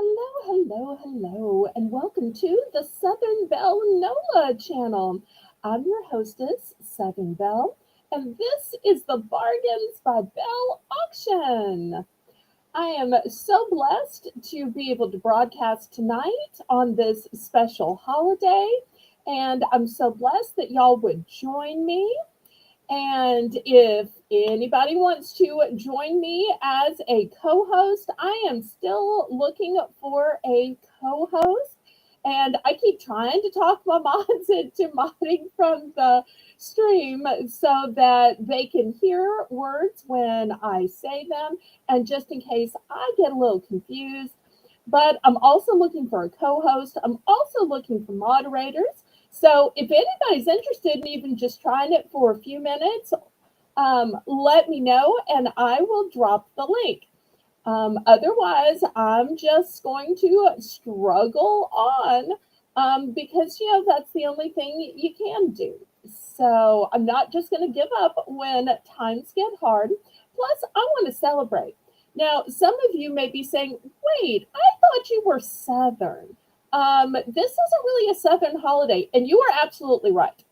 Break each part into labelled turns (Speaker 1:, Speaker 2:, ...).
Speaker 1: Hello, and welcome to the Southern Belle NOLA channel. I'm your hostess, Southern Belle, and this is the Bargains by Belle auction. I am so blessed to be able to broadcast tonight on this special holiday, and I'm so blessed that y'all would join me. And if anybody wants to join me as a co host, I am still looking for a co host. And I keep trying to talk my mods into modding from the stream so that they can hear words when I say them. And just in case I get a little confused, but I'm also looking for a co host. I'm also looking for moderators. So if anybody's interested in even just trying it for a few minutes, let me know and I will drop the link. Otherwise, I'm just going to struggle on because, that's the only thing you can do. So I'm not just going to give up when times get hard. Plus, I want to celebrate. Now, some of you may be saying, wait, I thought you were Southern. This isn't really a Southern holiday. And you are absolutely right.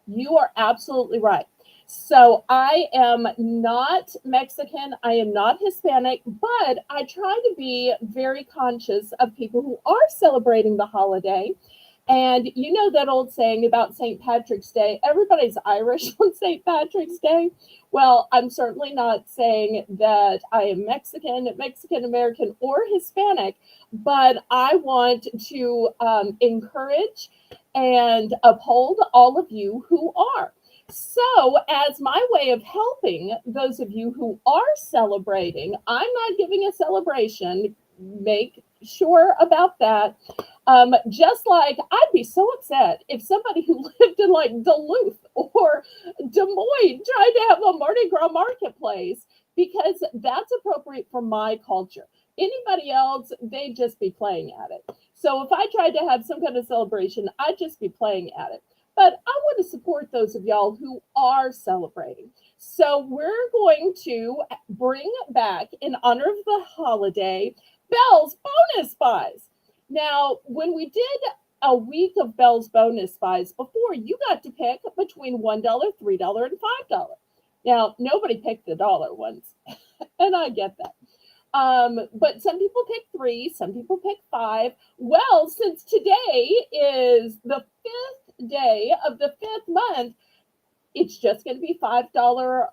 Speaker 1: You are absolutely right. So I am not Mexican, I am not Hispanic, but I try to be very conscious of people who are celebrating the holiday. And you know that old saying about St. Patrick's Day, everybody's Irish on St. Patrick's Day. Well, I'm certainly not saying that I am Mexican, Mexican American, or Hispanic, but I want to encourage and uphold all of you who are. So, as my way of helping those of you who are celebrating, I'm not giving a celebration. Make sure about that. Just like I'd be so upset if somebody who lived in like Duluth or Des Moines tried to have a Mardi Gras marketplace because that's appropriate for my culture. Anybody else, they'd just be playing at it. So if I tried to have some kind of celebration, I'd just be playing at it. But I want to support those of y'all who are celebrating. So we're going to bring back, in honor of the holiday, Belle's bonus buys. Now, when we did a week of Belle's bonus buys before, you got to pick between $1, $3, and $5. Now, nobody picked the dollar ones, and I get that. But some people pick three, some people pick five. Well, since today is the fifth day of the fifth month, it's just going to be $5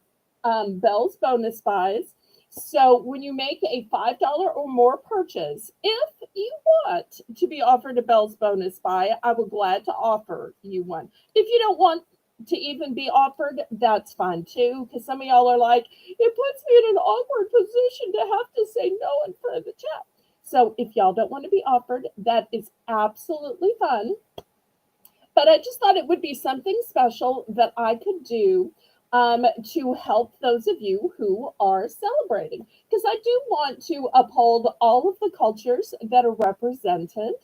Speaker 1: Belle's bonus buys. So when you make a $5 or more purchase, if you want to be offered a Belle's bonus buy, I will glad to offer you one. If you don't want to even be offered, that's fine too, because some of y'all are like, it puts me in an awkward position to have to say no in front of the chat. So if y'all don't want to be offered, that is absolutely fine. But I just thought it would be something special that I could do to help those of you who are celebrating. Because I do want to uphold all of the cultures that are represented.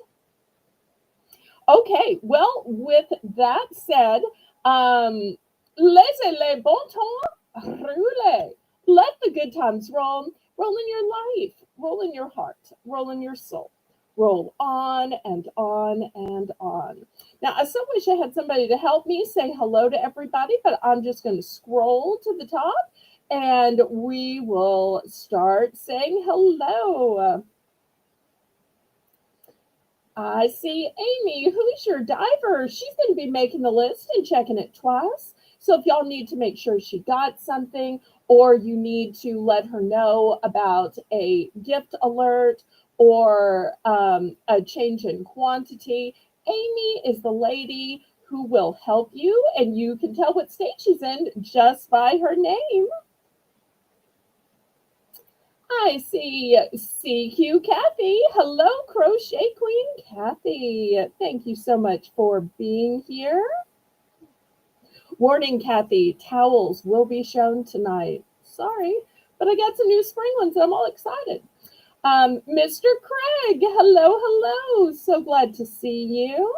Speaker 1: Okay, well, with that said, laissez les bon temps rouler. Let the good times roll. Roll in your life, roll in your heart, roll in your soul. Roll on and on and on. Now, I so wish I had somebody to help me say hello to everybody, but I'm just going to scroll to the top and we will start saying hello. I see Amy, Hoosier Diver. She's going to be making the list and checking it twice. So if y'all need to make sure she got something, or you need to let her know about a gift alert or a change in quantity, Amy is the lady who will help you, and you can tell what state she's in just by her name. I see CQ Kathy. Hello, Crochet Queen Kathy. Thank you so much for being here. Warning, Kathy, towels will be shown tonight. Sorry, but I got some new spring ones. I'm all excited. Mr. Craig, hello. So glad to see you.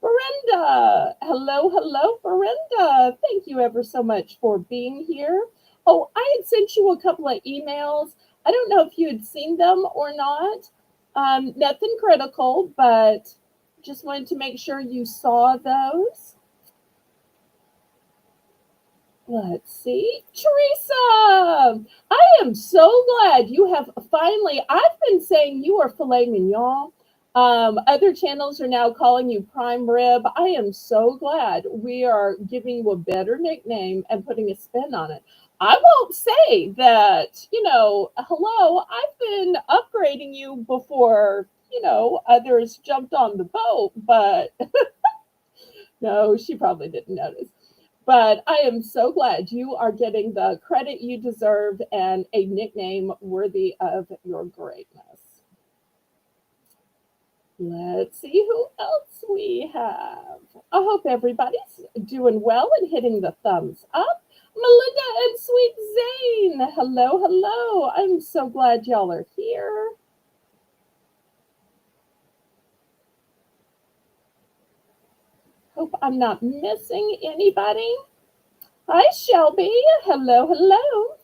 Speaker 1: Brenda, hello, Brenda. Thank you ever so much for being here. Oh, I had sent you a couple of emails I don't know if you had seen them or not. Nothing critical, but just wanted to make sure you saw those. Let's see. Teresa, I am so glad you have finally. I've been saying you are filet mignon. Other channels are now calling you prime rib. I am so glad we are giving you a better nickname and putting a spin on it. I won't say that, hello, I've been upgrading you before, others jumped on the boat, but no, she probably didn't notice. But I am so glad you are getting the credit you deserve and a nickname worthy of your greatness. Let's see who else we have. I hope everybody's doing well and hitting the thumbs up. Melinda and Sweet Zane, hello, hello. I'm so glad y'all are here. Hope I'm not missing anybody. Hi, Shelby. Hello, hello.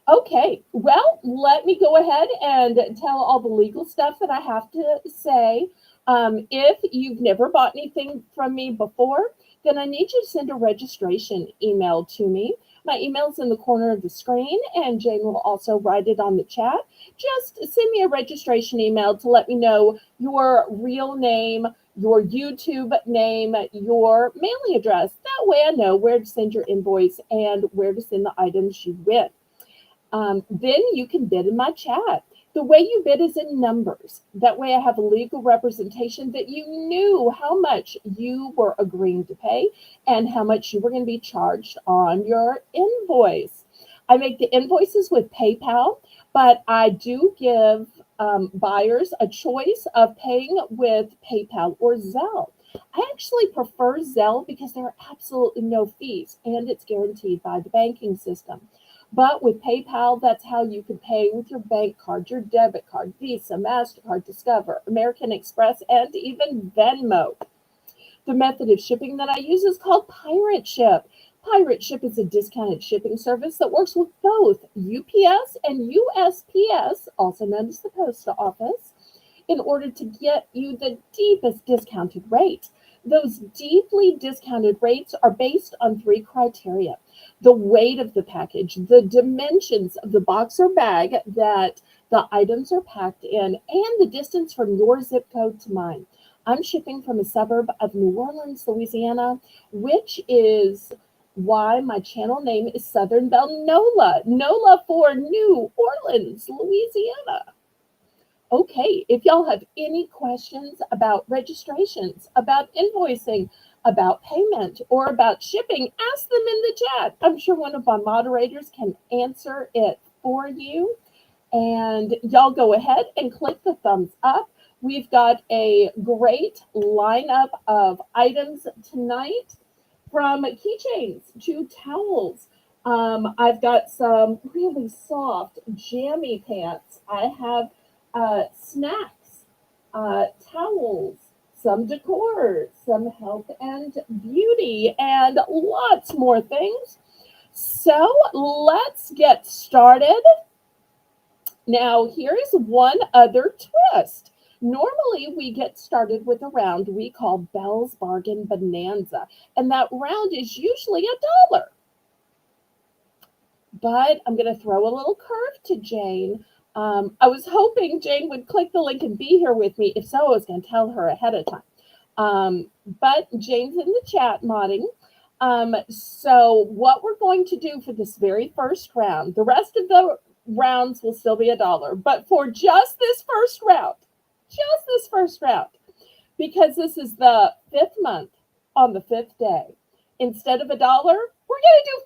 Speaker 1: Okay, well, let me go ahead and tell all the legal stuff that I have to say. If you've never bought anything from me before, then I need you to send a registration email to me. My email's in the corner of the screen, and Jane will also write it on the chat. Just send me a registration email to let me know your real name, your YouTube name, your mailing address. That way I know where to send your invoice and where to send the items you win. Then you can bid in my chat. The way you bid is in numbers. That way I have a legal representation that you knew how much you were agreeing to pay and how much you were going to be charged on your invoice. I make the invoices with PayPal, but I do give buyers a choice of paying with PayPal or Zelle. I actually prefer Zelle because there are absolutely no fees and it's guaranteed by the banking system. But with PayPal, that's how you can pay with your bank card, your debit card, Visa, MasterCard, Discover, American Express, and even Venmo. The method of shipping that I use is called Pirate Ship. Pirate Ship is a discounted shipping service that works with both UPS and USPS, also known as the Post Office, in order to get you the deepest discounted rate. Those deeply discounted rates are based on 3 criteria: the weight of the package, the dimensions of the box or bag that the items are packed in, and the distance from your zip code to mine. I'm shipping from a suburb of New Orleans, Louisiana, which is why my channel name is Southern Belle NOLA. NOLA for New Orleans, Louisiana. Okay, if y'all have any questions about registrations, about invoicing, about payment, or about shipping, ask them in the chat. I'm sure one of my moderators can answer it for you. And y'all go ahead and click the thumbs up. We've got a great lineup of items tonight, from keychains to towels. I've got some really soft, jammy pants. I have snacks, towels, some decor, some health and beauty, and lots more things. So let's get started. Now, here's one other twist. Normally, we get started with a round we call Belle's Bargain Bonanza, and that round is usually $1. But I'm going to throw a little curve to Jane. I was hoping Jane would click the link and be here with me. If so, I was going to tell her ahead of time. But Jane's in the chat modding. So what we're going to do for this very first round, the rest of the rounds will still be $1, but for just this first round, because this is the 5th month on the 5th day, instead of $1, we're going to do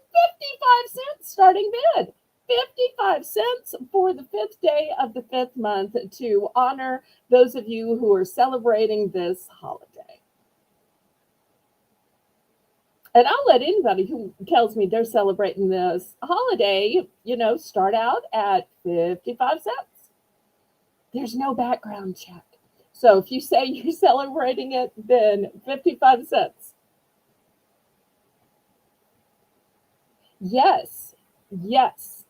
Speaker 1: 55 cents starting bid. 55 cents for the 5th day of the 5th month to honor those of you who are celebrating this holiday. And I'll let anybody who tells me they're celebrating this holiday, start out at 55 cents. There's no background check. So if you say you're celebrating it, then 55 cents. Yes.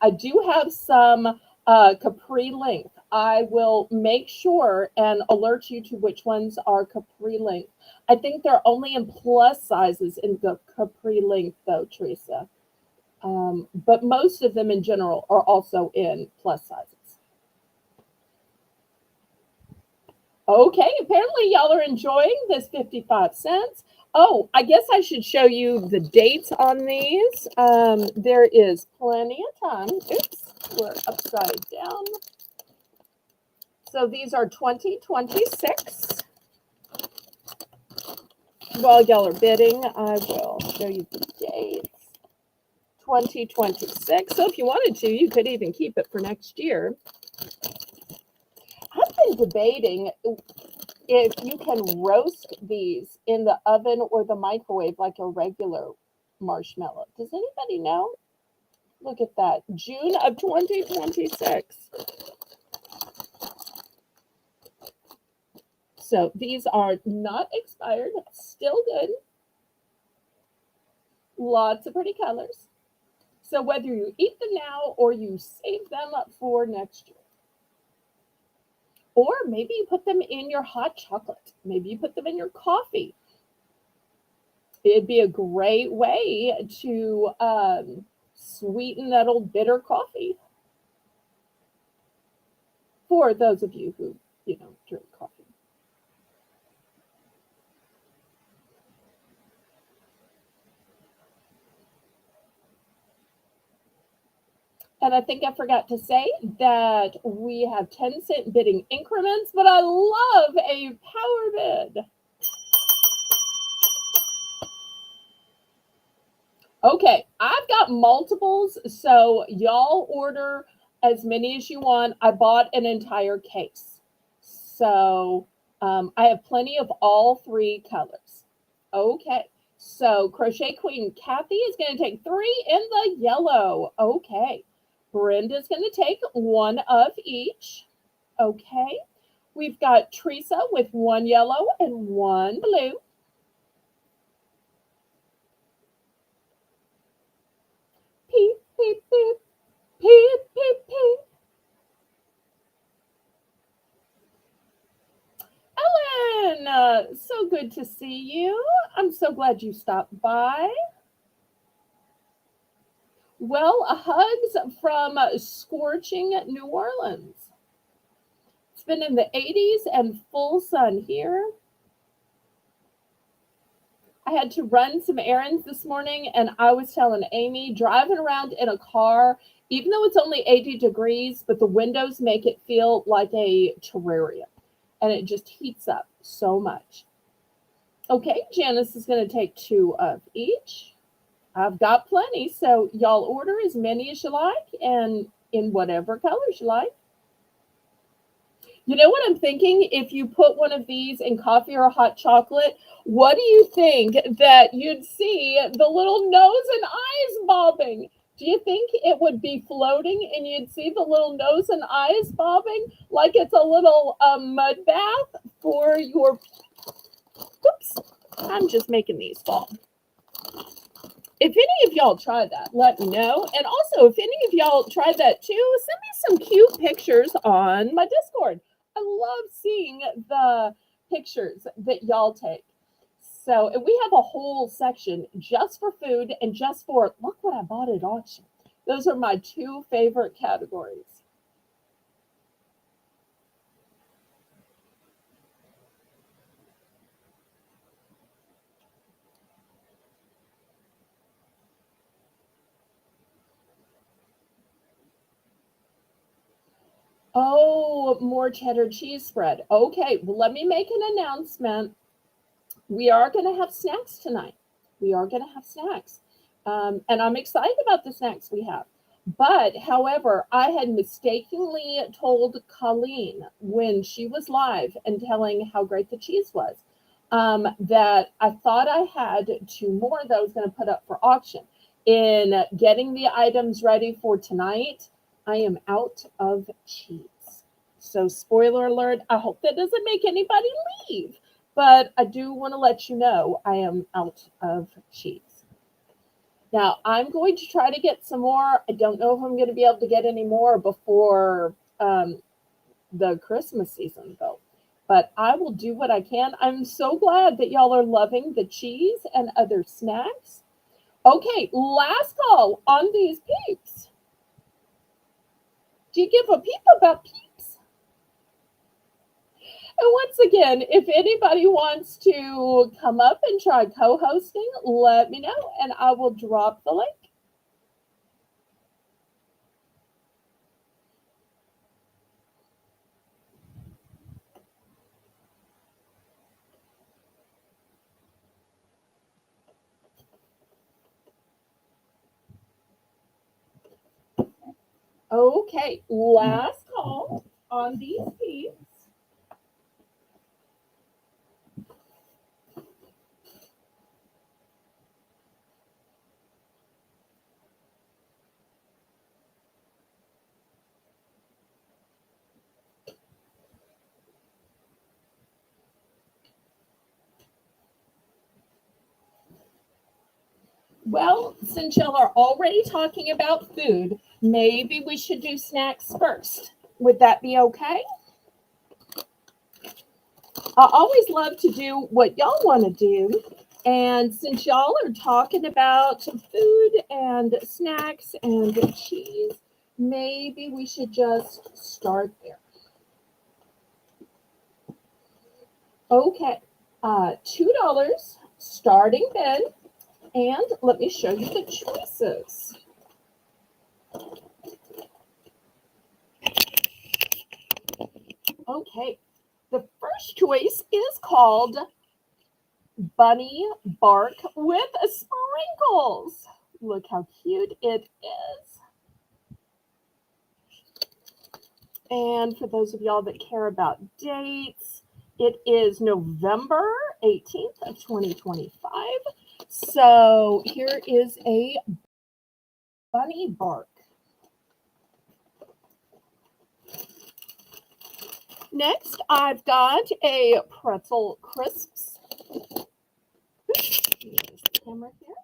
Speaker 1: I do have some Capri length. I will make sure and alert you to which ones are capri length. I think they're only in plus sizes in the capri length, though, Teresa. But most of them in general are also in plus sizes. Okay, apparently y'all are enjoying this 55 cents. Oh, I guess I should show you the dates on these. There is plenty of time. Oops, we're upside down. So these are 2026. While y'all are bidding, I will show you the dates. 2026. So if you wanted to, you could even keep it for next year. I've been debating if you can roast these in the oven or the microwave like a regular marshmallow. Does anybody know? Look at that. June of 2026. So these are not expired, still good. Lots of pretty colors. So whether you eat them now or you save them up for next year, or maybe you put them in your hot chocolate, maybe you put them in your coffee. It'd be a great way to sweeten that old bitter coffee for those of you who, drink coffee. And I think I forgot to say that we have 10-cent bidding increments, but I love a power bid. Okay, I've got multiples, so y'all order as many as you want. I bought an entire case. So I have plenty of all three colors. Okay, so Crochet Queen Kathy is going to take 3 in the yellow. Okay, Brenda's going to take 1 of each. Okay, we've got Teresa with 1 yellow and 1 blue. Peep, peep, peep, peep, peep, peep. Ellen, so good to see you. I'm so glad you stopped by. Well, hugs from scorching New Orleans. It's been in the 80s and full sun here. I had to run some errands this morning, and I was telling Amy, driving around in a car, even though it's only 80 degrees, but the windows make it feel like a terrarium, and it just heats up so much. Okay, Janice is going to take 2 of each. I've got plenty, so y'all order as many as you like and in whatever colors you like. You know what I'm thinking? If you put one of these in coffee or hot chocolate, what do you think that you'd see the little nose and eyes bobbing? Do you think it would be floating and you'd see the little nose and eyes bobbing like it's a little mud bath for your... Oops, I'm just making these fall. If any of y'all tried that, let me know. And also, if any of y'all tried that too, send me some cute pictures on my Discord. I love seeing the pictures that y'all take. So, and we have a whole section just for food and just for, look what I bought at auction. Those are my 2 favorite categories. Oh, more cheddar cheese spread. Okay, well, let me make an announcement. We are going to have snacks tonight. We are going to have snacks. And I'm excited about the snacks we have. But, however, I had mistakenly told Colleen when she was live and telling how great the cheese was, that I thought I had 2 more that I was going to put up for auction. In getting the items ready for tonight, I am out of cheese. So, spoiler alert, I hope that doesn't make anybody leave. But I do want to let you know I am out of cheese. Now, I'm going to try to get some more. I don't know if I'm going to be able to get any more before the Christmas season, though. But I will do what I can. I'm so glad that y'all are loving the cheese and other snacks. Okay, last call on these peeps. Do you give a peep about peeps? And once again, if anybody wants to come up and try co-hosting, let me know and I will drop the link. Okay, last call on these peeps. Well, since y'all are already talking about food, maybe we should do snacks first. Would that be okay? I always love to do what y'all want to do. And since y'all are talking about food and snacks and cheese, maybe we should just start there. Okay, $2 starting bid. And let me show you the choices. Okay, the first choice is called Bunny Bark with Sprinkles. Look how cute it is. And for those of y'all that care about dates, it is November 18th of 2025. So here is a Bunny Bark. Next, I've got a Pretzel Crisps. Here's the camera here.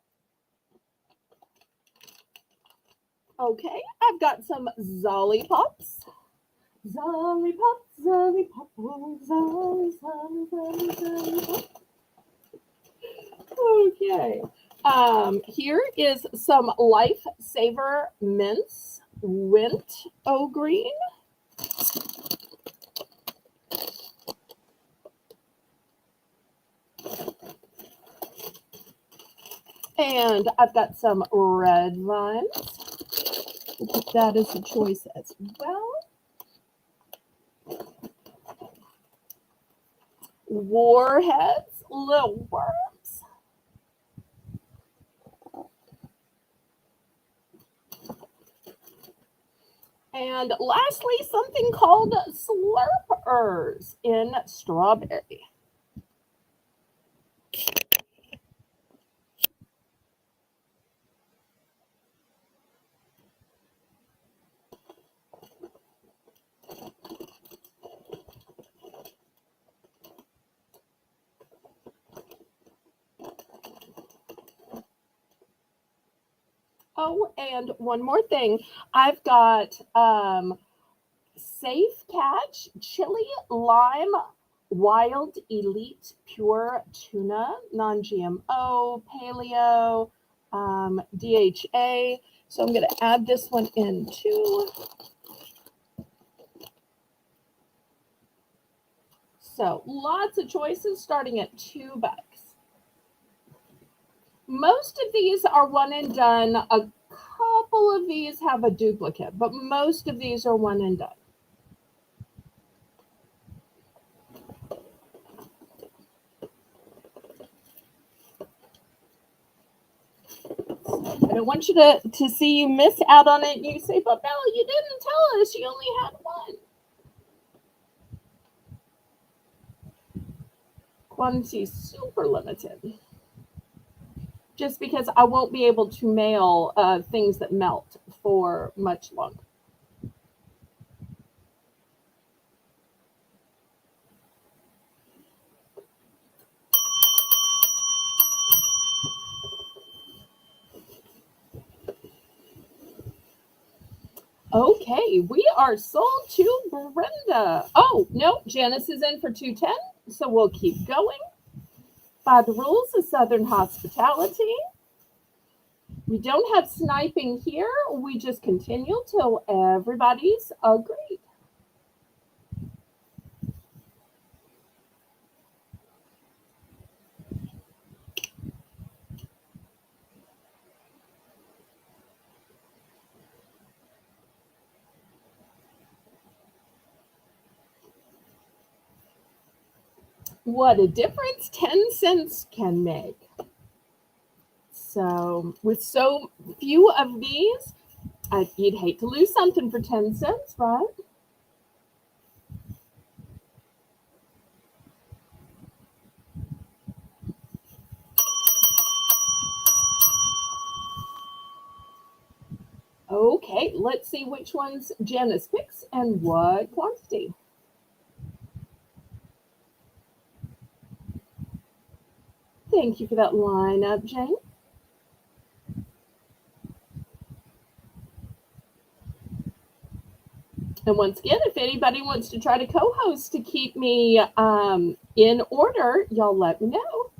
Speaker 1: Okay, I've got some Zollipops. Zollipop, Zollipop, Zolly, Zolly, Zolly, Zollipop. Okay. Here is some Lifesaver Mints Wint O Green. And I've got some Red Vines. We'll put that as a choice as well. Warheads, little worms. And lastly, something called Slurpers in strawberry. Oh, and one more thing. I've got Safe Catch Chili Lime Wild Elite Pure Tuna, non GMO, paleo, DHA. So I'm going to add this one in too. So lots of choices starting at $2. Most of these are one and done. A couple of these have a duplicate, but most of these are one and done. I don't want you to see you miss out on it and you say, but Belle, you didn't tell us you only had one. Quantity is super limited. Just because I won't be able to mail things that melt for much longer. Okay, we are sold to Brenda. Oh, no, Janice is in for 210, so we'll keep going. By the rules of Southern hospitality, we don't have sniping here. We just continue till everybody's agreed. What a difference 10 cents can make. So, with so few of these, you'd hate to lose something for 10 cents, right? Okay, let's see which ones Janice picks and what quantity. Thank you for that lineup, Jane. And once again, if anybody wants to try to co-host to keep me in order, y'all let me know.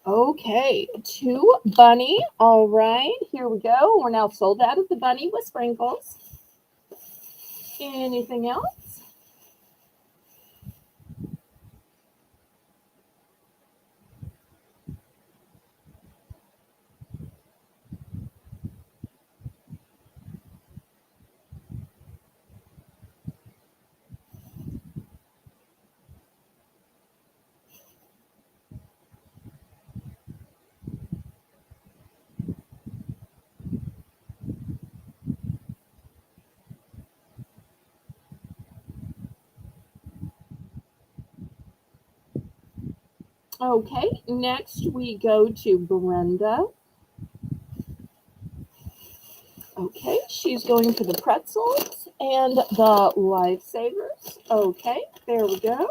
Speaker 1: Okay, two bunny. All right, here we go. We're now sold out of the bunny with sprinkles. Anything else? Okay, next we go to Brenda. Okay, she's going for the pretzels and the lifesavers. Okay, there we go.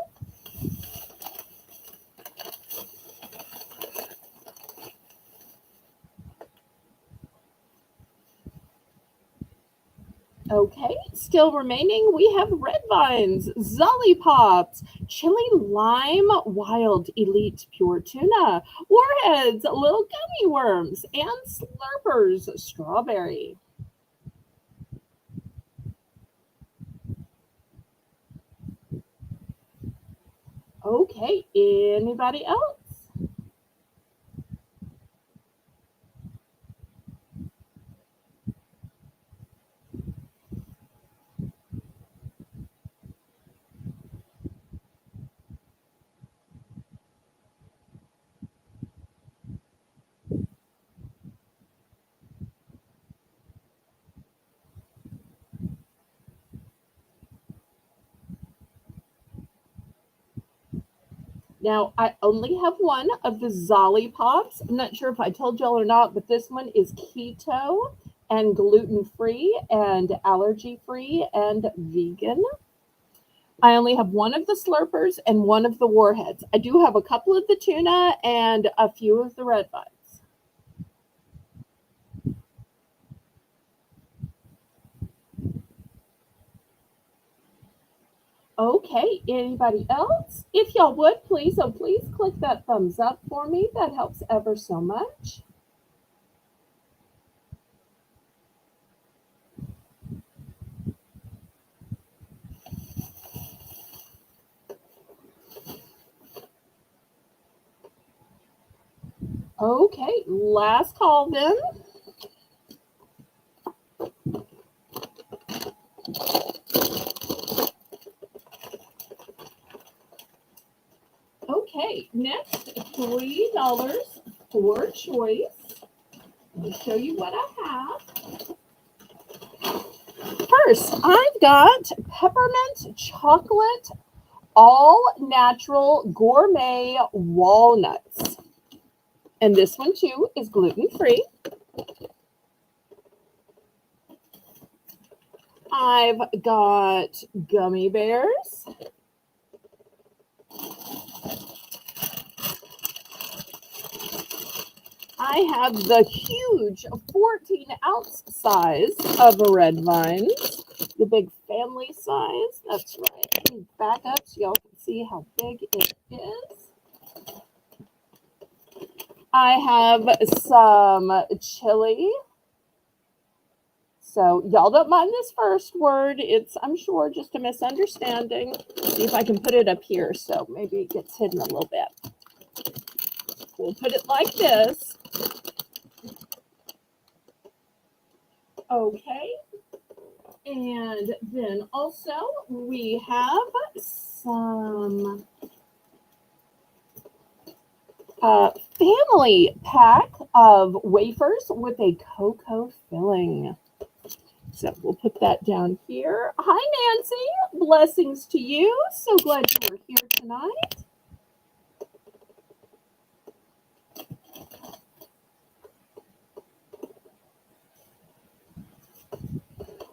Speaker 1: Okay, still remaining, we have red vines, Zollipops, chili lime, wild elite pure tuna, warheads, little gummy worms, and slurpers, strawberry. Okay, anybody else? Now, I only have one of the Zolly Pops. I'm not sure if I told y'all or not, but this one is keto and gluten free and allergy free and vegan. I only have one of the Slurpers and one of the Warheads. I do have a couple of the tuna and a few of the red vines. Okay, anybody else? If y'all would, please, oh, please click that thumbs up for me. That helps ever so much. Okay, last call then. Okay, next $3 for choice. Let me show you what I have. First, I've got peppermint chocolate all natural gourmet walnuts. And this one too is gluten free. I've got gummy bears. I have the huge 14-ounce size of a red vine. The big family size. That's right. Let me back up so y'all can see how big it is. I have some chili. So y'all don't mind this first word. It's, I'm sure, just a misunderstanding. See if I can put it up here so maybe it gets hidden a little bit. We'll put it like this. Okay. And then also we have some family pack of wafers with a cocoa filling. So we'll put that down here. Hi, Nancy. Blessings to you. So glad you were here tonight.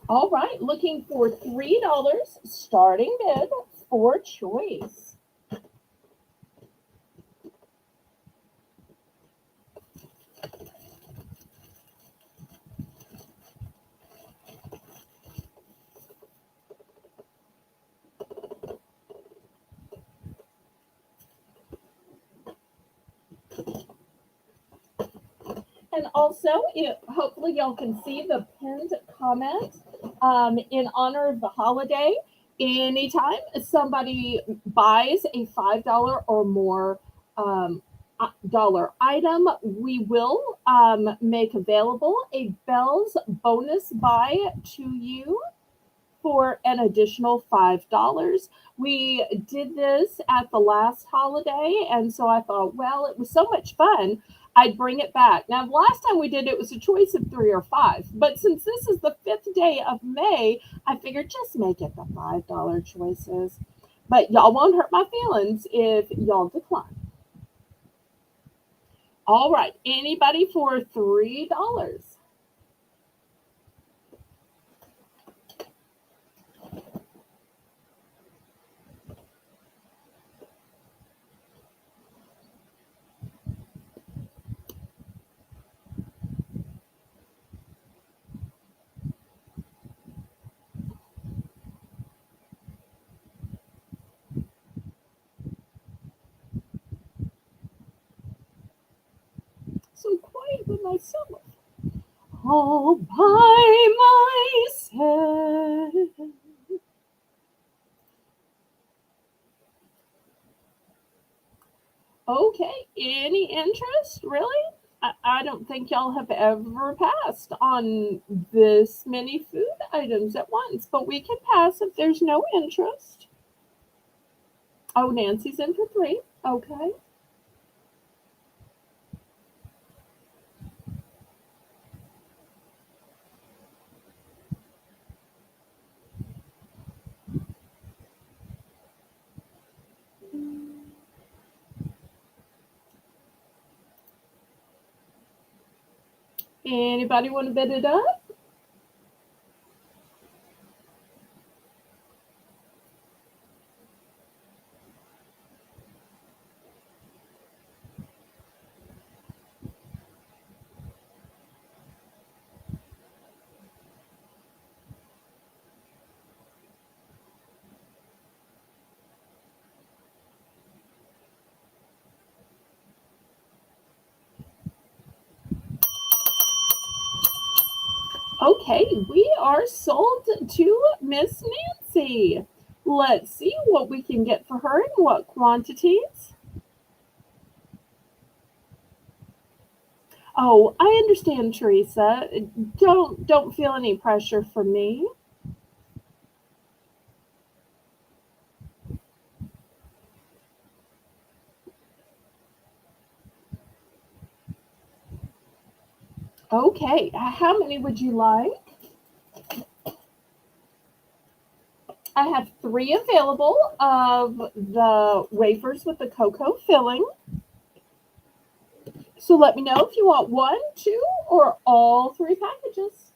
Speaker 1: All right, looking for $3 starting bid for choice. And also, hopefully y'all can see the pinned comment in honor of the holiday. Anytime somebody buys a $5 or more dollar item, we will make available a Belle's bonus buy to you for an additional $5. We did this at the last holiday, and so I thought, well, it was so much fun, I'd bring it back. Now, the last time we did it was a choice of 3 or 5, but since this is the 5th day of May, I figured just make it the $5 choices. But y'all won't hurt my feelings if y'all decline. All right, anybody for $3? So quiet with myself. All by myself. Okay, any interest? Really? I don't think y'all have ever passed on this many food items at once, but we can pass if there's no interest. Oh, Nancy's in for 3. Okay. Anybody want to bid it up? Okay, we are sold to Miss Nancy. Let's see what we can get for her and what quantities. Oh, I understand, Teresa. Don't feel any pressure from me. Okay, how many would you like? I have 3 available of the wafers with the cocoa filling. So let me know if you want 1, 2, or all 3 packages.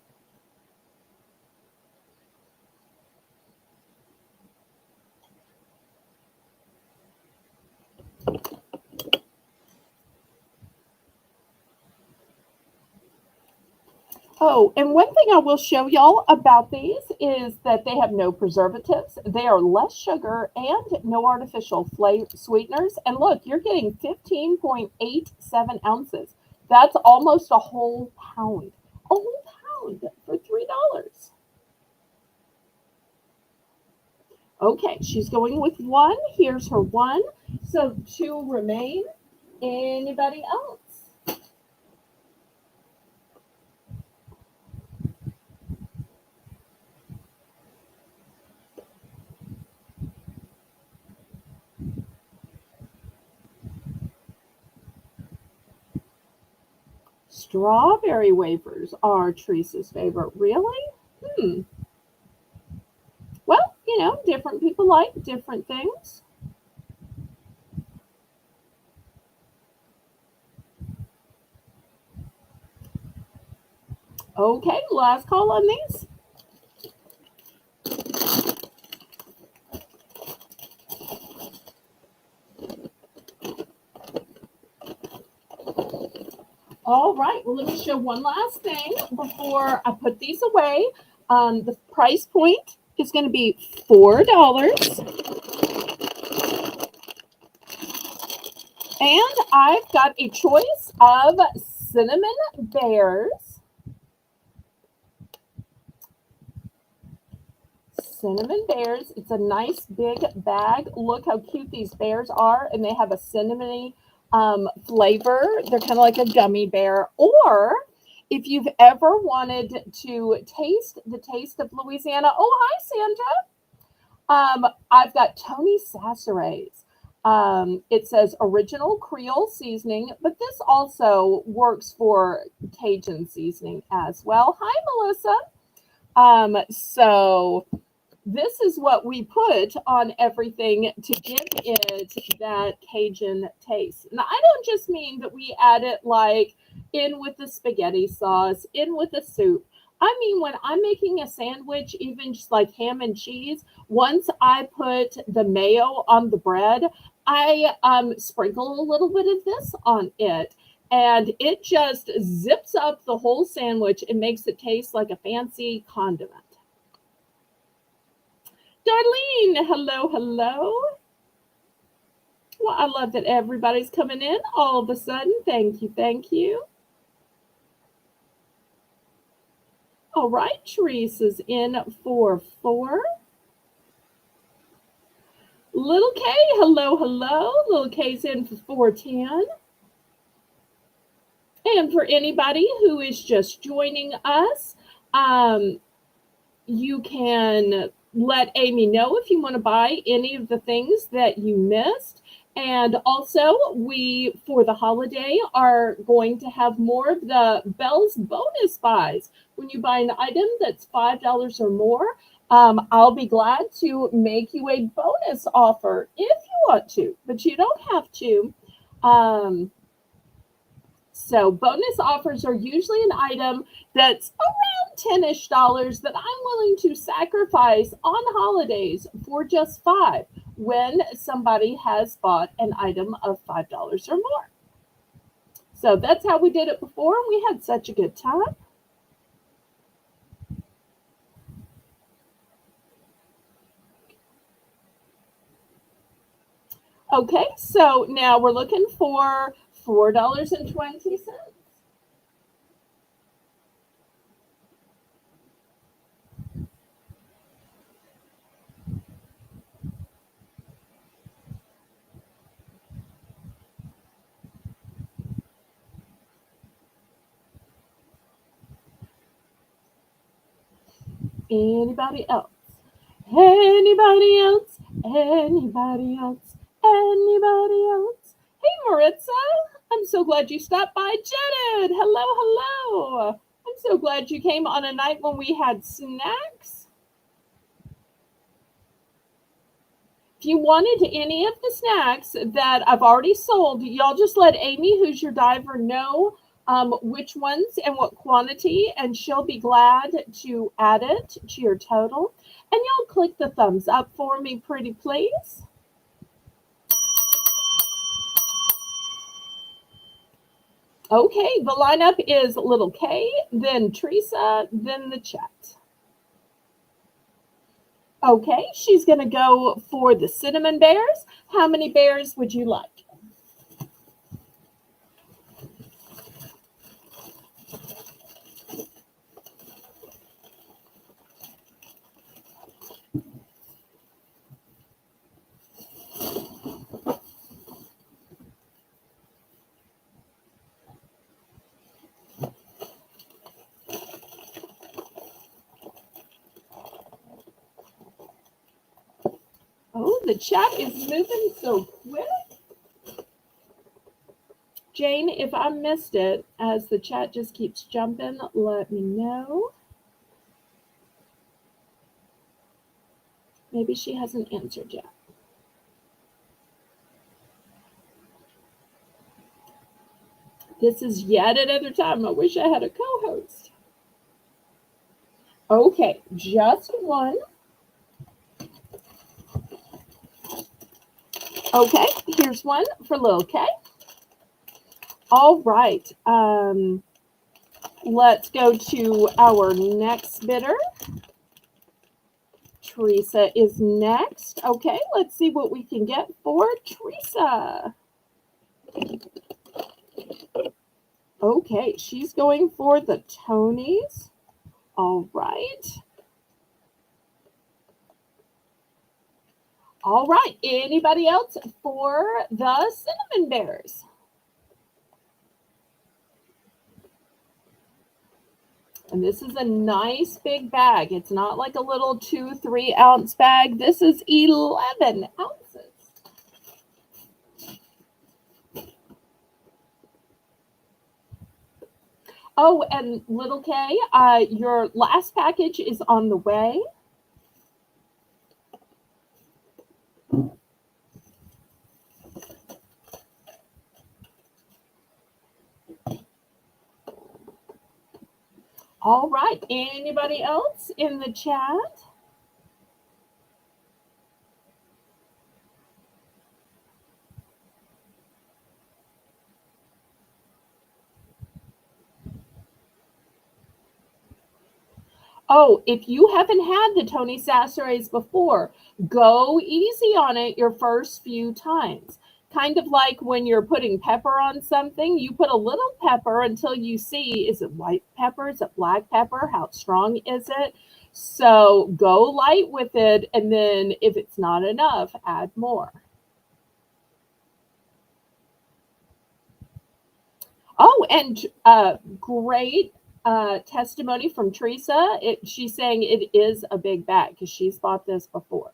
Speaker 1: Oh, and one thing I will show y'all about these is that they have no preservatives. They are less sugar and no artificial sweeteners. And look, you're getting 15.87 ounces. That's almost a whole pound. A whole pound for $3. Okay, she's going with one. Here's her one. So two remain. Anybody else? Strawberry wafers are Teresa's favorite. Really? Hmm. Well, different people like different things. Okay, last call on these. All right, well, let me show one last thing before I put these away. The price point is going to be $4. And I've got a choice of cinnamon bears. Cinnamon bears. It's a nice big bag. Look how cute these bears are, and they have a cinnamony flavor. They're kind of like a gummy bear. Or if you've ever wanted to taste the taste of Louisiana, oh hi Sandra. I've got Tony Sasseret's. It says original Creole seasoning, but this also works for Cajun seasoning as well. Hi Melissa. So this is what we put on everything to give it that Cajun taste. And I don't just mean that we add it like in with the spaghetti sauce, in with the soup. I mean, when I'm making a sandwich, even just like ham and cheese, once I put the mayo on the bread, I sprinkle a little bit of this on it. And it just zips up the whole sandwich and makes it taste like a fancy condiment. Darlene, hello, hello. Well, I love that everybody's coming in all of a sudden. Thank you, thank you. All right, Teresa's in for 4. Little K, hello, hello. Little K's in for 410. And for anybody who is just joining us, you can let Amy know if you want to buy any of the things that you missed. And also, we, for the holiday, are going to have more of the Belle's bonus buys. When you buy an item that's $5 or more, I'll be glad to make you a bonus offer if you want to, but you don't have to. So bonus offers are usually an item that's around 10-ish dollars that I'm willing to sacrifice on holidays for just 5 when somebody has bought an item of $5 or more. So that's how we did it before, and we had such a good time. Okay, so now we're looking for $4.20. Anybody else? Anybody else? Anybody else? Anybody else? Hey, Maritza. I'm so glad you stopped by. Janet, hello, hello. I'm so glad you came on a night when we had snacks. If you wanted any of the snacks that I've already sold, y'all just let Amy, who's your diver, know which ones and what quantity, and she'll be glad to add it to your total. And y'all click the thumbs up for me, pretty please. Okay, the lineup is little K, then Teresa, then the chat. Okay, she's going to go for the cinnamon bears. How many bears would you like? Oh, the chat is moving so quick. Jane, if I missed it, as the chat just keeps jumping, let me know. Maybe she hasn't answered yet. This is yet another time I wish I had a co-host. Okay, just one. Okay, here's one for little K. All right. Let's go to our next bidder. Teresa is next. Okay, let's see what we can get for Teresa. Okay, she's going for the Tonys. All right. All right, anybody else for the cinnamon bears? And this is a nice big bag. It's not like a little 2-3 ounce bag. This is 11 ounces. Oh, and little K, your last package is on the way. All right, anybody else in the chat? Oh, if you haven't had the Tony Sasseres before, go easy on it your first few times. Kind of like when you're putting pepper on something, you put a little pepper until you see, is it white pepper? Is it black pepper? How strong is it? So go light with it, and then if it's not enough, add more. Oh, and great testimony from Teresa. She's saying it is a big bag because she's bought this before.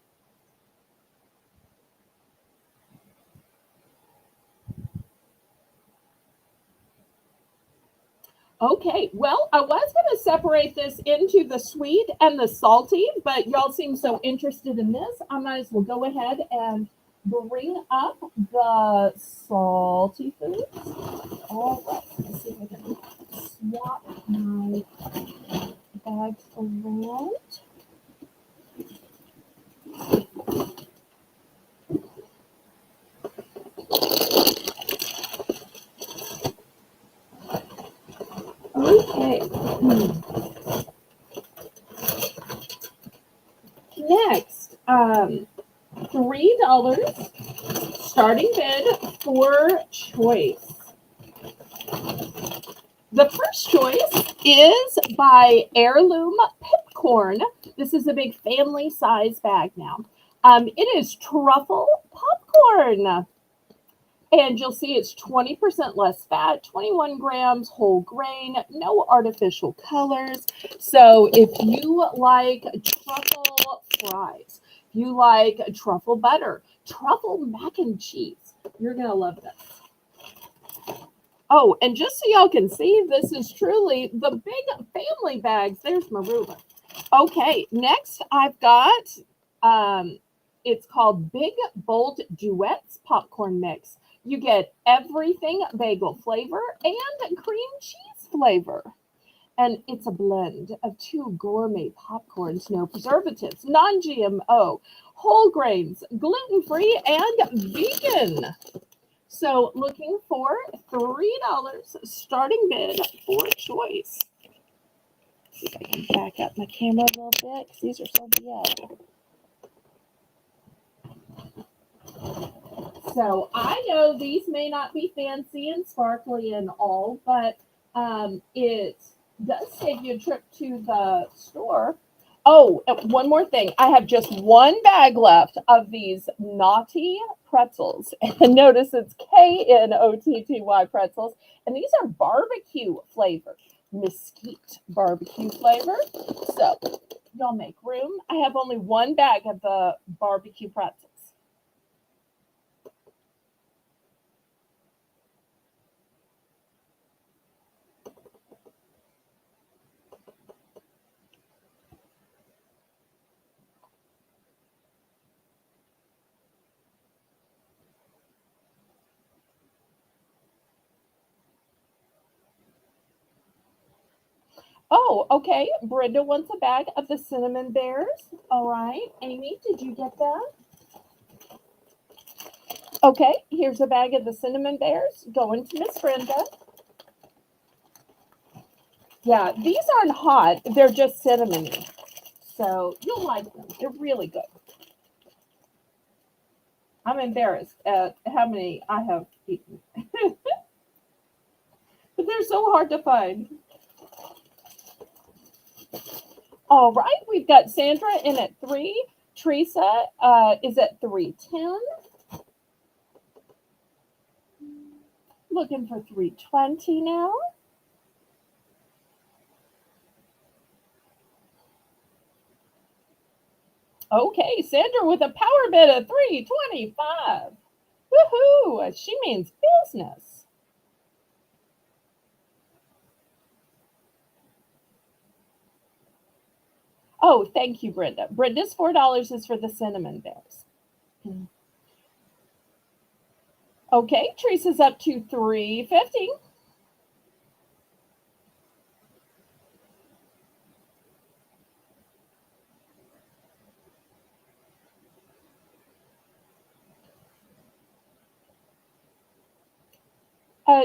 Speaker 1: Okay, well, I was going to separate this into the sweet and the salty, but y'all seem so interested in this. I might as well go ahead and bring up the salty foods. All right, let's see if I can swap my bags around. Okay. Next, $3 starting bid for choice. The first choice is by Heirloom Pipcorn. This is a big family size bag now. It is truffle popcorn. And you'll see it's 20% less fat, 21 grams, whole grain, no artificial colors. So if you like truffle fries, if you like truffle butter, truffle mac and cheese, you're going to love this. Oh, and just so y'all can see, this is truly the big family bags. There's my ruler. Okay, next I've got, it's called Big Bold Duets Popcorn Mix. You get everything bagel flavor and cream cheese flavor. And it's a blend of 2 gourmet popcorns, no preservatives, non-GMO, whole grains, gluten-free, and vegan. So looking for $3 starting bid for choice. See if I can back up my camera a little bit because these are so big. So I know these may not be fancy and sparkly and all, but it does save you a trip to the store. Oh, and one more thing. I have just one bag left of these naughty pretzels. And notice it's KNOTTY pretzels. And these are barbecue flavored, mesquite barbecue flavor. So y'all make room. I have only one bag of the barbecue pretzels. Oh, okay. Brenda wants a bag of the cinnamon bears. All right. Amy, did you get that? Okay, here's a bag of the cinnamon bears going to Miss Brenda. Yeah, these aren't hot. They're just cinnamony. So you'll like them. They're really good. I'm embarrassed at how many I have eaten. But they're so hard to find. All right, we've got Sandra in at 3. Teresa is at 310. Looking for 320 now. Okay, Sandra with a power bid of 325. Woohoo! She means business. Oh, thank you, Brenda. Brenda's $4 is for the cinnamon bears. Okay, Teresa's up to 350.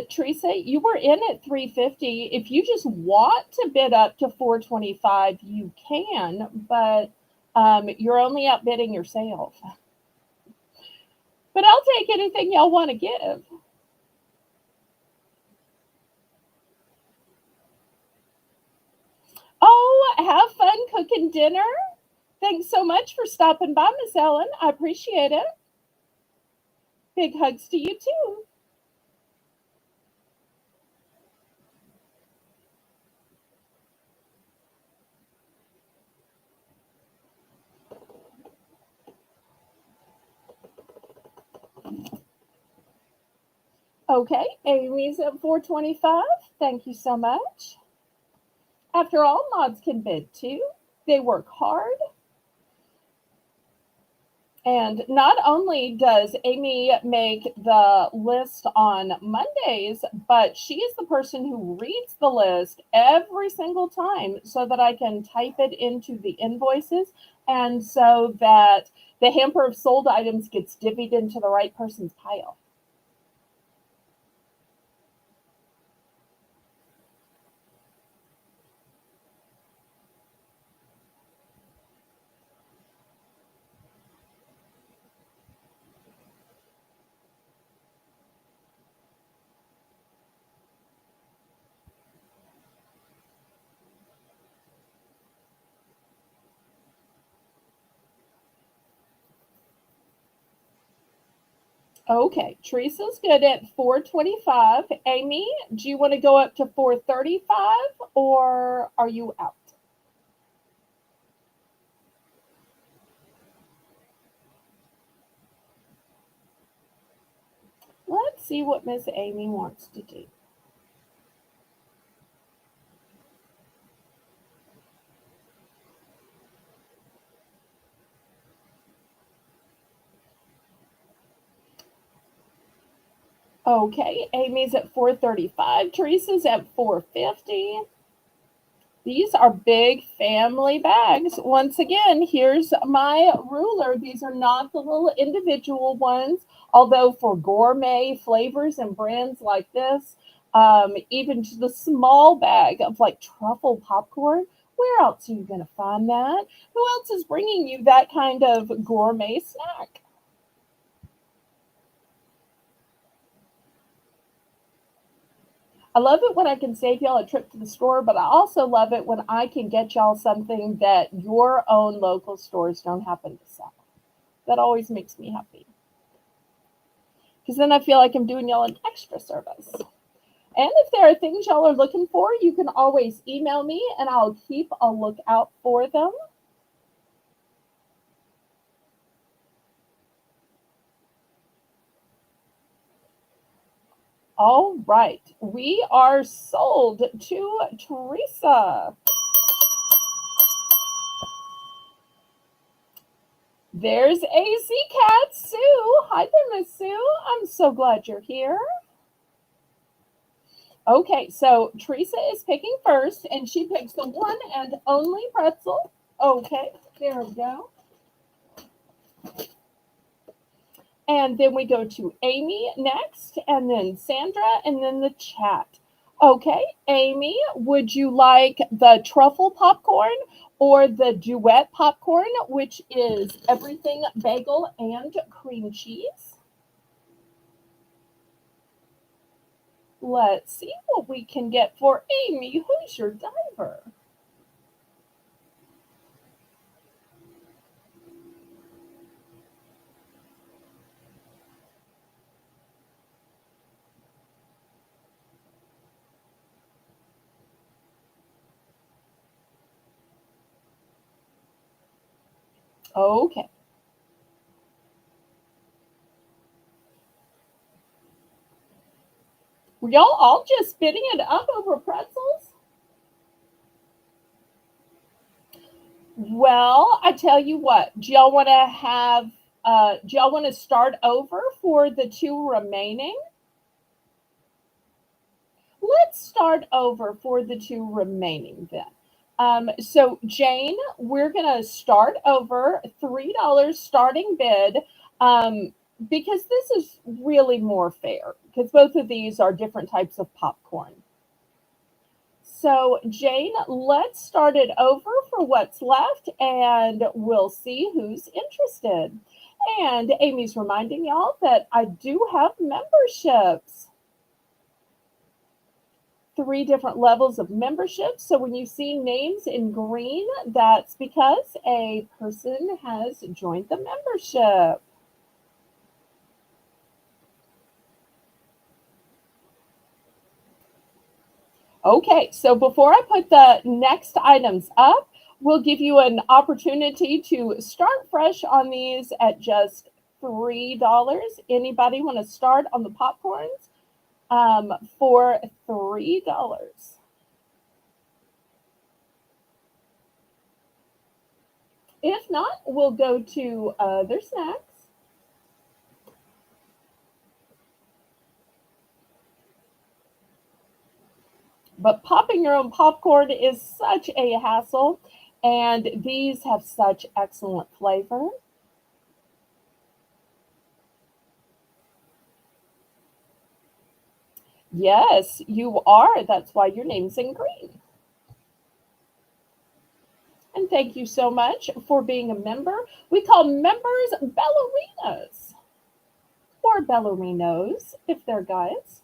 Speaker 1: Teresa, you were in at 350. If you just want to bid up to 425, you can, but you're only outbidding yourself. But I'll take anything y'all want to give. Oh, have fun cooking dinner. Thanks so much for stopping by, Miss Ellen. I appreciate it. Big hugs to you too. Okay, Amy's at 425. Thank you so much. After all, mods can bid too. They work hard. And not only does Amy make the list on Mondays, but she is the person who reads the list every single time so that I can type it into the invoices and so that the hamper of sold items gets divvied into the right person's pile. Okay, Teresa's good at 425. Amy, do you want to go up to 435 or are you out? Let's see what Miss Amy wants to do. Okay, Amy's at 435. Teresa's at 450. These are big family bags. Once again, here's my ruler. These are not the little individual ones, although for gourmet flavors and brands like this, even just the small bag of like truffle popcorn, where else are you going to find that? Who else is bringing you that kind of gourmet snack? I love it when I can save y'all a trip to the store, but I also love it when I can get y'all something that your own local stores don't happen to sell. That always makes me happy because then I feel like I'm doing y'all an extra service. And if there are things y'all are looking for, you can always email me and I'll keep a lookout for them. All right, we are sold to Teresa. There's AZ Cat Sue. Hi there, Miss Sue. I'm so glad you're here. Okay, so Teresa is picking first, and she picks the one and only pretzel. Okay, there we go. And then we go to Amy next, and then Sandra, and then the chat. Okay, Amy, would you like the truffle popcorn or the duet popcorn, which is everything bagel and cream cheese? Let's see what we can get for Amy. Who's your diver? Okay. Were y'all all just spitting it up over pretzels? Well, I tell you what, do y'all want to start over for the two remaining? Let's start over for the two remaining then. So Jane, we're gonna start over, $3 starting bid, um, because this is really more fair because both of these are different types of popcorn. So Jane, let's start it over for what's left and we'll see who's interested. And Amy's reminding y'all that I do have memberships. Three different levels of membership. So when you see names in green, that's because a person has joined the membership. Okay, so before I put the next items up, we'll give you an opportunity to start fresh on these at just $3. Anybody want to start on the popcorns for $3? If not, we'll go to other snacks. But popping your own popcorn is such a hassle, and these have such excellent flavor. Yes, you are. That's why your name's in green. And thank you so much for being a member. We call members ballerinas or ballerinos if they're guys.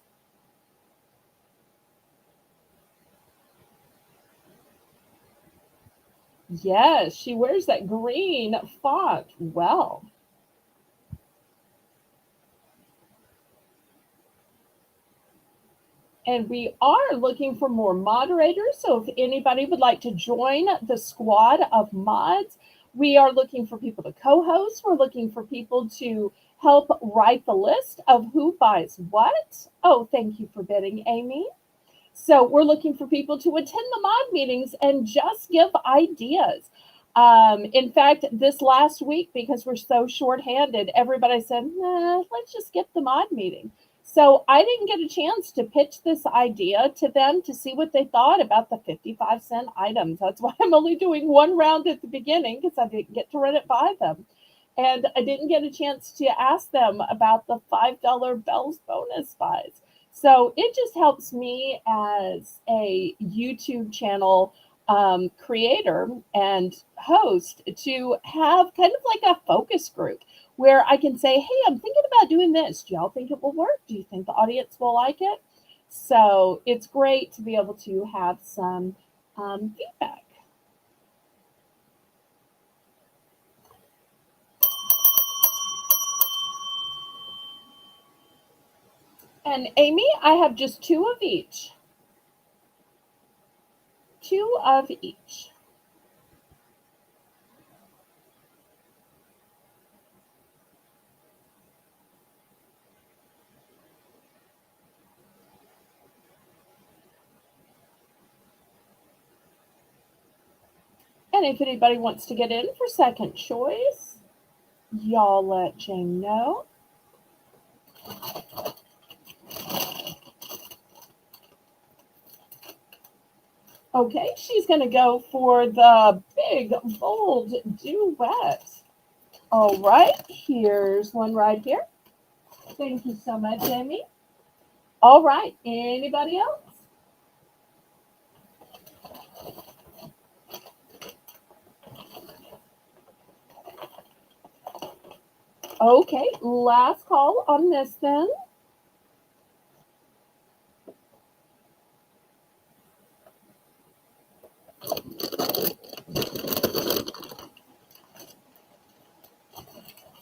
Speaker 1: Yes, she wears that green font well. And we are looking for more moderators. So if anybody would like to join the squad of mods, we are looking for people to co-host. We're looking for people to help write the list of who buys what. Oh, thank you for bidding, Amy. So we're looking for people to attend the mod meetings and just give ideas. In fact, this last week, because we're so shorthanded, everybody said, nah, let's just skip the mod meeting. So I didn't get a chance to pitch this idea to them to see what they thought about the 55-cent items. That's why I'm only doing one round at the beginning because I didn't get to run it by them. And I didn't get a chance to ask them about the $5 Bell's bonus buys. So it just helps me as a YouTube channel creator and host to have kind of like a focus group where I can say, hey, I'm thinking about doing this. Do y'all think it will work? Do you think the audience will like it? So it's great to be able to have some feedback. And Amy, I have just two of each. Two of each. And if anybody wants to get in for second choice, y'all let Jane know. Okay, she's going to go for the big, bold duet. All right, here's one right here. Thank you so much, Amy. All right, anybody else? Okay, last call on this then.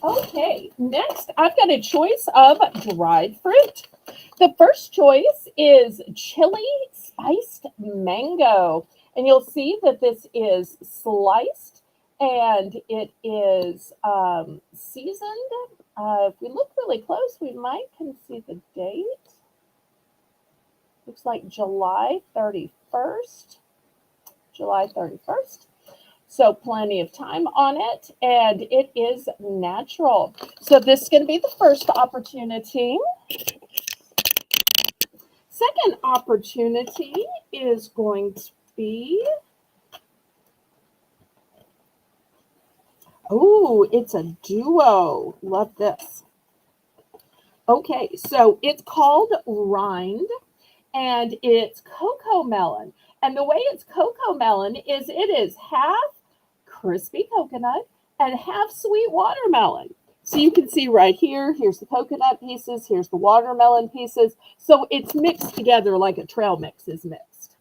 Speaker 1: Okay, next I've got a choice of dried fruit. The first choice is chili spiced mango. And you'll see that this is sliced and it is seasoned. If we look really close, we might can see the date. Looks like July 31st. July 31st. So plenty of time on it, and it is natural. So this is going to be the first opportunity. Second opportunity is going to be, oh, it's a duo. Love this. Okay, so it's called Rind, and it's cocoa melon. And the way it's cocoa melon is it is half crispy coconut and half sweet watermelon. So you can see right here, here's the coconut pieces, here's the watermelon pieces. So it's mixed together like a trail mix is mixed.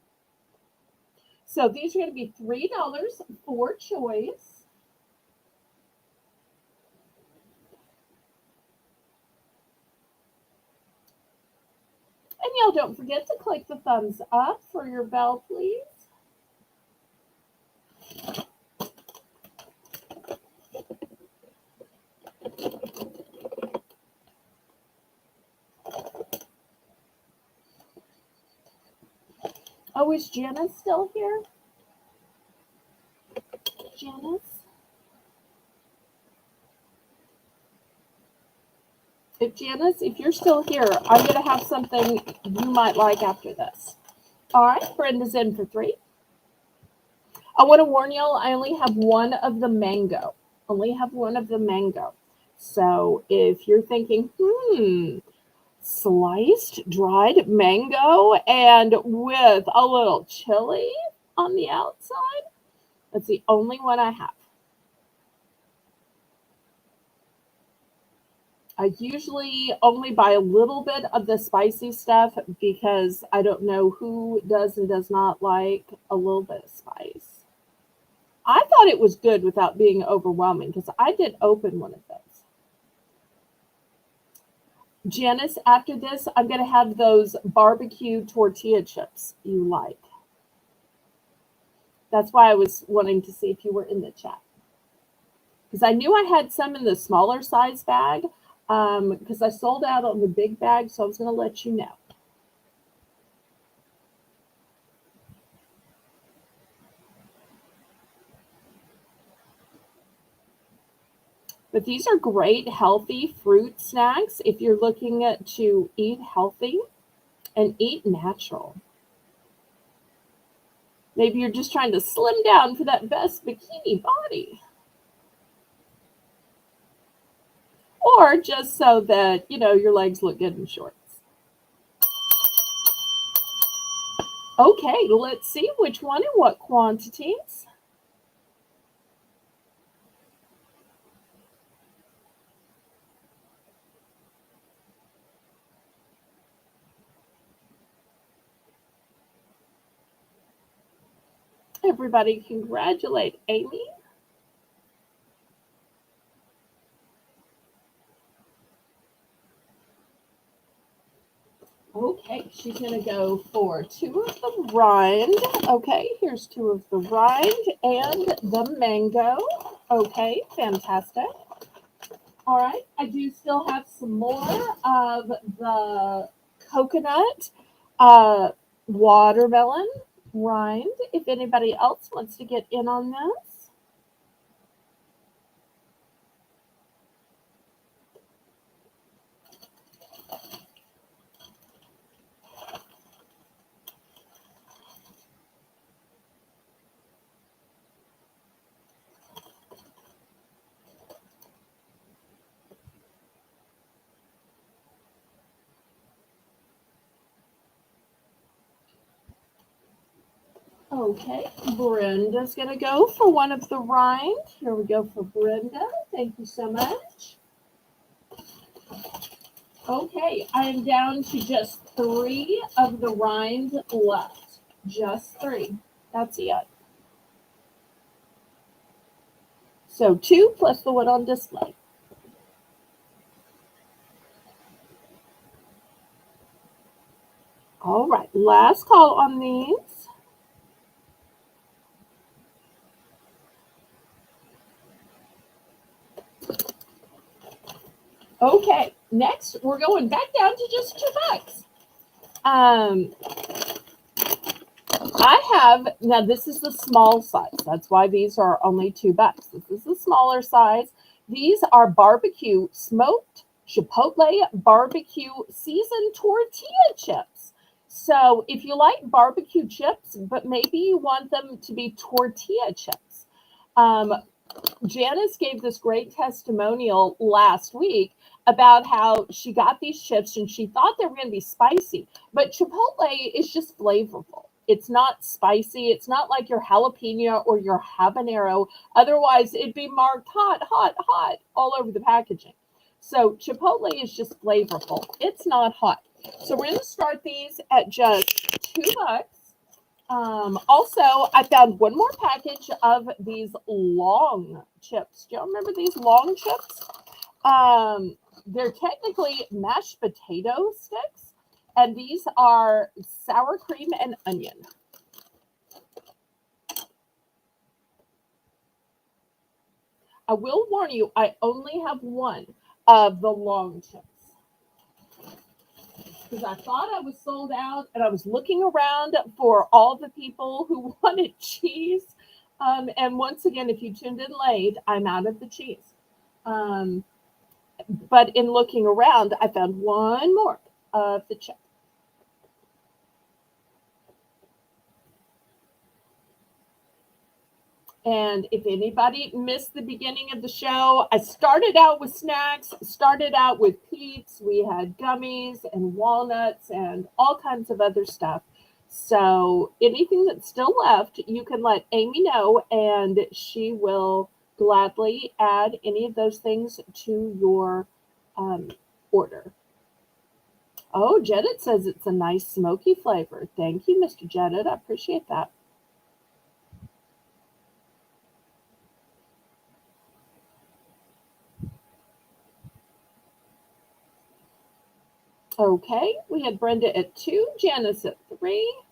Speaker 1: So these are going to be $3 for choice. And y'all don't forget to click the thumbs up for your bell, please. Oh, is Janice still here? Janice? If you're still here, I'm going to have something you might like after this. All right, Brenda's in for 3. I want to warn y'all, I only have one of the mango. Only have one of the mango. So if you're thinking, sliced dried mango and with a little chili on the outside, that's the only one I have. I usually only buy a little bit of the spicy stuff because I don't know who does and does not like a little bit of spice. I thought it was good without being overwhelming because I did open one of those. Janice, after this, I'm going to have those barbecue tortilla chips you like. That's why I was wanting to see if you were in the chat. Because I knew I had some in the smaller size bag because I sold out on the big bag, so I was going to let you know. But these are great healthy fruit snacks if you're looking to eat healthy and eat natural. Maybe you're just trying to slim down for that best bikini body. Or just so that, your legs look good in shorts. Okay, let's see which one and what quantities. Everybody congratulate Amy. Okay, she's going to go for 2 of the rind. Okay, here's 2 of the rind and the mango. Okay, fantastic. All right, I do still have some more of the coconut watermelon rind if anybody else wants to get in on this. Okay, Brenda's going to go for 1 of the rind. Here we go for Brenda. Thank you so much. Okay, I am down to just 3 of the rind left. Just 3. That's it. So 2 plus the one on display. All right, last call on these. Okay, next we're going back down to just $2. I have, now this is the small size. That's why these are only $2. This is the smaller size. These are barbecue smoked chipotle barbecue seasoned tortilla chips. So if you like barbecue chips, but maybe you want them to be tortilla chips. Janice gave this great testimonial last week about how she got these chips and she thought they were going to be spicy, but Chipotle is just flavorful. It's not spicy. It's not like your jalapeno or your habanero. Otherwise, it'd be marked hot, hot, hot all over the packaging. So Chipotle is just flavorful. It's not hot. So we're going to start these at just $2. Also, I found 1 more package of these long chips. Do you remember these long chips? They're technically mashed potato sticks, and these are sour cream and onion. I will warn you, I only have 1 of the long chips. Because I thought I was sold out and I was looking around for all the people who wanted cheese. And once again, if you tuned in late, I'm out of the cheese. But in looking around, I found 1 more of the chip. And if anybody missed the beginning of the show, I started out with snacks, started out with Peeps. We had gummies and walnuts and all kinds of other stuff. So anything that's still left, you can let Amy know, and she will gladly add any of those things to your order. Oh, Jedit says it's a nice smoky flavor. Thank you, Mr. Jedit. I appreciate that. Okay, we had Brenda at 2, Janice at 3.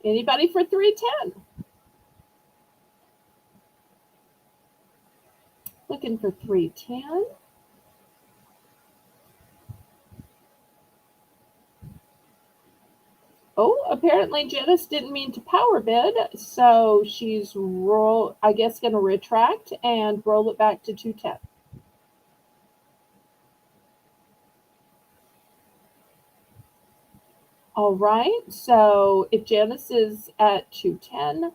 Speaker 1: Anybody for 310? Looking for 310. Oh, apparently Janice didn't mean to power bid, so she's I guess going to retract and roll it back to 210. All right. So if Janice is at 210,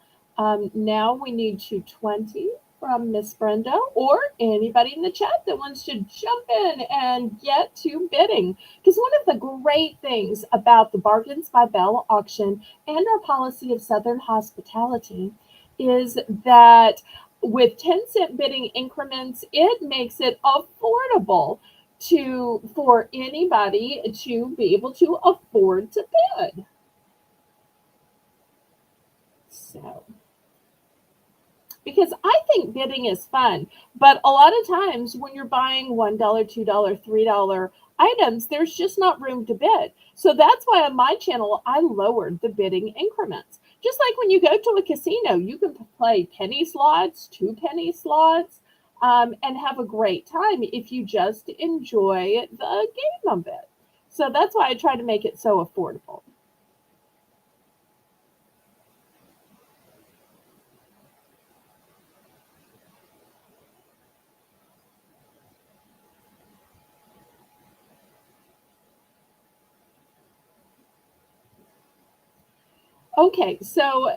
Speaker 1: now we need 220 from Miss Brenda or anybody in the chat that wants to jump in and get to bidding. Because one of the great things about the Bargains by Belle auction and our policy of Southern hospitality is that with 10-cent bidding increments, it makes it affordable to for anybody to be able to afford to bid. So, because I think bidding is fun, but a lot of times when you're buying $1, $2, $3 items, there's just not room to bid. So that's why on my channel I lowered the bidding increments. Just like when you go to a casino, you can play penny slots, 2-penny slots, and have a great time if you just enjoy the game a bit. So that's why I try to make it so affordable. Okay, so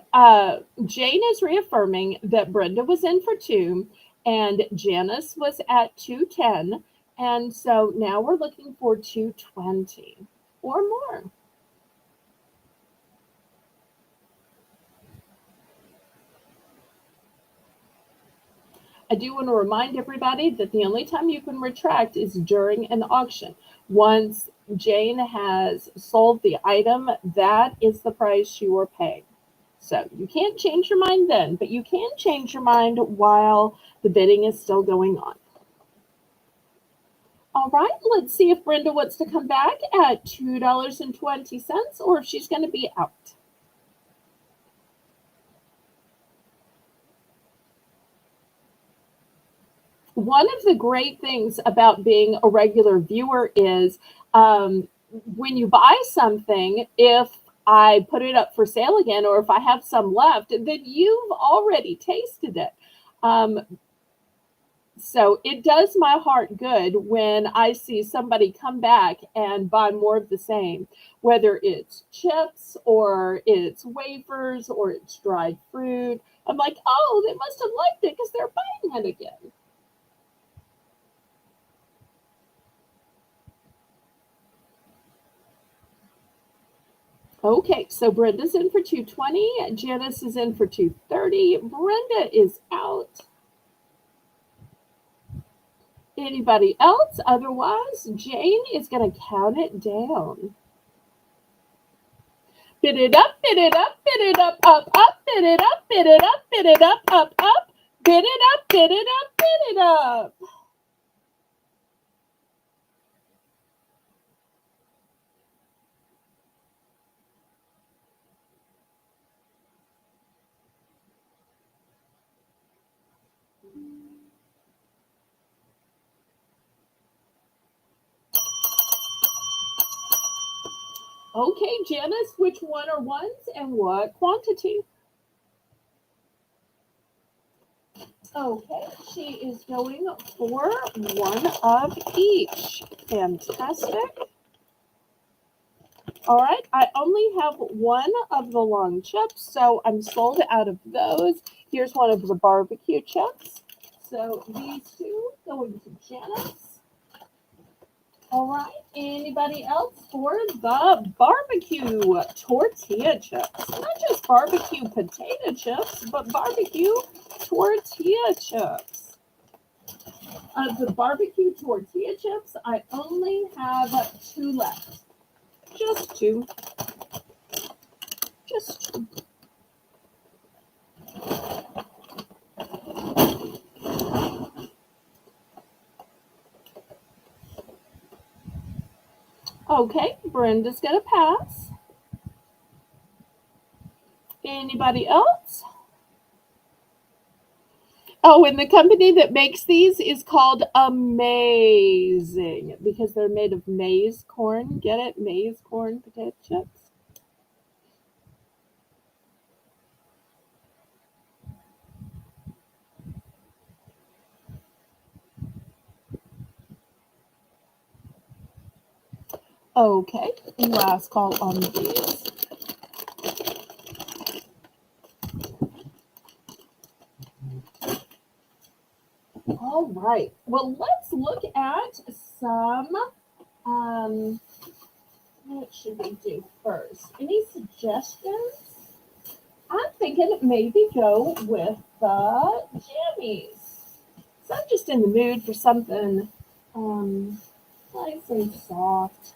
Speaker 1: Jane is reaffirming that Brenda was in for 2 and Janice was at 210. And so now we're looking for 220 or more. I do want to remind everybody that the only time you can retract is during an auction. Once Jane has sold the item, that is the price you are paying. So you can't change your mind then, but you can change your mind while the bidding is still going on. All right, let's see if Brenda wants to come back at $2.20 or if she's going to be out. One of the great things about being a regular viewer is when you buy something, if I put it up for sale again or if I have some left, then you've already tasted it. So it does my heart good when I see somebody come back and buy more of the same, whether it's chips or it's wafers or it's dried fruit. I'm like, oh, they must have liked it because they're buying it again. Okay, so Brenda's in for 220, Janice is in for 230, Brenda is out. Anybody else? Otherwise, Jane is going to count it down. Bid it up, bid it up, bid it up, bid it up, bid it up, bid it up, bid it up, bid it up, bid it up. Okay, Janice, which one are ones and what quantity? Okay, she is going for one of each. Fantastic. All right, I only have one of the long chips, so I'm sold out of those. Here's one of the barbecue chips. So these two going to Janice. All right, anybody else for the barbecue tortilla chips? Not just barbecue potato chips, but barbecue tortilla chips. Of the barbecue tortilla chips, I only have 2 left. Just 2. Just 2. Okay, Brenda's gonna pass. Anybody else? Oh, and the company that makes these is called Amazing because they're made of maize corn. Get it? Maize corn potato chips. Okay, last call on these. All right. Well, let's look at some. Um, what should we do first? Any suggestions? I'm thinking maybe go with the jammies. So I'm just in the mood for something nice and soft.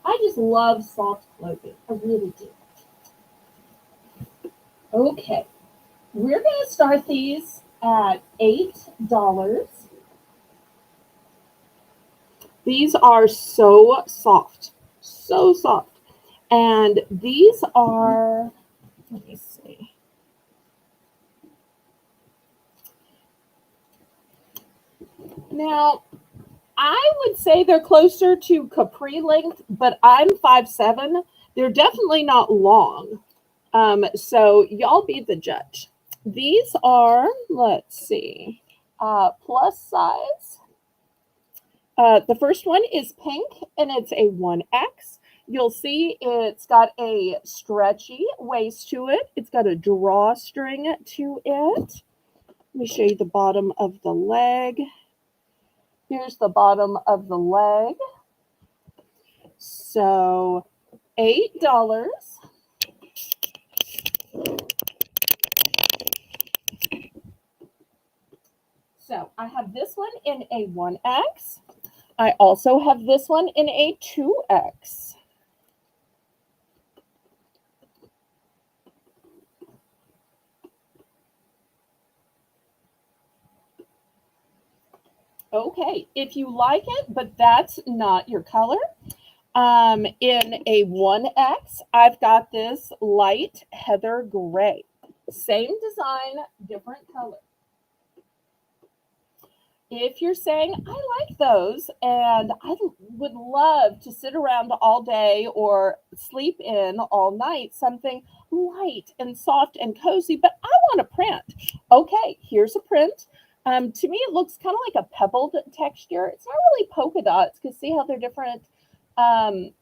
Speaker 1: I just love soft clothing. I really do. Okay, we're going to start these at $8. These are so soft, so soft. And these are, let me see. Now, I would say they're closer to capri length, but I'm 5'7". They're definitely not long. So y'all be the judge. These are, let's see, plus size. The first one is pink and it's a 1X. You'll see it's got a stretchy waist to it. It's got a drawstring to it. Let me show you the bottom of the leg. Here's the bottom of the leg. So $8. So I have this one in a 1X. I also have this one in a 2X. Okay, if you like it, but that's not your color, in a 1X, I've got this light heather gray. Same design, different color. If you're saying, I like those and I would love to sit around all day or sleep in all night, something light and soft and cozy, but I want a print. Okay, here's a print. To me, it looks kind of like a pebbled texture. It's not really polka dots because see how they're different um,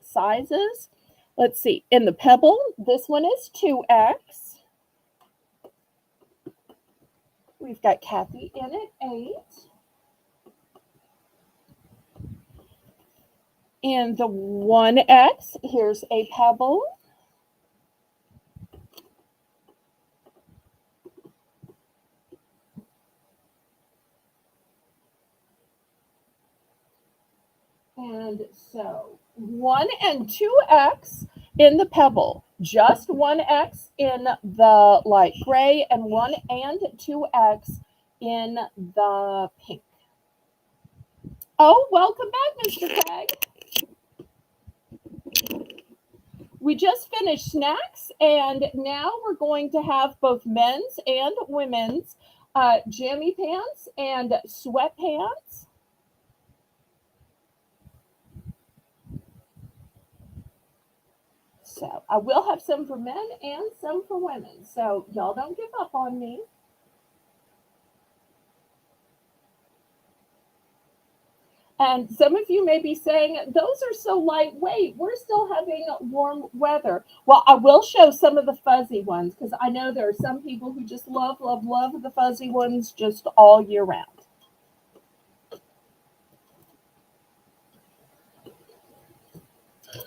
Speaker 1: sizes. Let's see. In the pebble, this one is 2X. We've got Kathy in at 8. In the 1X, here's a pebble. And so 1 and 2X in the pebble, just 1X in the light gray, and 1 and 2X in the pink. Oh, welcome back, Mr. Craig. We just finished snacks, and now we're going to have both men's and women's jammy pants and sweatpants. So I will have some for men and some for women. So y'all don't give up on me. And some of you may be saying, those are so lightweight. We're still having warm weather. Well, I will show some of the fuzzy ones because I know there are some people who just love, love, love the fuzzy ones just all year round.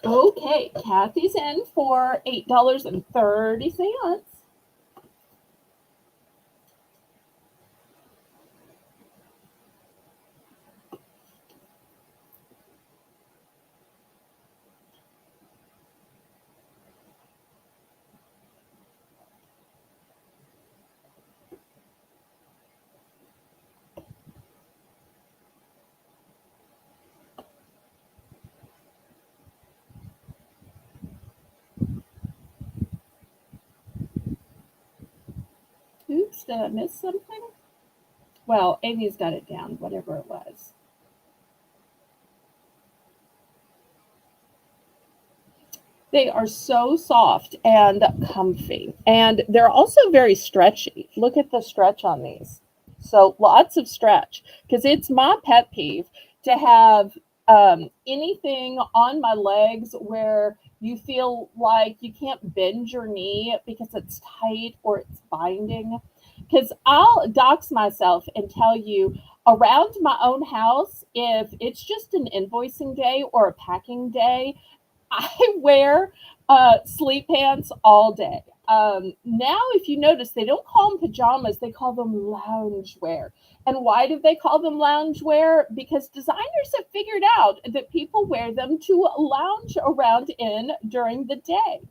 Speaker 1: Okay, Kathy's in for $8.30. Oops, did I miss something? Well, Amy's got it down, whatever it was. They are so soft and comfy. And they're also very stretchy. Look at the stretch on these. So lots of stretch because it's my pet peeve to have anything on my legs where you feel like you can't bend your knee because it's tight or it's binding. Because I'll dox myself and tell you around my own house, if it's just an invoicing day or a packing day, I wear sleep pants all day. Now, if you notice, they don't call them pajamas, they call them loungewear. And why do they call them loungewear? Because designers have figured out that people wear them to lounge around in during the day.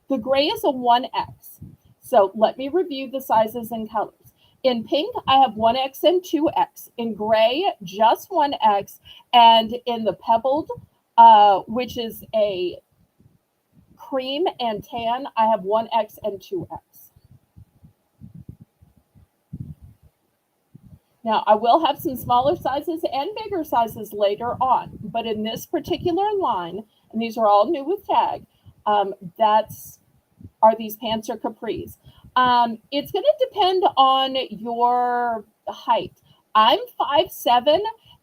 Speaker 1: The gray is a 1X. So let me review the sizes and colors. In pink, I have 1X and 2X. In gray, just 1X. And in the pebbled, which is a cream and tan, I have 1X and 2X. Now, I will have some smaller sizes and bigger sizes later on, but in this particular line, and these are all new with tag, that's are these pants or capris. It's going to depend on your height. I'm 5'7",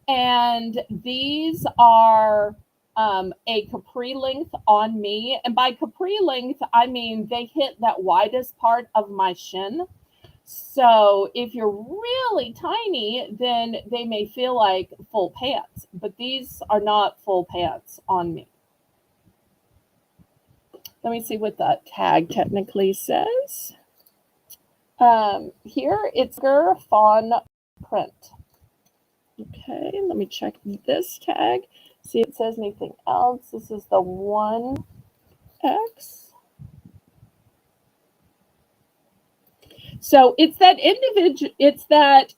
Speaker 1: and these are a capri length on me. And by capri length, I mean they hit that widest part of my shin. So if you're really tiny, then they may feel like full pants, but these are not full pants on me. Let me see what that tag technically says. Here it's fawn print. Okay, let me check this tag. See if it says anything else. This is the 1X. So it's that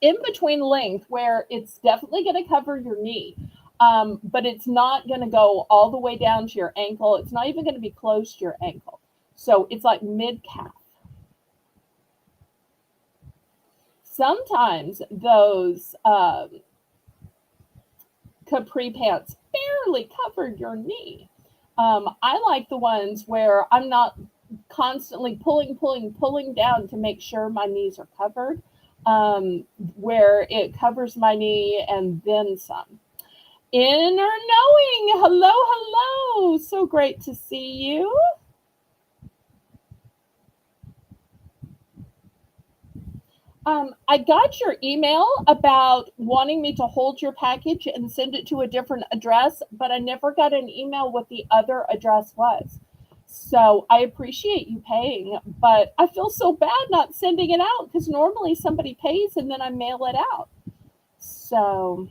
Speaker 1: in between length where it's definitely going to cover your knee, but it's not going to go all the way down to your ankle. It's not even going to be close to your ankle. So it's like mid calf. Sometimes those capri pants barely cover your knee. I like the ones where I'm not constantly pulling down to make sure my knees are covered, where it covers my knee and then some. Inner Knowing, hello, hello. So great to see you. I got your email about wanting me to hold your package and send it to a different address, but I never got an email what the other address was. So I appreciate you paying, but I feel so bad not sending it out because normally somebody pays and then I mail it out. So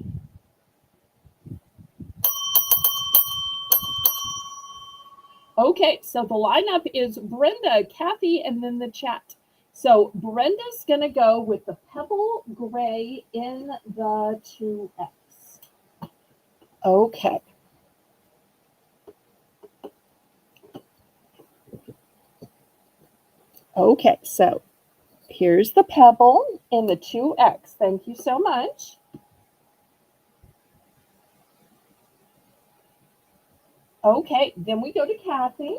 Speaker 1: okay, so the lineup is Brenda, Kathy, and then the chat. So Brenda's going to go with the pebble gray in the 2X. Okay. Okay, so here's the pebble in the 2X. Thank you so much. Okay, then we go to Kathy.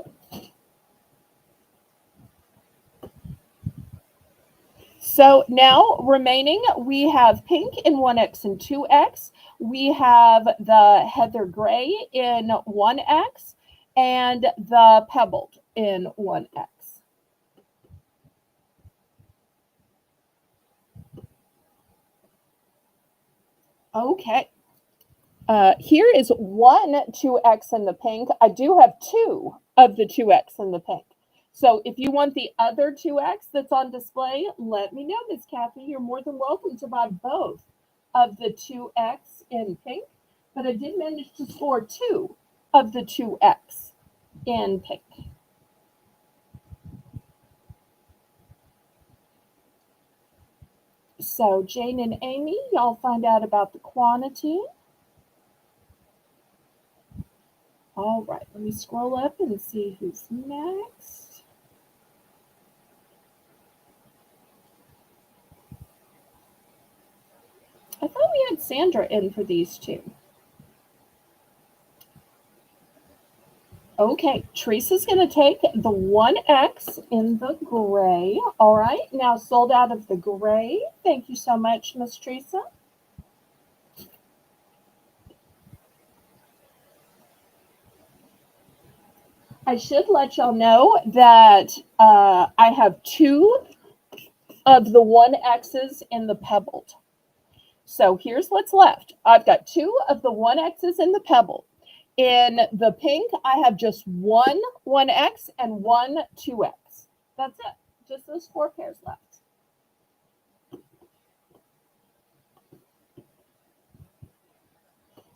Speaker 1: So now remaining, we have pink in 1X and 2X. We have the heather gray in 1X and the pebbled in 1X. Okay. Here is 2X in the pink. I do have 2 of the 2X in the pink. So if you want the other 2X that's on display, let me know, Miss Kathy. You're more than welcome to buy both of the 2X in pink. But I did manage to score 2 of the 2X in pink. So Jane and Amy, y'all find out about the quantity. All right, let me scroll up and see who's next. I thought we had Sandra in for these two. Okay, Teresa's going to take the 1X in the gray. All right, now sold out of the gray. Thank you so much, Miss Teresa. I should let y'all know that I have 2 of the 1X's in the pebbled. So here's what's left. I've got 2 of the 1X's in the pebbled. In the pink, I have just 1X and 2X. That's it. Just those 4 pairs left.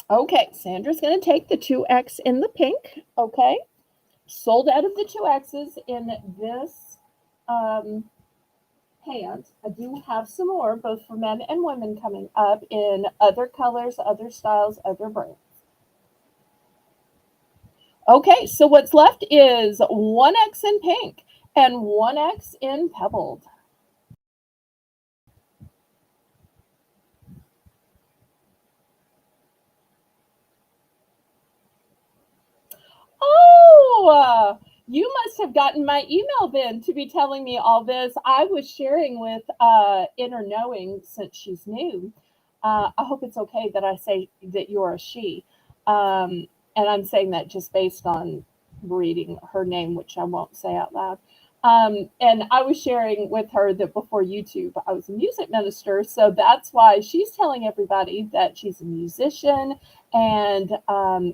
Speaker 1: Okay, Sandra's going to take the 2X in the pink. Okay. Sold out of the 2X's in this pant. I do have some more, both for men and women, coming up in other colors, other styles, other brands. Okay, so what's left is 1X in pink and 1X in pebbled. Oh, you must have gotten my email then to be telling me all this. I was sharing with Inner Knowing, since she's new. I hope it's okay that I say that you're a she. And I'm saying that just based on reading her name, which I won't say out loud. And I was sharing with her that before YouTube, I was a music minister. So that's why she's telling everybody that she's a musician and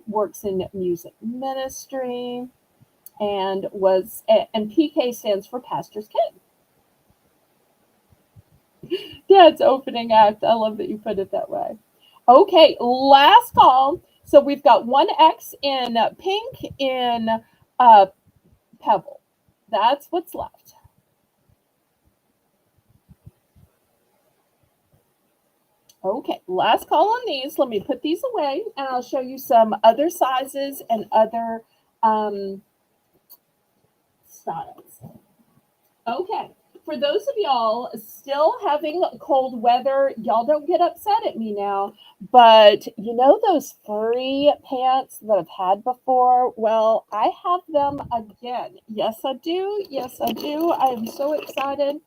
Speaker 1: works in music ministry and and PK stands for Pastor's Kid. Dad's opening act. I love that you put it that way. Okay, last call. So we've got 1X in pink in pebble. That's what's left. Okay, last call on these. Let me put these away and I'll show you some other sizes and other styles. Okay, for those of y'all still having cold weather, y'all don't get upset at me now, but you know those furry pants that I've had before? Well, I have them again. Yes, I do. Yes, I do. I am so excited.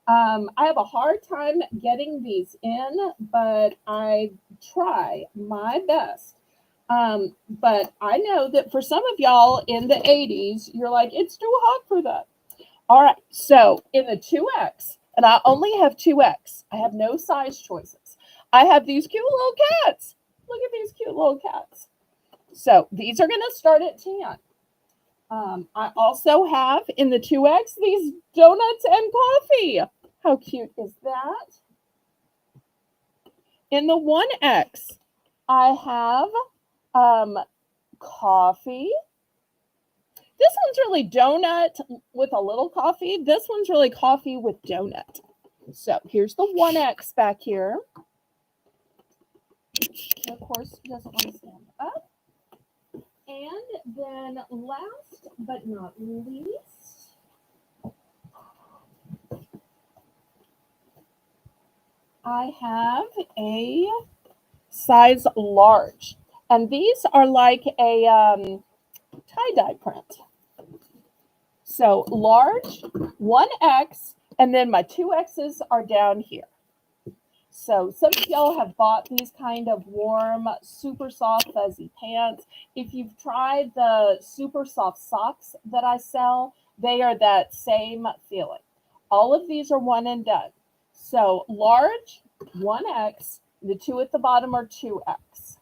Speaker 1: I have a hard time getting these in, but I try my best. But I know that for some of y'all in the 80s, you're like, it's too hot for that. All right, so in the 2X, and I only have 2X, I have no size choices. I have these cute little cats. Look at these cute little cats. So these are going to start at 10. I also have in the 2X these donuts and coffee. How cute is that? In the 1X, I have coffee. This one's really donut with a little coffee. This one's really coffee with donut. So here's the 1X back here. And of course, doesn't want to stand up. And then last but not least, I have a size large. And these are like a tie-dye print. So large, 1X, and then my 2X's are down here. So some of y'all have bought these kind of warm, super soft, fuzzy pants. If you've tried the super soft socks that I sell, they are that same feeling. All of these are one and done. So large, 1X, the 2 at the bottom are 2X.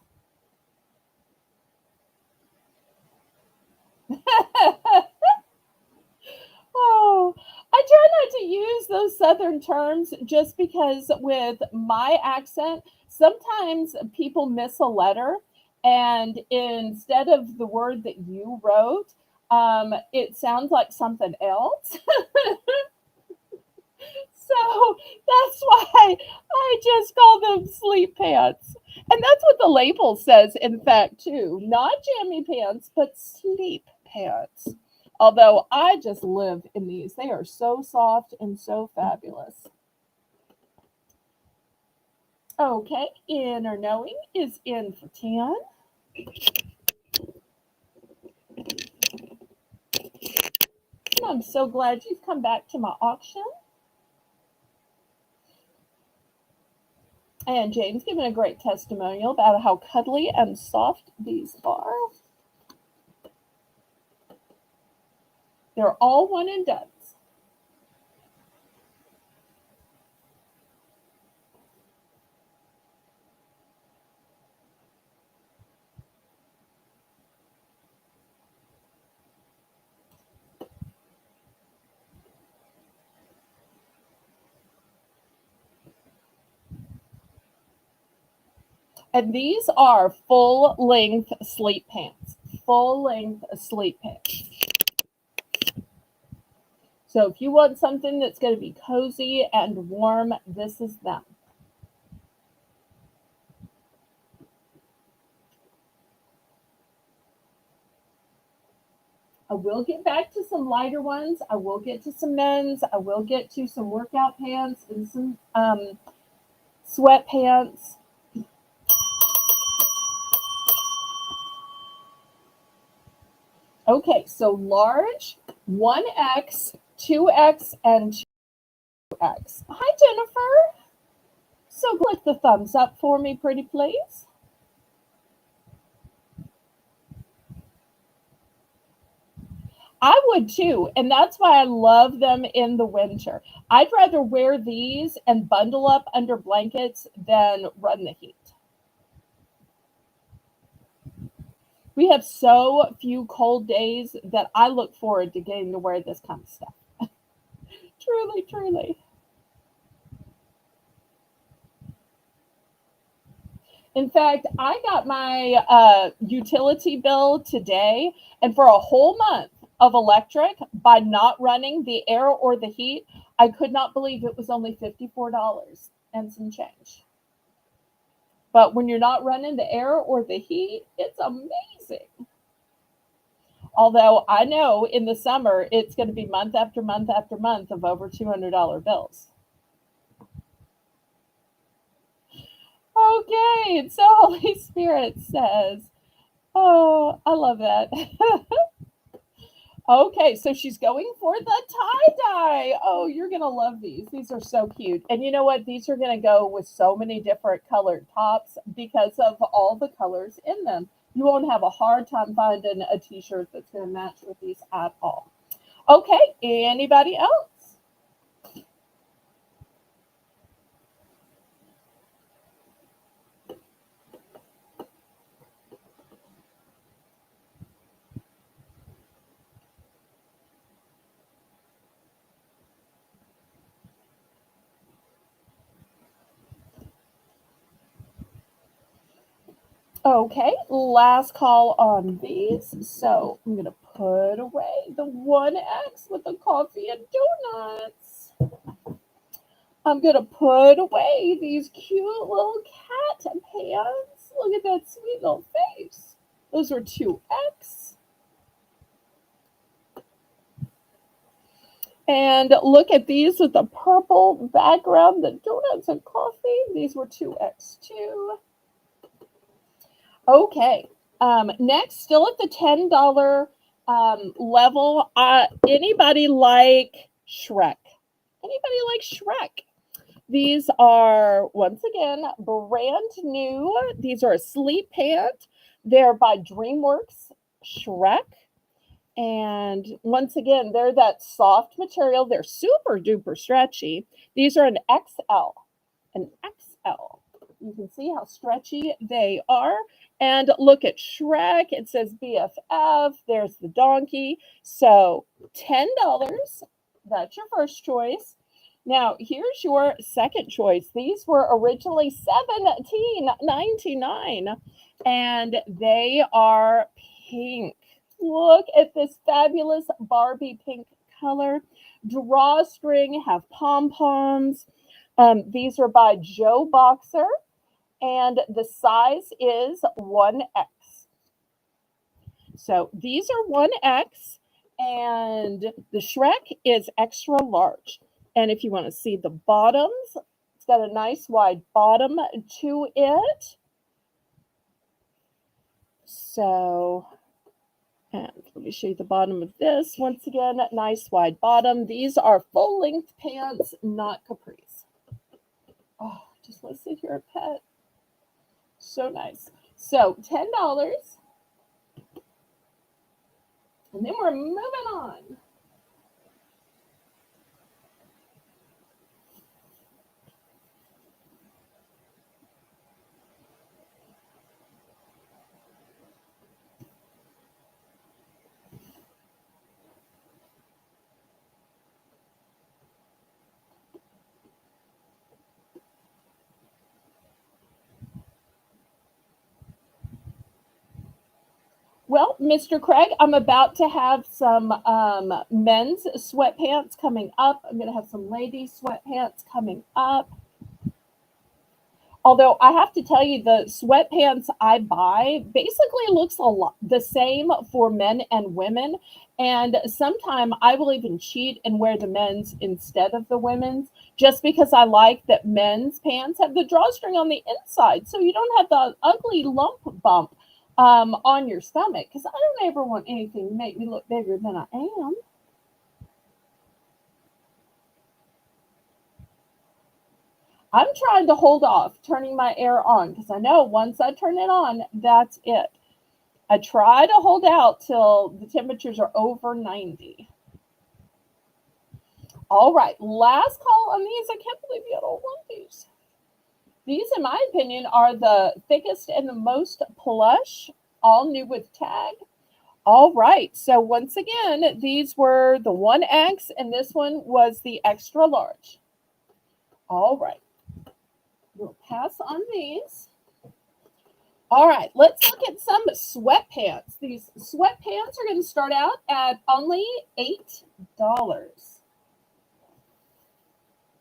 Speaker 1: Oh, I try not to use those Southern terms just because with my accent, sometimes people miss a letter, and instead of the word that you wrote, it sounds like something else. So that's why I just call them sleep pants. And that's what the label says, in fact, too. Not jammy pants, but sleep pants. Although I just live in these. They are so soft and so fabulous. Okay, Inner Knowing is in for 10. I'm so glad you've come back to my auction. And Jane's given a great testimonial about how cuddly and soft these are. They're all one and done. And these are full-length sleep pants. Full-length sleep pants. So if you want something that's going to be cozy and warm, this is them. I will get back to some lighter ones. I will get to some men's. I will get to some workout pants and some sweatpants. Okay, so large, 1X, 2X, and 2X. Hi, Jennifer. So click the thumbs up for me, pretty please. I would too, and that's why I love them in the winter. I'd rather wear these and bundle up under blankets than run the heat. We have so few cold days that I look forward to getting to wear this kind of stuff. Truly, truly. In fact, I got my utility bill today, and for a whole month of electric, by not running the air or the heat, I could not believe it was only $54 and some change. But when you're not running the air or the heat, it's amazing. Although I know in the summer, it's going to be month after month after month of over $200 bills. Okay, so Holy Spirit says, oh, I love that. Okay, so she's going for the tie-dye. Oh, you're going to love these. These are so cute. And you know what? These are going to go with so many different colored tops because of all the colors in them. You won't have a hard time finding a t-shirt that's going to match with these at all. Okay, anybody else? Okay, last call on these. So I'm going to put away the 1X with the coffee and donuts. I'm going to put away these cute little cat pants. Look at that sweet little face. Those are 2X. And look at these with the purple background, the donuts and coffee. These were 2X too. Okay. Next, still at the $10 level, anybody like Shrek? Anybody like Shrek? These are, once again, brand new. These are a sleep pant. They're by DreamWorks Shrek. And once again, they're that soft material. They're super duper stretchy. These are an XL. An XL. You can see how stretchy they are. And look at Shrek. It says BFF. There's the donkey. So $10. That's your first choice. Now, here's your second choice. These were originally $17.99, and they are pink. Look at this fabulous Barbie pink color. Drawstring, have pom-poms. These are by Joe Boxer, and the size is 1X. So these are 1X, and the Shrek is extra large. And if you want to see the bottoms, it's got a nice wide bottom to it. So, and let me show you the bottom of this. Once again, nice wide bottom. These are full-length pants, not capris. Oh, just want to sit here and pet. So nice. So $10. And then we're moving on. Well, Mr. Craig, I'm about to have some men's sweatpants coming up. I'm going to have some ladies' sweatpants coming up. Although I have to tell you, the sweatpants I buy basically looks a lot the same for men and women. And sometime I will even cheat and wear the men's instead of the women's, just because I like that men's pants have the drawstring on the inside, so you don't have the ugly lump bump on your stomach. Because I don't ever want anything to make me look bigger than I am. I'm trying to hold off turning my air on because I know once I turn it on, that's it. I try to hold out till the temperatures are over 90. All right, last call on these. I can't believe you don't want these. These, in my opinion, are the thickest and the most plush, all new with tag. All right, so once again, these were the 1X and this one was the extra large. All right, we'll pass on these. All right, let's look at some sweatpants. These sweatpants are going to start out at only $8.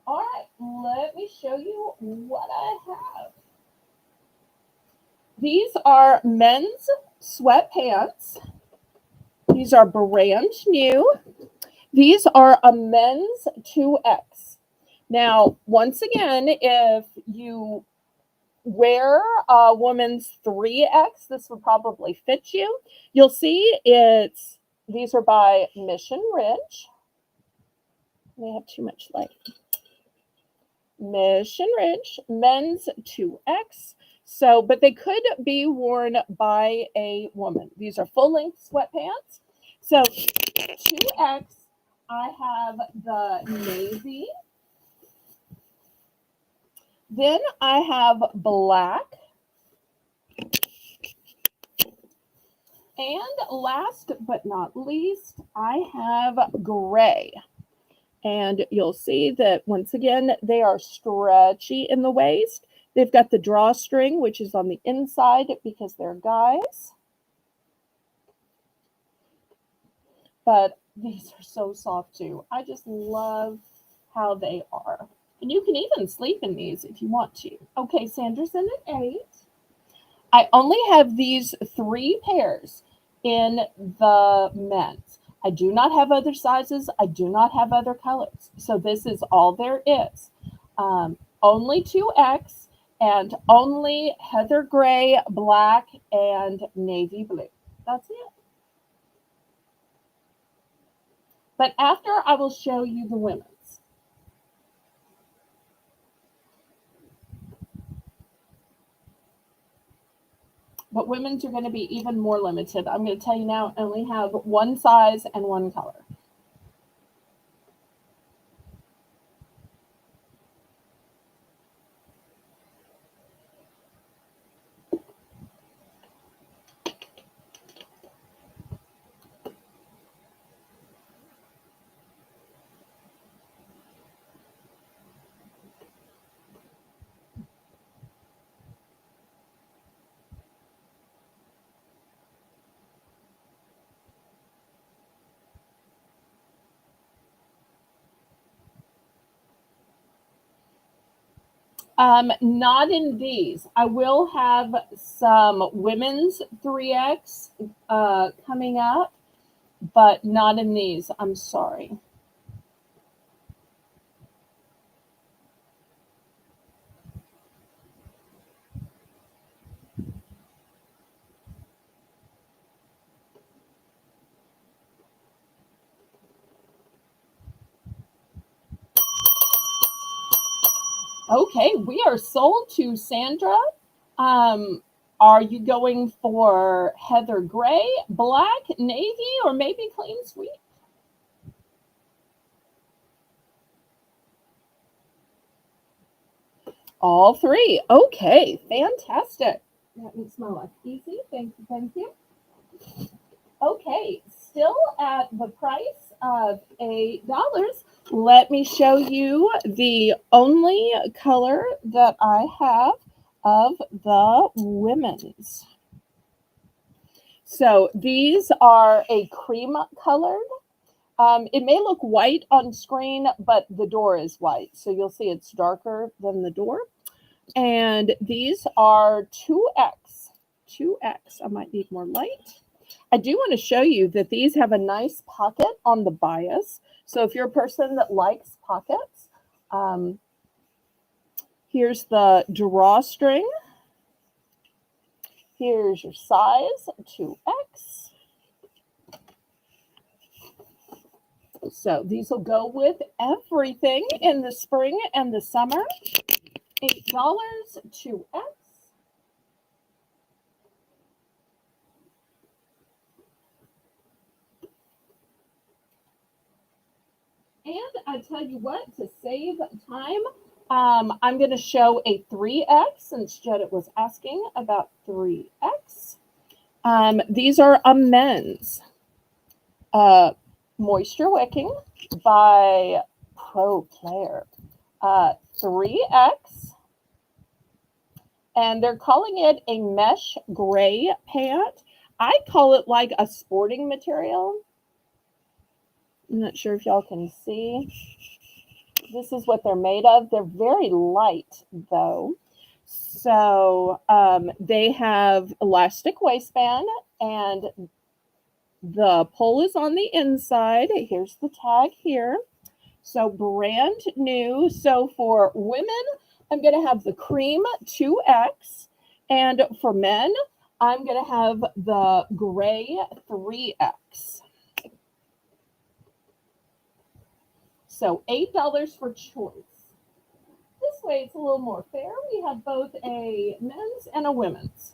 Speaker 1: All right, let me show you what I have. These are men's sweatpants. These are brand new. These are a men's 2X. Now, once again, if you wear a woman's 3X, this would probably fit you. You'll see these are by Mission Ridge. They have too much light. Mission Ridge, men's 2X. So, but they could be worn by a woman. These are full-length sweatpants. So, 2X, I have the navy. Then I have black. And last but not least, I have gray. And you'll see that once again, they are stretchy in the waist. They've got the drawstring, which is on the inside because they're guys. But these are so soft too. I just love how they are. And you can even sleep in these if you want to. Okay, Sandra's in at 8. I only have these 3 pairs in the men's. I do not have other sizes. I do not have other colors. So this is all there is. Only 2X and only heather gray, black, and navy blue. That's it. But after, I will show you the women's. But women's are going to be even more limited. I'm going to tell you now, I only have one size and one color. Not in these. I will have some women's 3X coming up, but not in these. I'm sorry. Okay, we are sold to Sandra. Are you going for heather gray, black, navy, or maybe clean sweet? All 3. Okay, fantastic. That makes my life easy. Thank you, thank you. Okay, still at the price of $8. Let me show you the only color that I have of the women's. So these are a cream colored. It may look white on screen, but the door is white. So you'll see it's darker than the door. And these are 2X. 2X. I might need more light. I do want to show you that these have a nice pocket on the bias. So if you're a person that likes pockets, here's the drawstring. Here's your size, 2X. So these will go with everything in the spring and the summer. $8, 2X. And I tell you what, to save time, I'm going to show a 3X since Judith was asking about 3X. These are a men's moisture wicking by Pro Player. 3X. And they're calling it a mesh gray pant. I call it like a sporting material. I'm not sure if y'all can see. This is what they're made of. They're very light, though. So they have elastic waistband, and the pole is on the inside. Here's the tag here. So brand new. So for women, I'm going to have the cream 2X. And for men, I'm going to have the gray 3X. So $8 for choice. This way it's a little more fair. We have both a men's and a women's.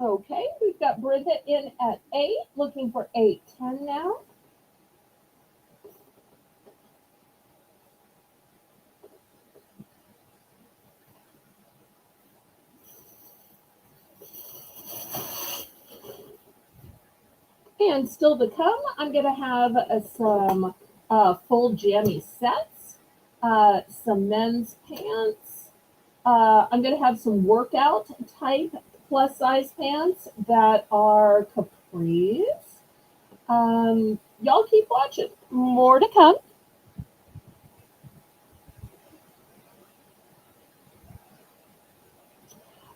Speaker 1: Okay, we've got Brenda in at 8, looking for 810 now. And still to come, I'm going to have some full jammy sets, some men's pants. I'm going to have some workout type plus size pants that are capris. Y'all keep watching. More to come.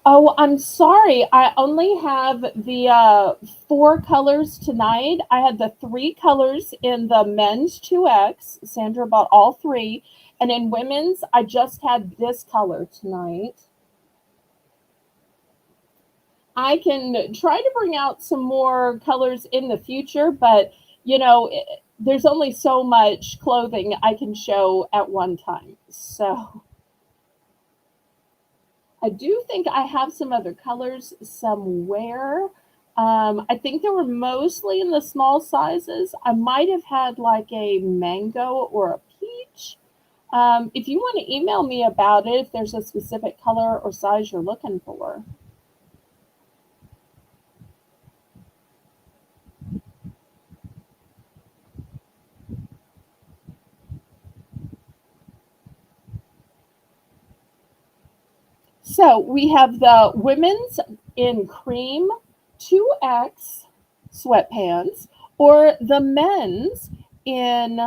Speaker 1: Oh, I'm sorry. I only have the 4 colors tonight. I had the 3 colors in the men's 2X. Sandra bought all 3. And in women's, I just had this color tonight. I can try to bring out some more colors in the future, but you know, there's only so much clothing I can show at one time. So I do think I have some other colors somewhere. I think they were mostly in the small sizes. I might have had like a mango or a peach. If you want to email me about it, if there's a specific color or size you're looking for. So we have the women's in cream 2X sweatpants or the men's in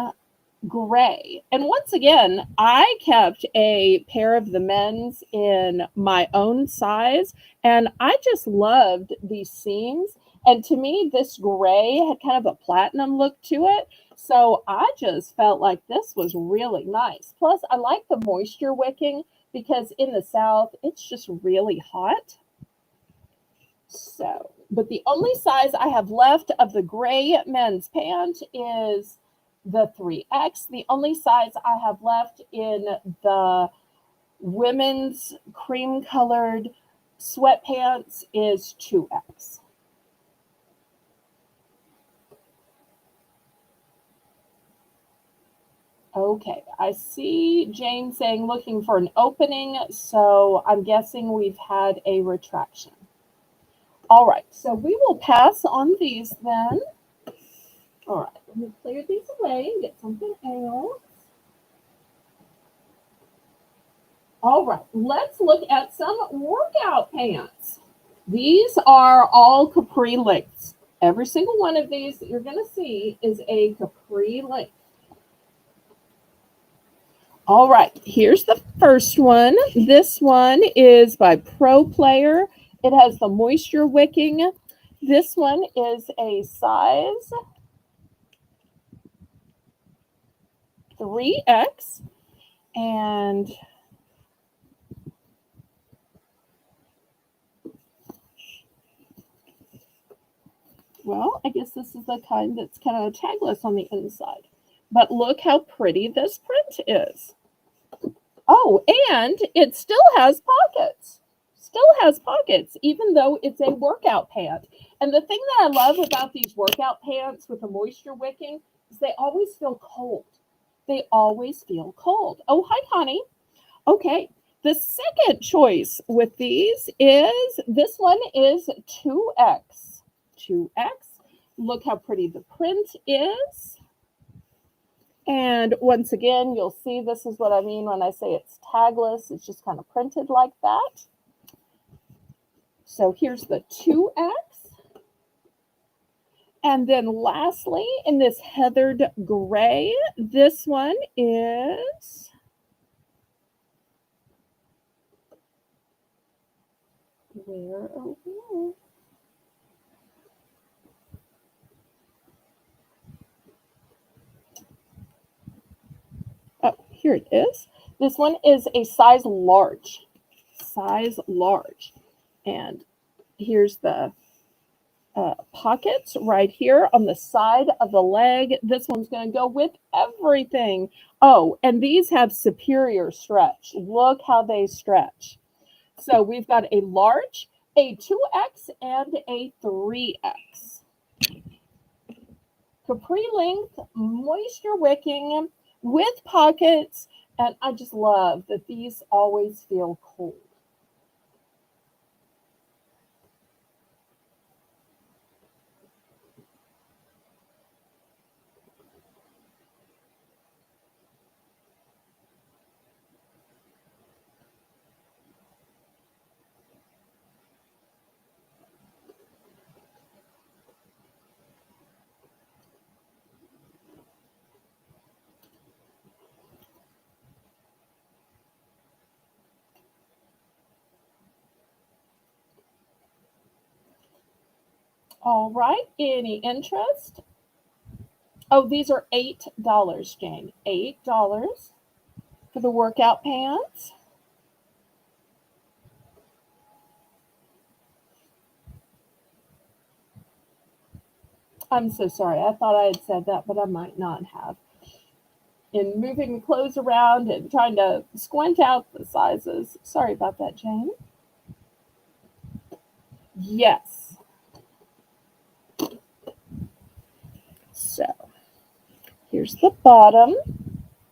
Speaker 1: gray. And once again, I kept a pair of the men's in my own size, and I just loved these seams. And to me, this gray had kind of a platinum look to it. So I just felt like this was really nice. Plus, I like the moisture wicking because in the South, it's just really hot. So, but the only size I have left of the gray men's pant is the 3X. The only size I have left in the women's cream colored sweatpants is 2X. Okay, I see Jane saying looking for an opening, so I'm guessing we've had a retraction. All right, so we will pass on these then. All right, let me clear these away and get something else. All right, let's look at some workout pants. These are all capri lengths. Every single one of these that you're going to see is a capri length. All right, here's the first one. This one is by Pro Player. It has the moisture wicking. This one is a size 3X. And well, I guess this is the kind that's kind of tagless on the inside. But look how pretty this print is. Oh, and it still has pockets. Still has pockets, even though it's a workout pant. And the thing that I love about these workout pants with the moisture wicking is they always feel cold. They always feel cold. Oh, hi, Connie. Okay. The second choice with these is this one is 2X. 2X. Look how pretty the print is. And once again, you'll see this is what I mean when I say it's tagless. It's just kind of printed like that. So here's the 2X. And then lastly, in this heathered gray, this one is where? Oh, here it is. This one is a size large. Size large. And here's the pockets right here on the side of the leg. This one's going to go with everything. Oh, and these have superior stretch. Look how they stretch. So we've got a large, a 2X, and a 3X. Capri length, moisture wicking with pockets. And I just love that these always feel cold. All right, any interest? Oh, these are $8, Jane. $8 for the workout pants. I'm so sorry. I thought I had said that, but I might not have. In moving clothes around and trying to squint out the sizes. Sorry about that, Jane. Yes. So here's the bottom.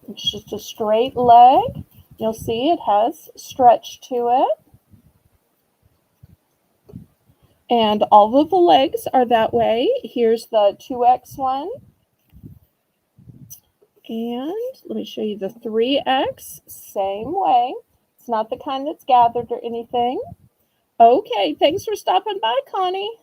Speaker 1: It's just a straight leg. You'll see it has stretch to it. And all of the legs are that way. Here's the 2X one. And let me show you the 3X. Same way. It's not the kind that's gathered or anything. Okay, thanks for stopping by, Connie.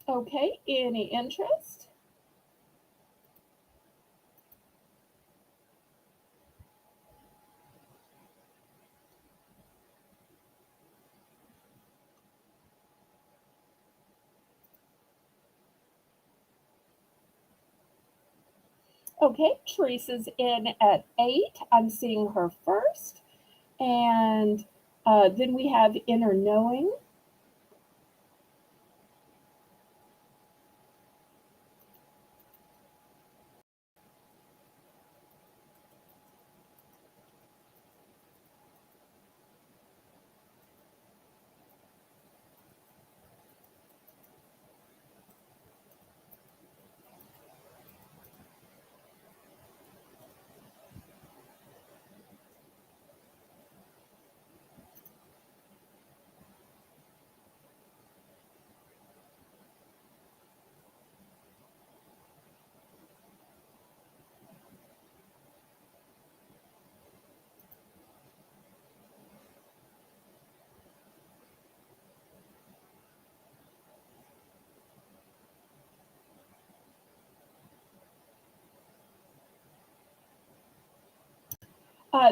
Speaker 1: Okay, any interest? Okay, Teresa's in at 8. I'm seeing her first. And then we have Inner Knowing.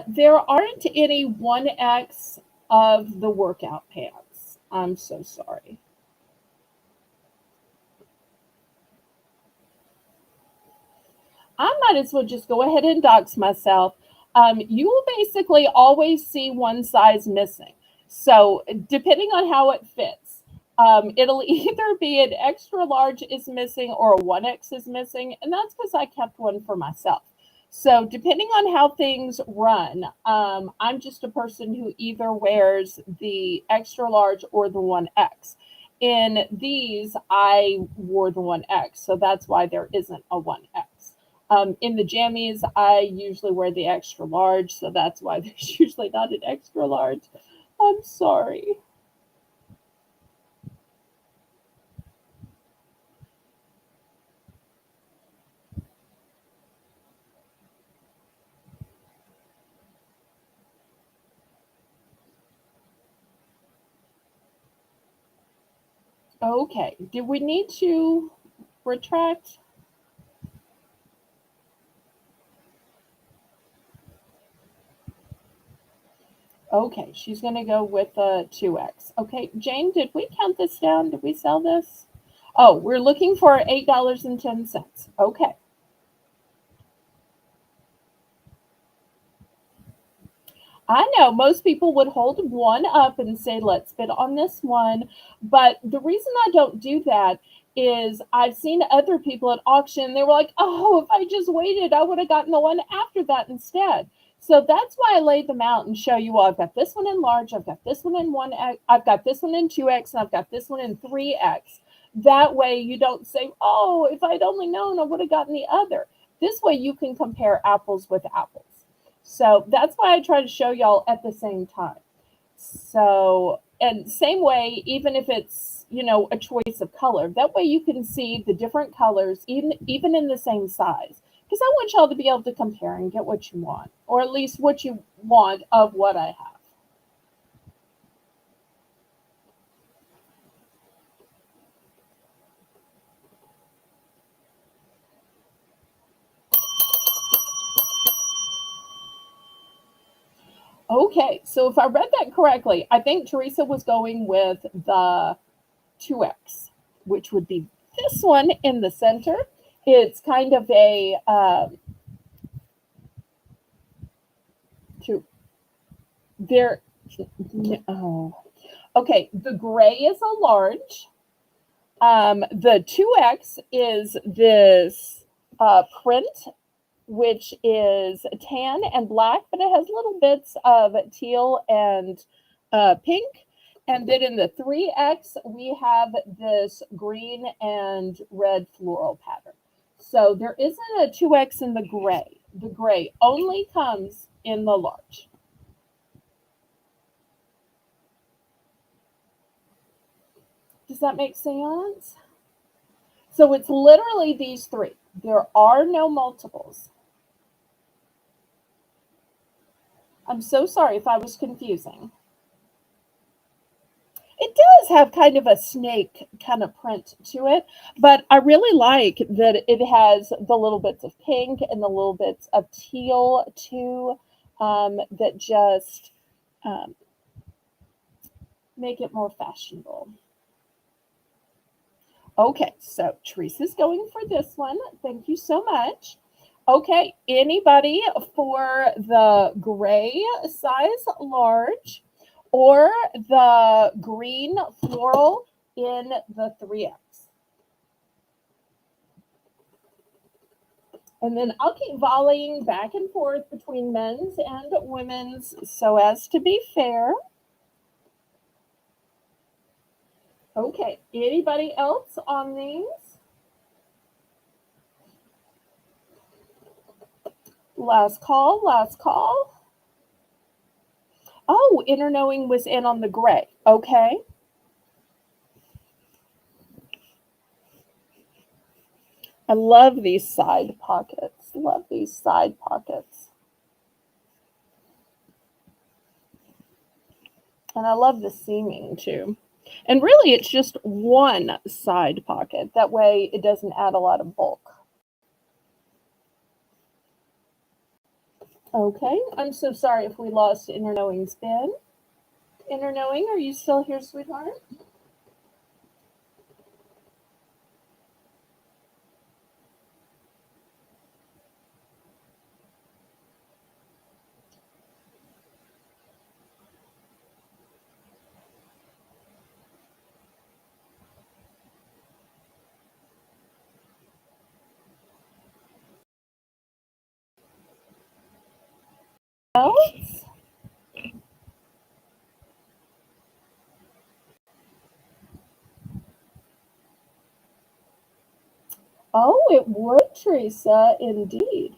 Speaker 1: There aren't any 1X of the workout pants. I'm so sorry. I might as well just go ahead and dox myself. You will basically always see one size missing. So, depending on how it fits, it'll either be an extra large is missing or a 1X is missing. And that's because I kept one for myself. So, depending on how things run, I'm just a person who either wears the extra large or the 1X. In these, I wore the 1X. So, that's why there isn't a 1X. In the jammies, I usually wear the extra large, so that's why there's usually not an extra large. I'm sorry. Okay, do we need to retract? Okay, she's going to go with a 2X. Okay, Jane, did we count this down? Did we sell this? Oh, we're looking for $8.10. Okay. I know most people would hold one up and say, let's bid on this one. But the reason I don't do that is I've seen other people at auction, they were like, oh, if I just waited, I would have gotten the one after that instead. So that's why I laid them out and show you all. I've got this one in large, I've got this one in 1X, I've got this one in 2X, and I've got this one in 3X. That way you don't say, oh, if I'd only known, I would have gotten the other. This way you can compare apples with apples. So that's why I try to show y'all at the same time. So, and same way, even if it's, a choice of color, that way you can see the different colors, even in the same size. Because I want y'all to be able to compare and get what you want, or at least what you want of what I have. Okay, so if I read that correctly, I think Teresa was going with the 2X, which would be this one in the center. It's kind of a two. There. Oh, okay. The gray is a large. The 2X is this print, which is tan and black, but it has little bits of teal and pink. And then in the 3X, we have this green and red floral pattern. So there isn't a 2X in the gray. The gray only comes in the large. Does that make sense? So it's literally these three. There are no multiples. I'm so sorry if I was confusing. It does have kind of a snake kind of print to it, but I really like that it has the little bits of pink and the little bits of teal too, that just um, make it more fashionable. Okay, so Teresa's going for this one. Thank you so much. Okay, anybody for the gray size large or the green floral in the 3X? And then I'll keep volleying back and forth between men's and women's so as to be fair. Okay, anybody else on these? Last call, last call. Oh, Inner Knowing was in on the gray. Okay. I love these side pockets. Love these side pockets. And I love the seaming too. And really, it's just one side pocket. That way, it doesn't add a lot of bulk. Okay, I'm so sorry if we lost Inner Knowing's Ben. Inner Knowing, are you still here, sweetheart? No? Oh, it would, Teresa, indeed.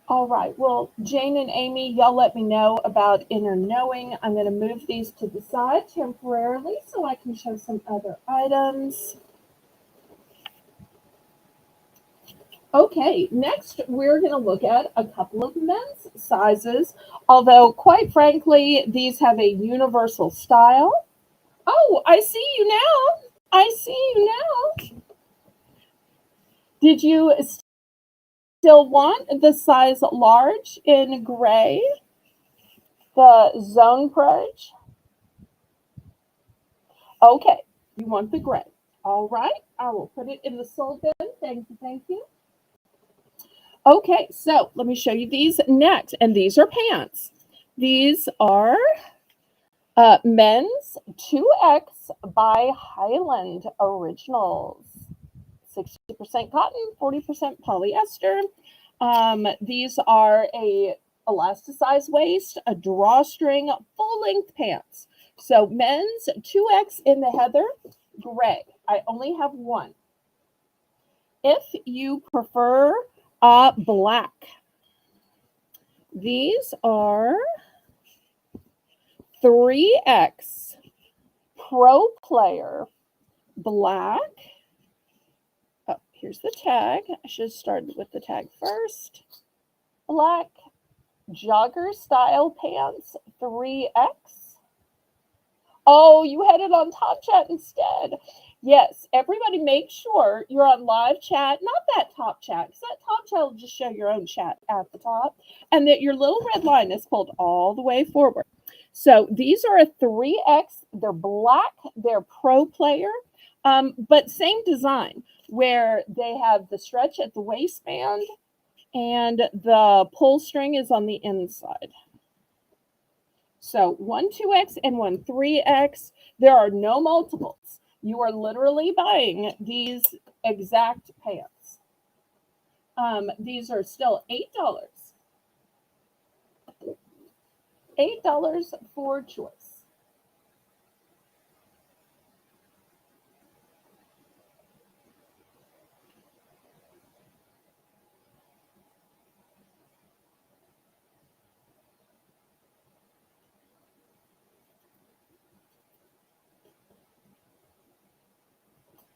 Speaker 1: All right. Well, Jane and Amy, y'all let me know about Inner Knowing. I'm going to move these to the side temporarily so I can show some other items. Okay, next we're going to look at a couple of men's sizes, although quite frankly, these have a universal style. Oh, I see you now. I see you now. Did you still want the size large in gray, the zone proj? Okay, you want the gray. All right, I will put it in the sold bin. Thank you, thank you. Okay, so let me show you these next. And these are pants. These are men's 2X by Highland Originals. 60% cotton, 40% polyester. These are a elasticized waist, a drawstring, full length pants. So men's 2X in the heather, gray. I only have one. If you prefer black, these are 3X Pro Player black. Oh, here's the tag. I should have started with the tag first. Black jogger style pants, 3X. Oh, you had it on top chat instead. Yes, everybody make sure you're on live chat, not that top chat, because that top chat will just show your own chat at the top, and that your little red line is pulled all the way forward. So these are a 3X. They're black. They're pro player, but same design where they have the stretch at the waistband and the pull string is on the inside. So one 2X and one 3X. There are no multiples. You are literally buying these exact pants. These are still $8. $8 for choice.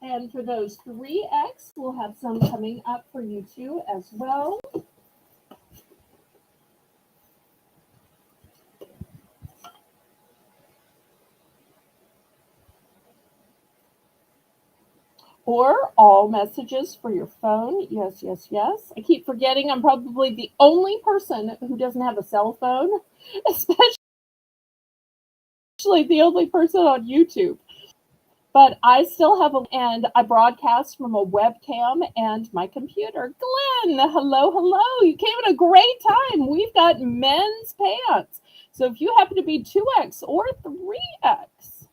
Speaker 1: And for those 3X, we'll have some coming up for you too as well. Or all messages for your phone. Yes, yes, yes. I keep forgetting I'm probably the only person who doesn't have a cell phone, especially the only person on YouTube. But I still have and I broadcast from a webcam and my computer. Glenn, hello, hello. You came at a great time. We've got men's pants. So if you happen to be 2X or 3X,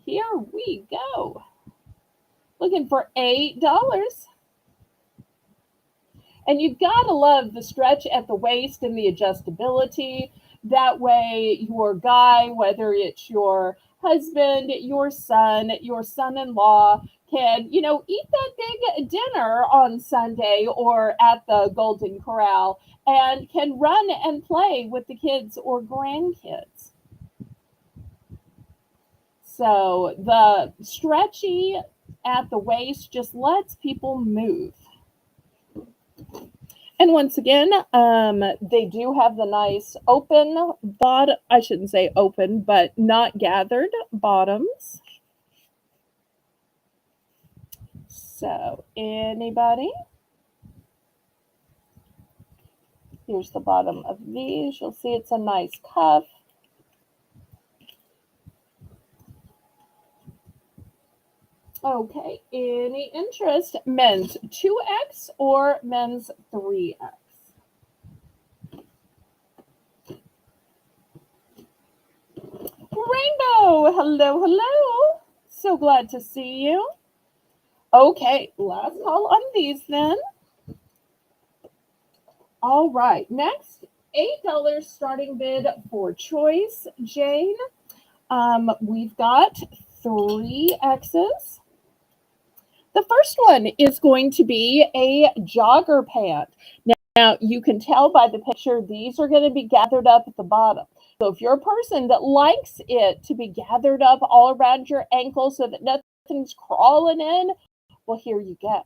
Speaker 1: here we go. Looking for $8. And you've got to love the stretch at the waist and the adjustability. That way, your guy, whether it's your husband, your son in law, can, eat that big dinner on Sunday or at the Golden Corral and can run and play with the kids or grandkids. So the stretchy at the waist just lets people move. And once again, they do have the nice open bottom. I shouldn't say open, but not gathered bottoms. So anybody? Here's the bottom of these. You'll see it's a nice cuff. Okay, any interest? Men's 2X or men's 3X? Rainbow, hello, hello. So glad to see you. Okay, last call on these then. All right, next, $8 starting bid for choice, Jane. We've got 3X's. The first one is going to be a jogger pant. Now, you can tell by the picture, these are going to be gathered up at the bottom. So if you're a person that likes it to be gathered up all around your ankle so that nothing's crawling in, well, here you go.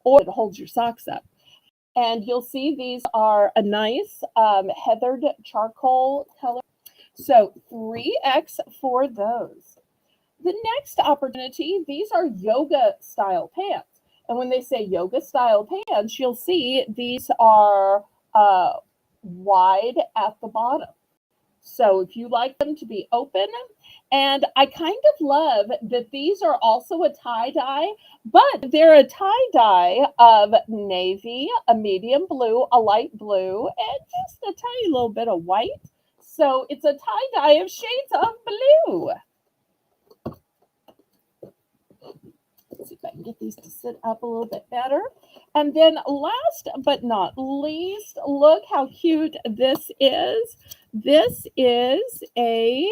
Speaker 1: Or it holds your socks up. And you'll see these are a nice heathered charcoal color. So 3X for those. The next opportunity, these are yoga style pants. And when they say yoga style pants, you'll see these are wide at the bottom. So if you like them to be open, and I kind of love that these are also a tie-dye, but they're a tie-dye of navy, a medium blue, a light blue, and just a tiny little bit of white. So it's a tie-dye of shades of blue. Let's see if I can get these to sit up a little bit better. And then last but not least, look how cute this is. This is a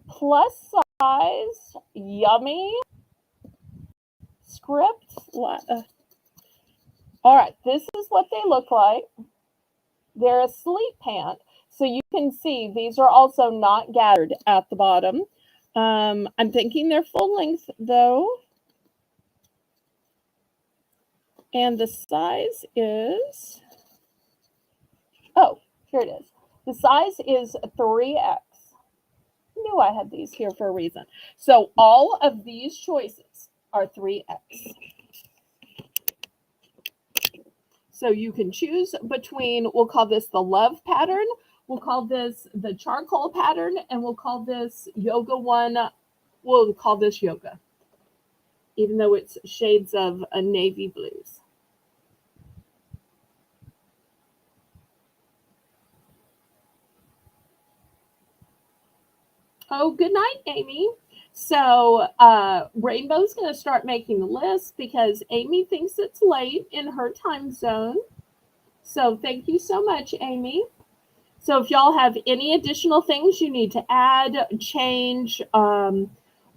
Speaker 1: plus size, yummy script. All right, this is what they look like. They're a sleep pant. So you can see these are also not gathered at the bottom. I'm thinking they're full length though. And the size is, oh, here it is. The size is 3X. Knew I had these here for a reason. So all of these choices are 3X. So you can choose between, we'll call this the love pattern, we'll call this the charcoal pattern, and we'll call this yoga one, we'll call this yoga, even though it's shades of a navy blues. Oh, good night, Amy. So Rainbow's going to start making the list because Amy thinks it's late in her time zone. So thank you so much, Amy. So if y'all have any additional things you need to add, change,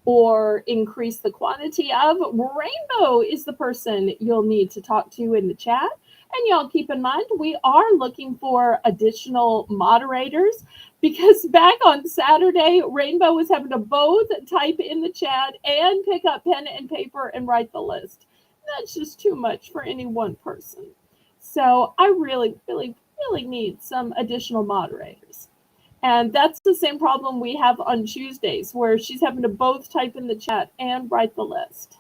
Speaker 1: or increase the quantity of, Rainbow is the person you'll need to talk to in the chat. And y'all keep in mind, we are looking for additional moderators because back on Saturday, Rainbow was having to both type in the chat and pick up pen and paper and write the list. That's just too much for any one person. So I really need some additional moderators. And that's the same problem we have on Tuesdays, where she's having to both type in the chat and write the list.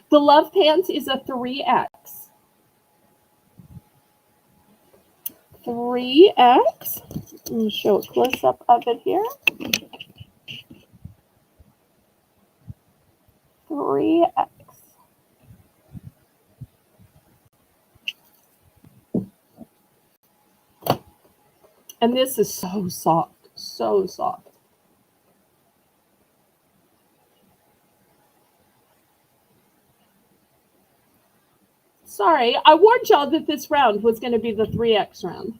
Speaker 1: The love pants is a 3X. 3X. I'm going to show a close-up of it here. 3X. And this is so soft, so soft. Sorry, I warned y'all that this round was going to be the 3X round.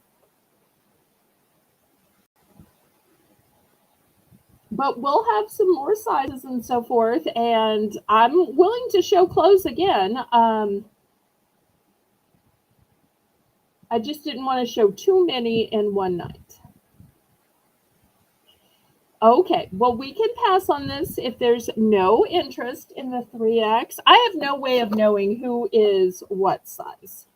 Speaker 1: But we'll have some more sizes and so forth, and I'm willing to show clothes again. I just didn't want to show too many in one night. Okay, well, we can pass on this if there's no interest in the 3X. I have no way of knowing who is what size.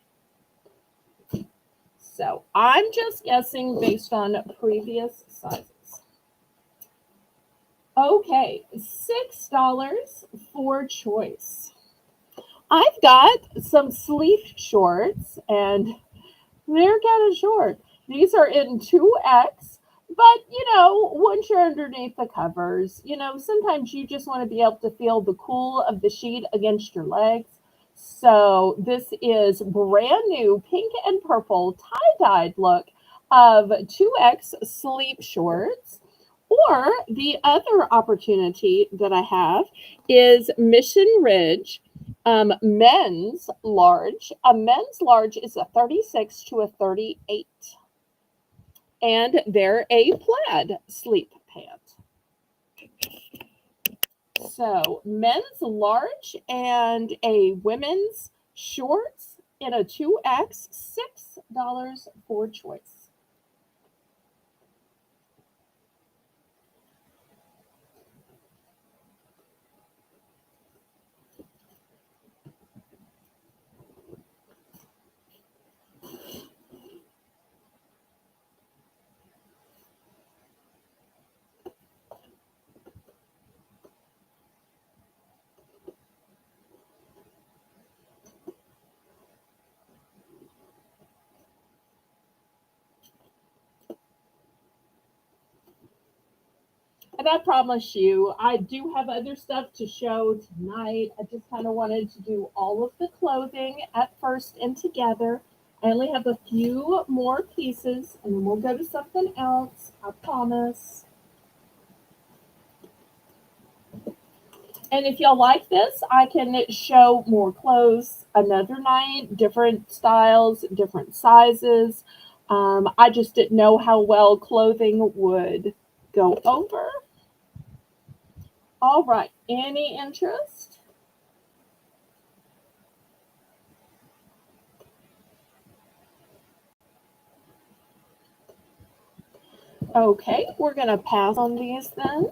Speaker 1: So I'm just guessing based on previous sizes. Okay, $6 for choice. I've got some sleeve shorts, and they're kind of short. These are in 2X, but once you're underneath the covers, sometimes you just want to be able to feel the cool of the sheet against your legs. So this is brand new pink and purple tie-dyed look of 2X sleeve shorts. Or the other opportunity that I have is Mission Ridge men's large. A men's large is a 36 to a 38. And they're a plaid sleep pant. So men's large and a women's shorts in a 2X, $6 for choice. And I promise you, I do have other stuff to show tonight. I just kind of wanted to do all of the clothing at first and together. I only have a few more pieces, and then we'll go to something else. I promise. And if y'all like this, I can show more clothes another night, different styles, different sizes. I just didn't know how well clothing would go over. All right, any interest? Okay, we're going to pass on these then.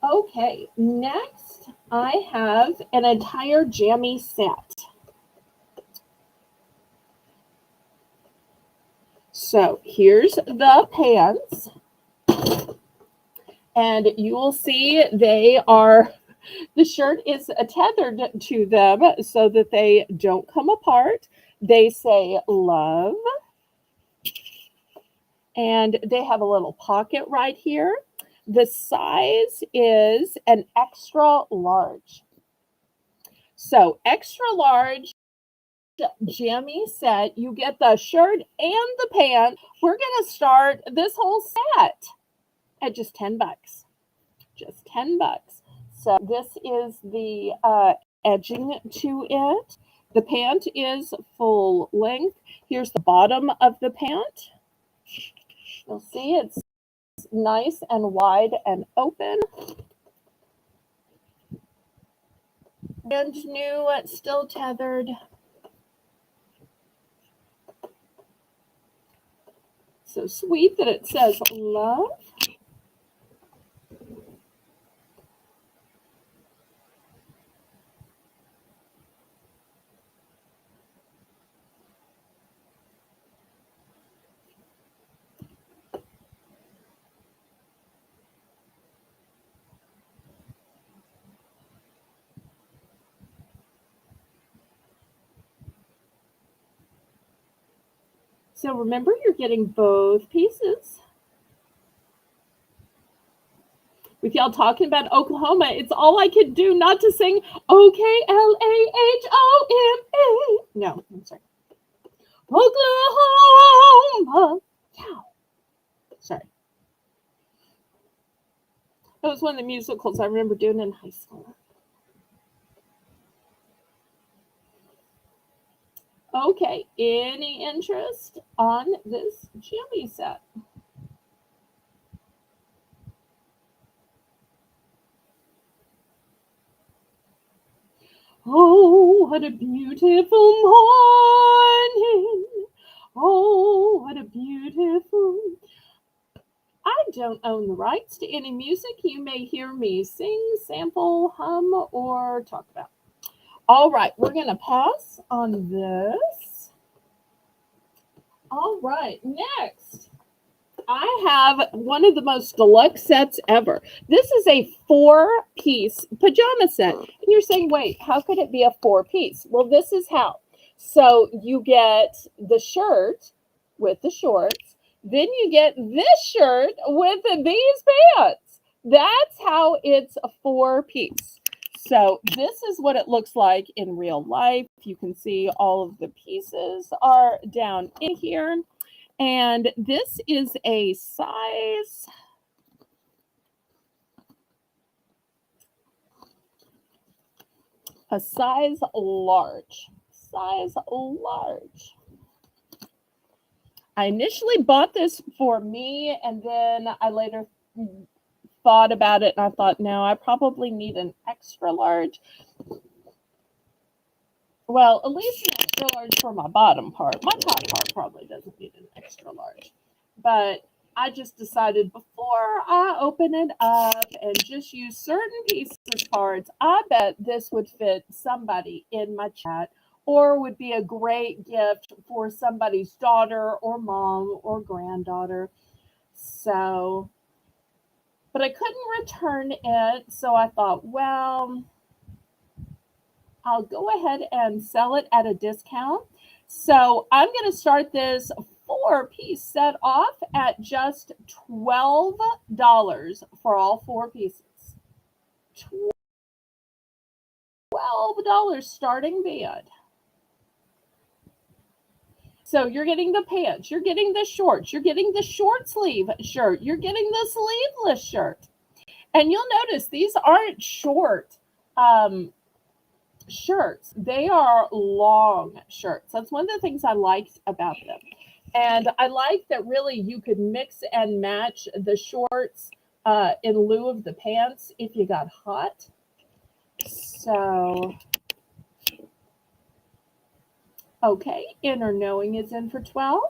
Speaker 1: Okay, next I have an entire jammy set. So here's the pants. And you will see the shirt is tethered to them so that they don't come apart. They say love. And they have a little pocket right here. The size is an extra large. So extra large jammy set. You get the shirt and the pants. We're going to start this whole set at just $10. Just $10. So this is the edging to it. The pant is full length. Here's the bottom of the pant. You'll see it's nice and wide and open. Brand new, still tethered. So sweet that it says love. So remember, you're getting both pieces. With y'all talking about Oklahoma, it's all I could do not to sing Oklahoma. No, I'm sorry. Oklahoma. Yeah. Sorry. That was one of the musicals I remember doing in high school. Okay, any interest on this jammy set? Oh, what a beautiful morning. Oh, what a beautiful. I don't own the rights to any music you may hear me sing, sample, hum, or talk about. All right, we're going to pass on this. All right, next. I have one of the most deluxe sets ever. This is a 4-piece pajama set. And you're saying, wait, how could it be a 4-piece? Well, this is how. So you get the shirt with the shorts, then you get this shirt with these pants. That's how it's a 4-piece. So this is what it looks like in real life. You can see all of the pieces are down in here. And this is a size large. Size large. I initially bought this for me, and then I later thought about it, and I thought, no, I probably need an extra large. Well, at least an extra large for my bottom part. My top part probably doesn't need an extra large. But I just decided before I open it up and just use certain pieces cards, I bet this would fit somebody in my chat or would be a great gift for somebody's daughter or mom or granddaughter. So, but I couldn't return it. So I thought, well, I'll go ahead and sell it at a discount. So I'm going to start this 4-piece set off at just $12 for all 4 pieces. $12 starting bid. So you're getting the pants, you're getting the shorts, you're getting the short sleeve shirt, you're getting the sleeveless shirt. And you'll notice these aren't short shirts. They are long shirts. That's one of the things I liked about them. And I like that really you could mix and match the shorts in lieu of the pants if you got hot. So, okay, inner knowing is in for 12.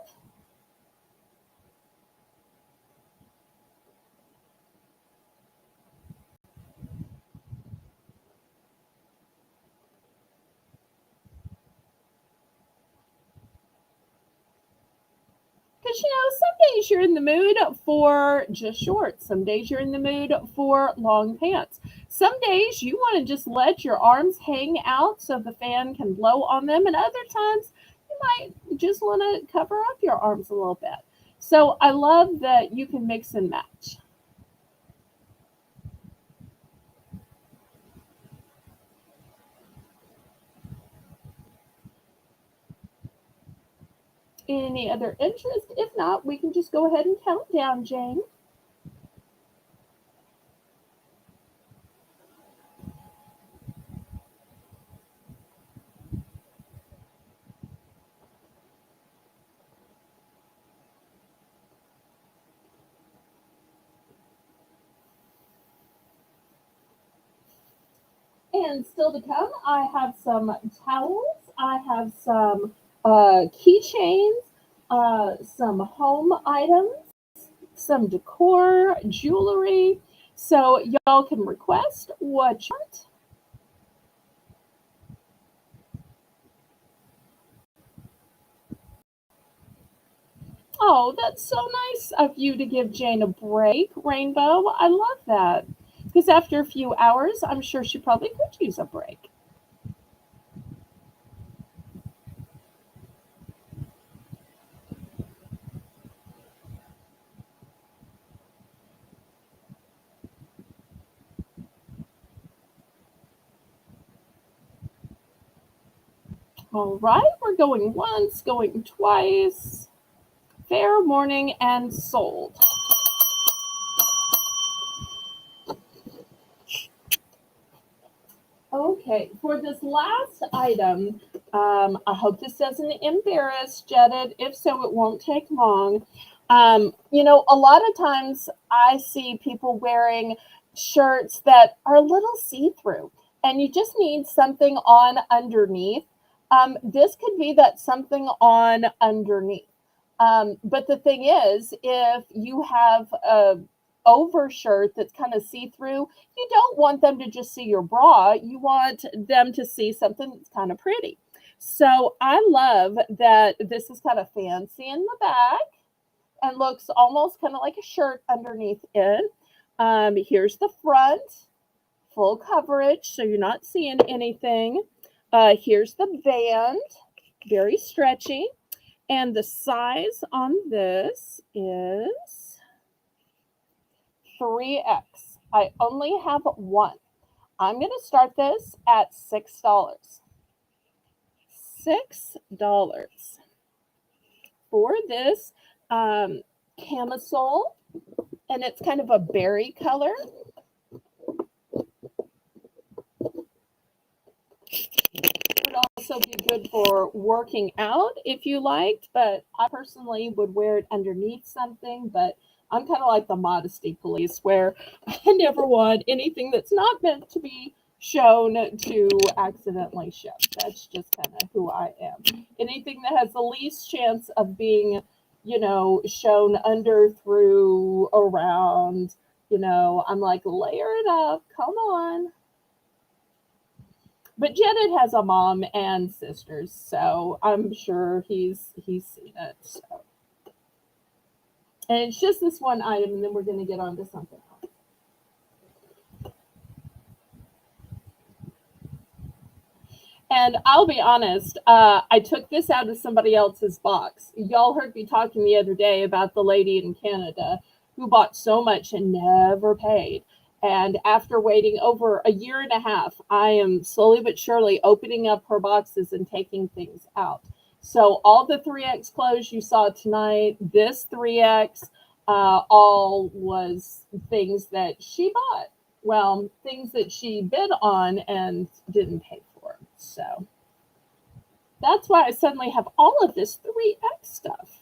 Speaker 1: Because, some days you're in the mood for just shorts. Some days you're in the mood for long pants. Some days you want to just let your arms hang out so the fan can blow on them. And other times you might just want to cover up your arms a little bit. So I love that you can mix and match. Any other interest? If not, we can just go ahead and count down, Jane. And still to come, I have some towels, I have some keychains, some home items, some decor, jewelry. So y'all can request what you want. Oh, that's so nice of you to give Jane a break, Rainbow. I love that. Because after a few hours, I'm sure she probably could use a break. All right, we're going once, going twice. Fair, morning, and sold. Okay, for this last item, I hope this doesn't embarrass Jetted. If so, it won't take long. A lot of times I see people wearing shirts that are a little see through, and you just need something on underneath. This could be that something on underneath. But the thing is, if you have overshirt that's kind of see-through, you don't want them to just see your bra. You want them to see something that's kind of pretty. So I love that this is kind of fancy in the back and looks almost kind of like a shirt underneath it. Here's the front, full coverage, so you're not seeing anything. Here's the band, very stretchy. And the size on this is 3X. I only have one. I'm going to start this at $6. $6 for this camisole, and it's kind of a berry color. Would also be good for working out if you liked, but I personally would wear it underneath something. But I'm kind of like the modesty police, where I never want anything that's not meant to be shown to accidentally show. That's just kind of who I am. Anything that has the least chance of being, shown under, through, around, I'm like, layer it up, come on. But Janet has a mom and sisters, so I'm sure he's seen it. So. And it's just this one item, and then we're going to get on to something else. And I'll be honest, I took this out of somebody else's box. Y'all heard me talking the other day about the lady in Canada who bought so much and never paid. And after waiting over a year and a half, I am slowly but surely opening up her boxes and taking things out. So all the 3X clothes you saw tonight, this 3X, all was things that she bought. Well, things that she bid on and didn't pay for. So that's why I suddenly have all of this 3X stuff.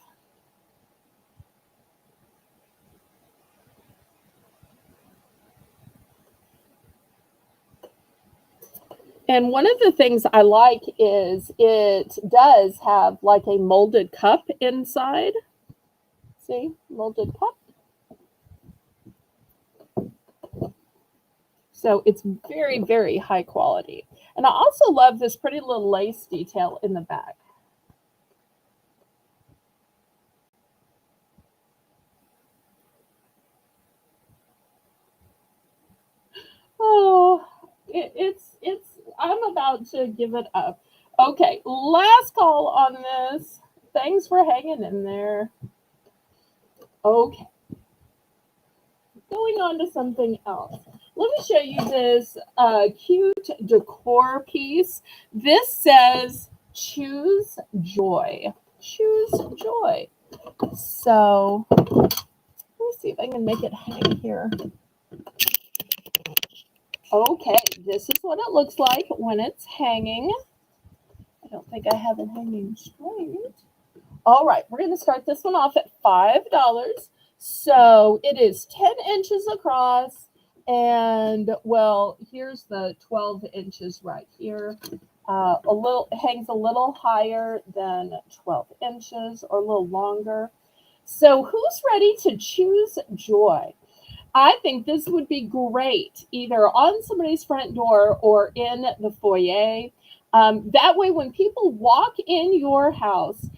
Speaker 1: And one of the things I like is it does have like a molded cup inside. See, molded cup. So it's very, very high quality. And I also love this pretty little lace detail in the back. Oh, I'm about to give it up. Okay, last call on this. Thanks for hanging in there. Okay. Going on to something else. Let me show you this cute decor piece. This says, choose joy. Choose joy. So, let me see if I can make it hang here. Okay, this is what it looks like when it's hanging. I don't think I have it hanging straight. All right, we're going to start this one off at $5. So it is 10 inches across, and well, here's the 12 inches right here. Hangs a little higher than 12 inches, or a little longer. So who's ready to choose joy? I think this would be great either on somebody's front door or in the foyer. That way, when people walk in your house,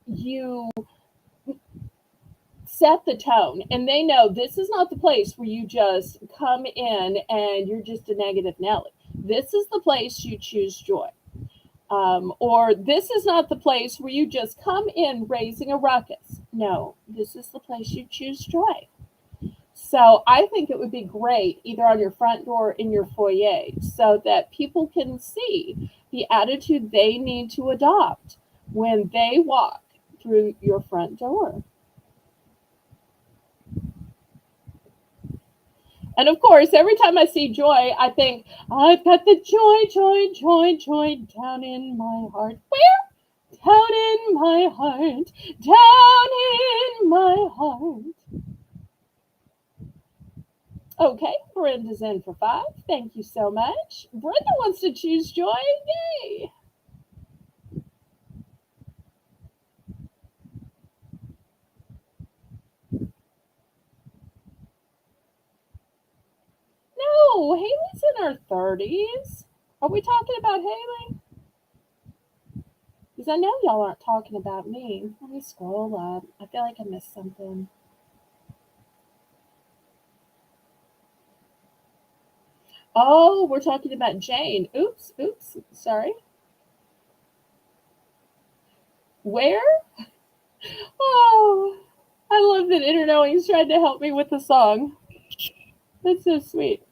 Speaker 1: you set the tone and they know this is not the place where you just come in and you're just a negative Nelly. This is the place you choose joy. Or this is not the place where you just come in raising a ruckus. No, this is the place you choose joy. So I think it would be great either on your front door or in your foyer so that people can see the attitude they need to adopt when they walk through your front door. And of course, every time I see joy, I think, I've got the joy, joy, joy, joy down in my heart. Where? Down in my heart, down in my heart. Okay, Brenda's in for 5. Thank you so much. Brenda wants to choose joy. Yay! birdies. Are we talking about Haley? Because I know y'all aren't talking about me. Let me scroll up. I feel like I missed something. Oh, we're talking about Jane. Oops, oops, sorry. Where? Oh, I love that Internowing's trying to help me with the song. That's so sweet.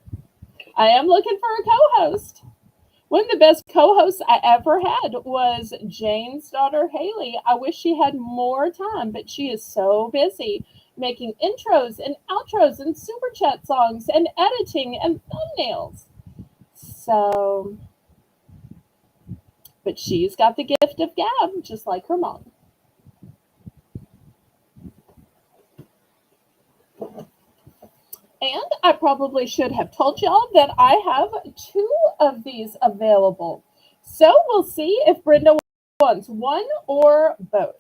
Speaker 1: I am looking for a co-host. One of the best co-hosts I ever had was Jane's daughter, Haley. I wish she had more time, but she is so busy making intros and outros and super chat songs and editing and thumbnails. So, but she's got the gift of gab, just like her mom. And I probably should have told y'all that I have 2 of these available. So we'll see if Brenda wants one or both.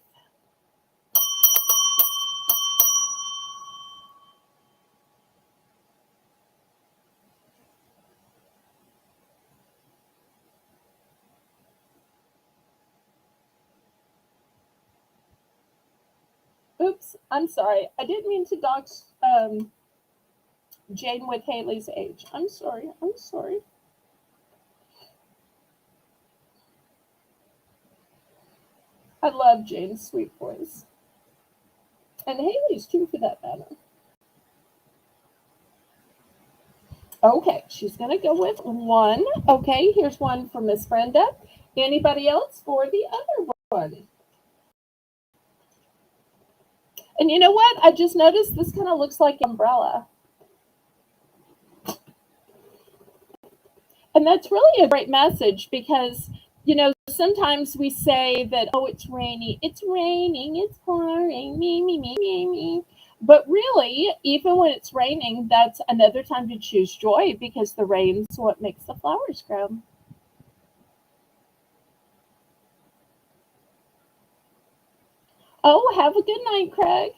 Speaker 1: Oops, I'm sorry. I didn't mean to dox Jane with Haley's age. I'm sorry. I'm sorry. I love Jane's sweet voice. And Haley's too, for that matter. Okay, she's going to go with one. Okay, here's one for Miss Brenda. Anybody else for the other one? And you know what? I just noticed this kind of looks like an umbrella. And that's really a great message because, sometimes we say that, oh, it's rainy, it's raining, it's pouring, me, me, me, me, me. But really, even when it's raining, that's another time to choose joy because the rain's what makes the flowers grow. Oh, have a good night, Craig.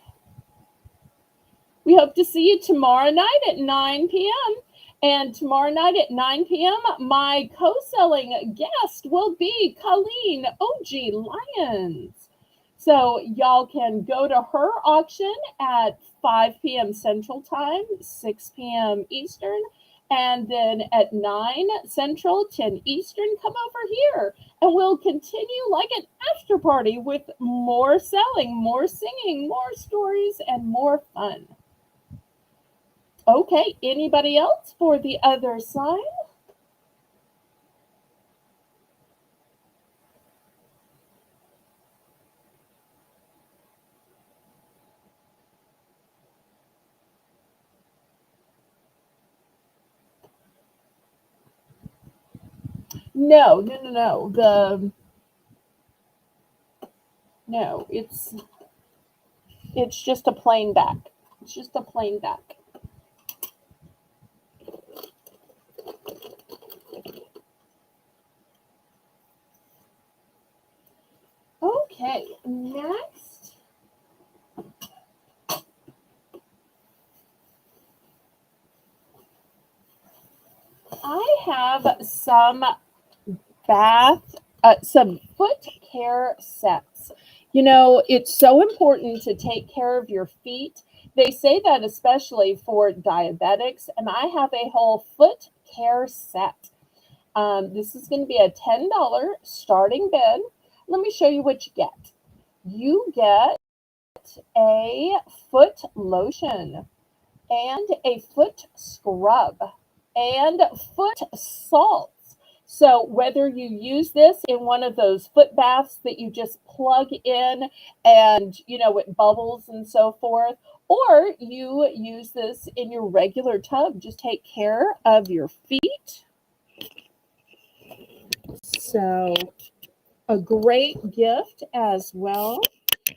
Speaker 1: We hope to see you tomorrow night at 9 p.m. And tomorrow night at 9 p.m., my co-selling guest will be Colleen OG Lyons. So y'all can go to her auction at 5 p.m. Central Time, 6 p.m. Eastern, and then at 9 Central, 10 Eastern, come over here and we'll continue like an after party with more selling, more singing, more stories, and more fun. Okay, anybody else for the other side? No, no, no, no. No, it's just a plain back. It's just a plain back. Okay, next. I have some foot care sets. It's so important to take care of your feet. They say that especially for diabetics, and I have a whole foot care set. This is going to be a $10 starting bid. Let me show you what you get. You get a foot lotion and a foot scrub and foot salts. So whether you use this in one of those foot baths that you just plug in and it bubbles and so forth, or you use this in your regular tub, just take care of your feet. So a great gift as well.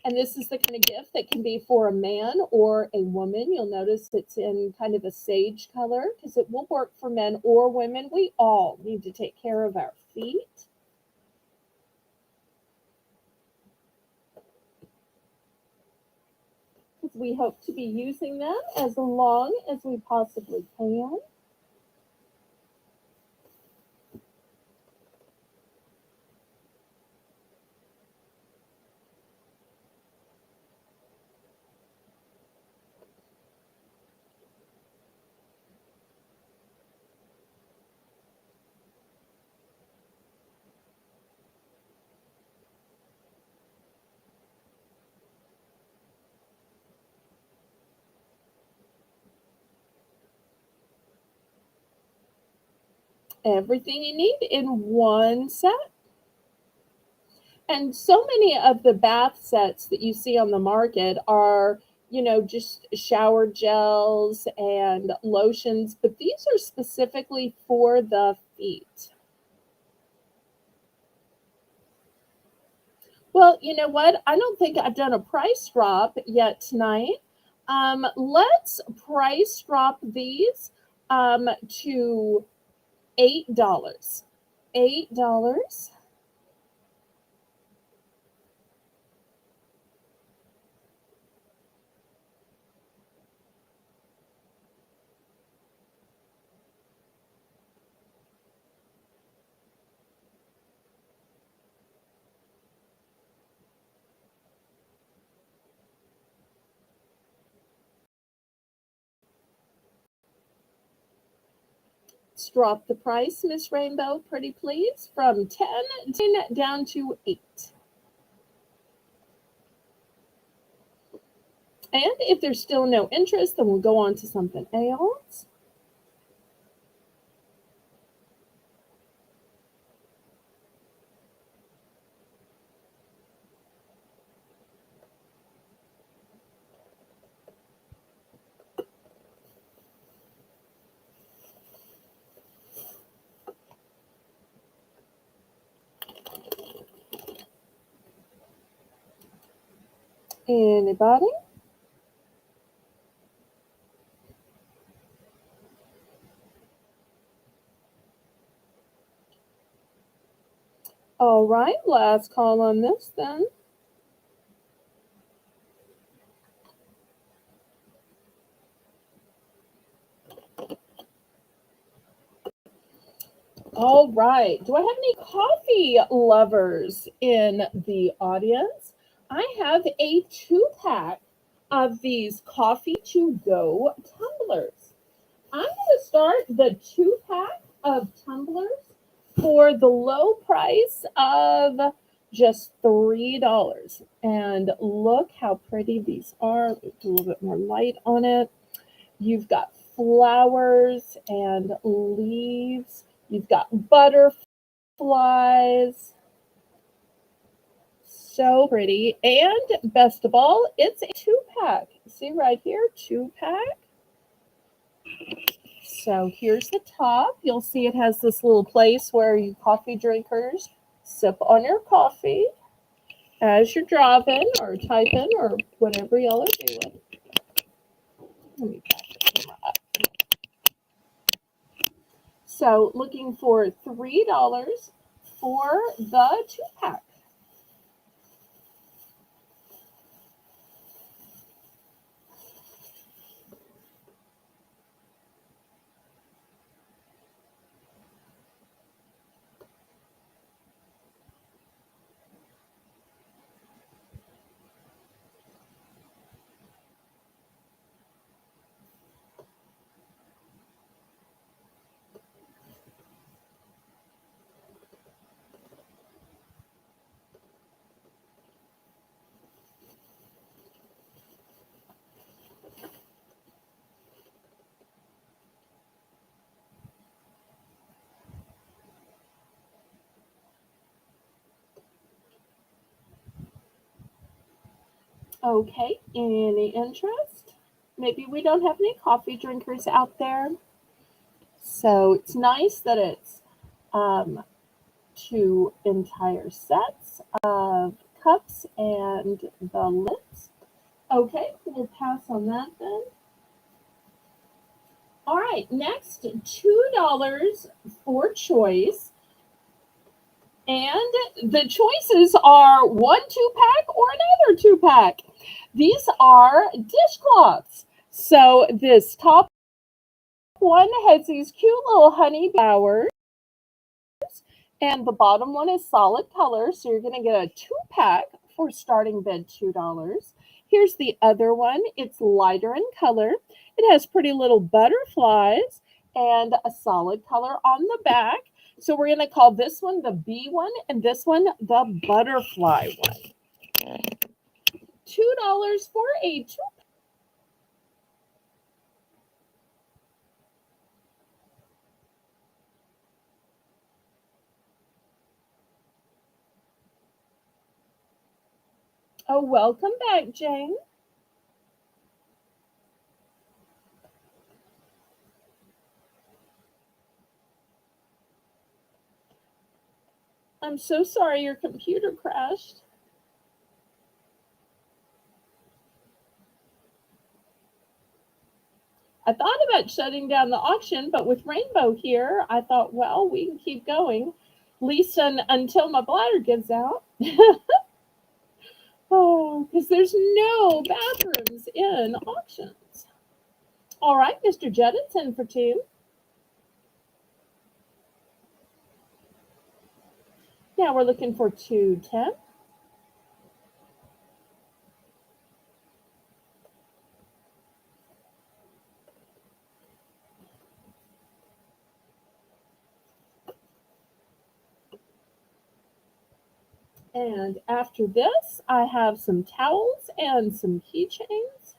Speaker 1: And this is the kind of gift that can be for a man or a woman. You'll notice it's in kind of a sage color because it will work for men or women. We all need to take care of our feet. We hope to be using them as long as we possibly can. Everything you need in one set. And so many of the bath sets that you see on the market are, just shower gels and lotions, but these are specifically for the feet. Well, you know what? I don't think I've done a price drop yet tonight. Let's price drop these to $8. $8. Let's drop the price, Miss Rainbow, pretty please, from 10 down to 8. And if there's still no interest, then we'll go on to something else. Anybody? All right, last call on this then. All right. Do I have any coffee lovers in the audience? I have a 2-pack of these coffee to go tumblers. I'm going to start the 2-pack of tumblers for the low price of just $3. And look how pretty these are. Put a little bit more light on it. You've got flowers and leaves. You've got butterflies. So pretty. And best of all, it's a 2-pack. See right here, 2-pack. So here's the top. You'll see it has this little place where you coffee drinkers sip on your coffee as you're driving or typing or whatever y'all are doing. Let me back the camera up. So looking for $3 for the 2-pack. Okay, any interest? Maybe we don't have any coffee drinkers out there. So it's nice that it's um, 2 entire sets of cups and the lids. Okay, we'll pass on that then. All right, next, $2 for choice. And the choices are one 2-pack or another 2-pack. These are dishcloths. So this top one has these cute little honey flowers, and the bottom one is solid color. So you're going to get a 2-pack for starting bid $2. Here's the other one. It's lighter in color. It has pretty little butterflies and a solid color on the back. So we're going to call this one the bee one and this one the butterfly one. $2 for a 2. Oh, welcome back, Jane. I'm so sorry your computer crashed. I thought about shutting down the auction, but with Rainbow here, I thought, well, we can keep going, at least until my bladder gives out. Oh, because there's no bathrooms in auctions. All right, Mr. Judd, it's in for two. Now we're looking for 210. And after this, I have some towels and some keychains.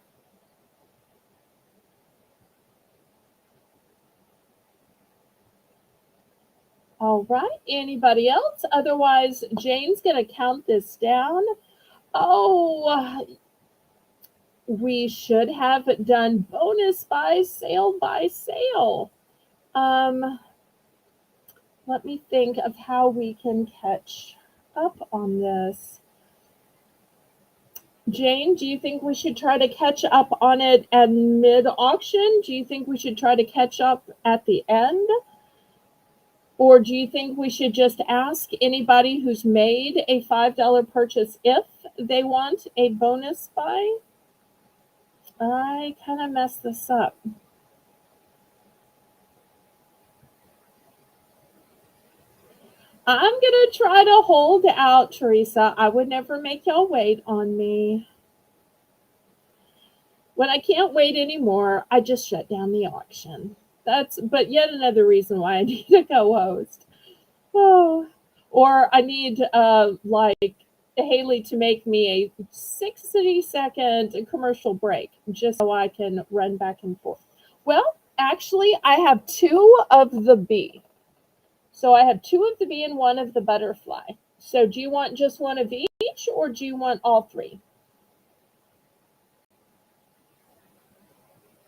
Speaker 1: All right, anybody else? Otherwise, Jane's going to count this down. Oh, we should have done bonus by sale by sale. Um, Let me think of how we can catch up on this. Jane, do you think we should try to catch up on it at mid auction? Do you think we should try to catch up at the end? Or do you think we should just ask anybody who's made a $5 purchase if they want a bonus buy? I kind of messed this up. I'm going to try to hold out, Teresa. I would never make y'all wait on me. When I can't wait anymore, I just shut down the auction. That's but yet another reason why I need a co-host. Oh, or I need like Haley to make me a 60-second commercial break just so I can run back and forth. Well, actually, I have two of the bee. So I have two of the bee and one of the butterfly. So do you want just one of each or do you want all three?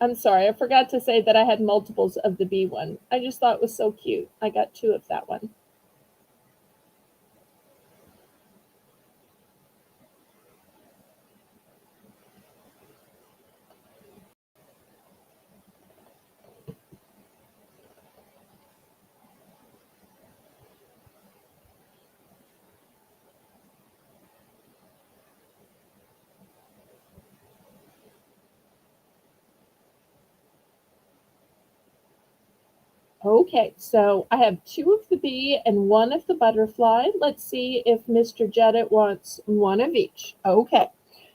Speaker 1: I'm sorry, I forgot to say that I had multiples of the bee one. I just thought it was so cute. I got two of that one. Okay, so I have two of the bee and one of the butterfly. Let's see if Mr. Jedit wants one of each. Okay,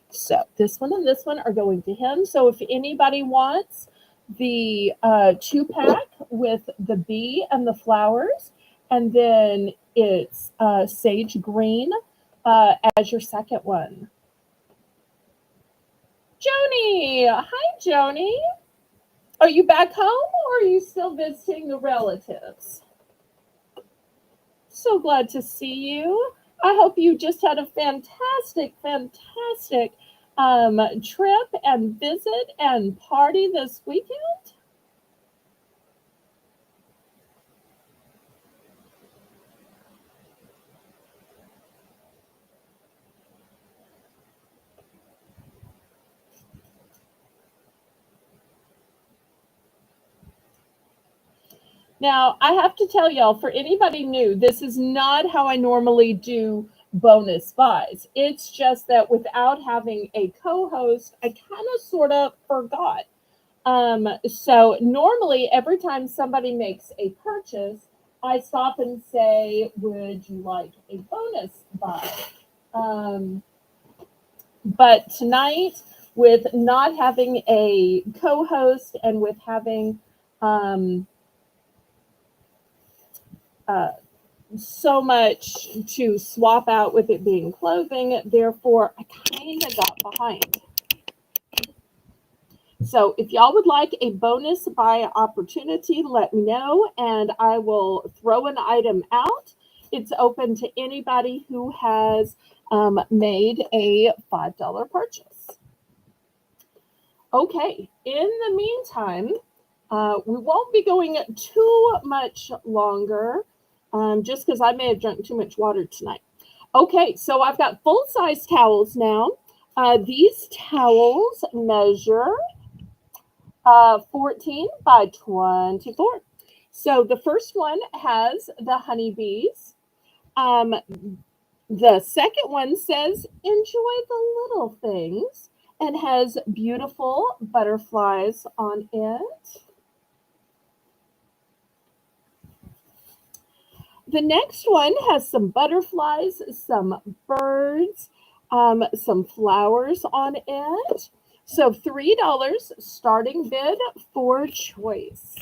Speaker 1: so this one and this one are going to him. So if anybody wants the two pack with the bee and the flowers, and then it's sage green as your second one. Joni! Hi, Joni. Are you back home or are you still visiting the relatives? So glad to see you. I hope you just had a fantastic trip and visit and party this weekend. Now, I have to tell y'all, for anybody new, this is not how I normally do bonus buys. It's just that without having a co host, I kind of sort of forgot. So normally, every time somebody makes a purchase, I stop and say, would you like a bonus buy? Um, but tonight, with not having a co host and with having um, uh, so much to swap out with it being clothing, therefore, I kind of got behind. So if y'all would like a bonus buy opportunity, let me know and I will throw an item out. it's open to anybody who has made a $5 purchase. Okay, in the meantime, we won't be going too much longer just because I may have drunk too much water tonight. Okay, so I've got full-size towels now. These towels measure 14 by 24. So the first one has the honeybees. The second one says, enjoy the little things, and has beautiful butterflies on it. The next one has some butterflies, some birds, some flowers on it. So $3 starting bid for choice.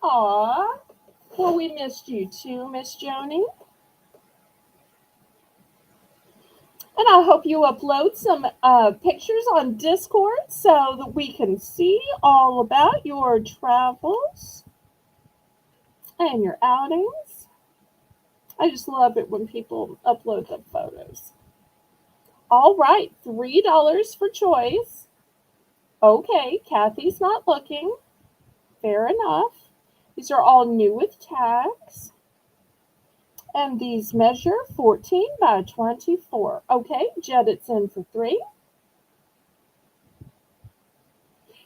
Speaker 1: Aw, well, we missed you too, Miss Joni. And I hope you upload some pictures on Discord so that we can see all about your travels and your outings. I just love it when people upload the photos. All right, $3 for choice. Okay, Kathy's not looking. Fair enough. These are all new with tags. And these measure 14 by 24. Okay, Jedit's in for 3.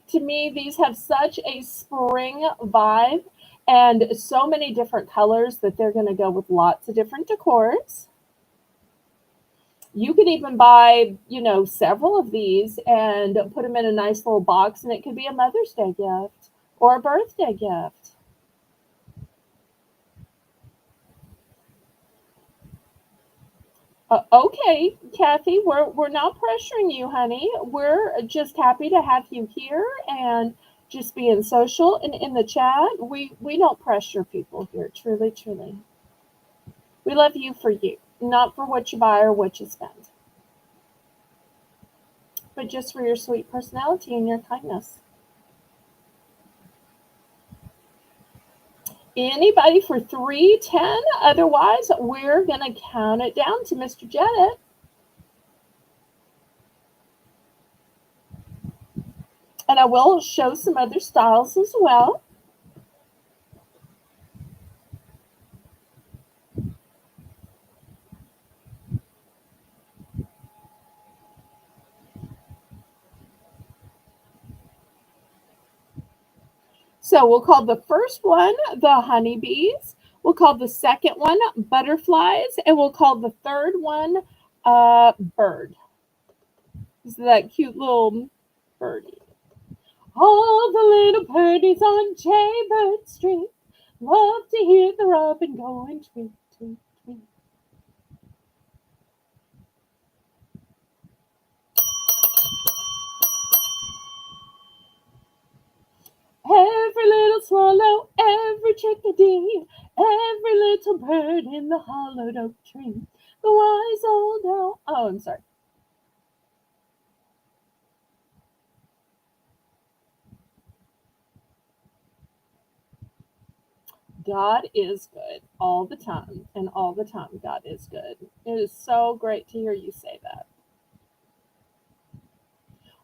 Speaker 1: To me, these have such a spring vibe and so many different colors that they're going to go with lots of different decors. You could even buy, several of these and put them in a nice little box, and it could be a Mother's Day gift or a birthday gift. Okay, Kathy, we're not pressuring you, honey. We're just happy to have you here and just being social and in the chat. We don't pressure people here, truly, truly. We love you for you, not for what you buy or what you spend, but just for your sweet personality and your kindness. Anybody for 310? Otherwise, we're going to count it down to Mr. Jedit. And I will show some other styles as well. So we'll call the first one the honeybees. We'll call the second one butterflies. And we'll call the third one bird. This is that cute little birdie. All the little birdies on Jaybird Street love to hear the robin going tweet, tweet, tweet. Every little swallow, every chickadee, every little bird in the hollowed oak tree. The wise old owl. Oh, I'm sorry. God is good all the time, and all the time God is good. It is so great to hear you say that.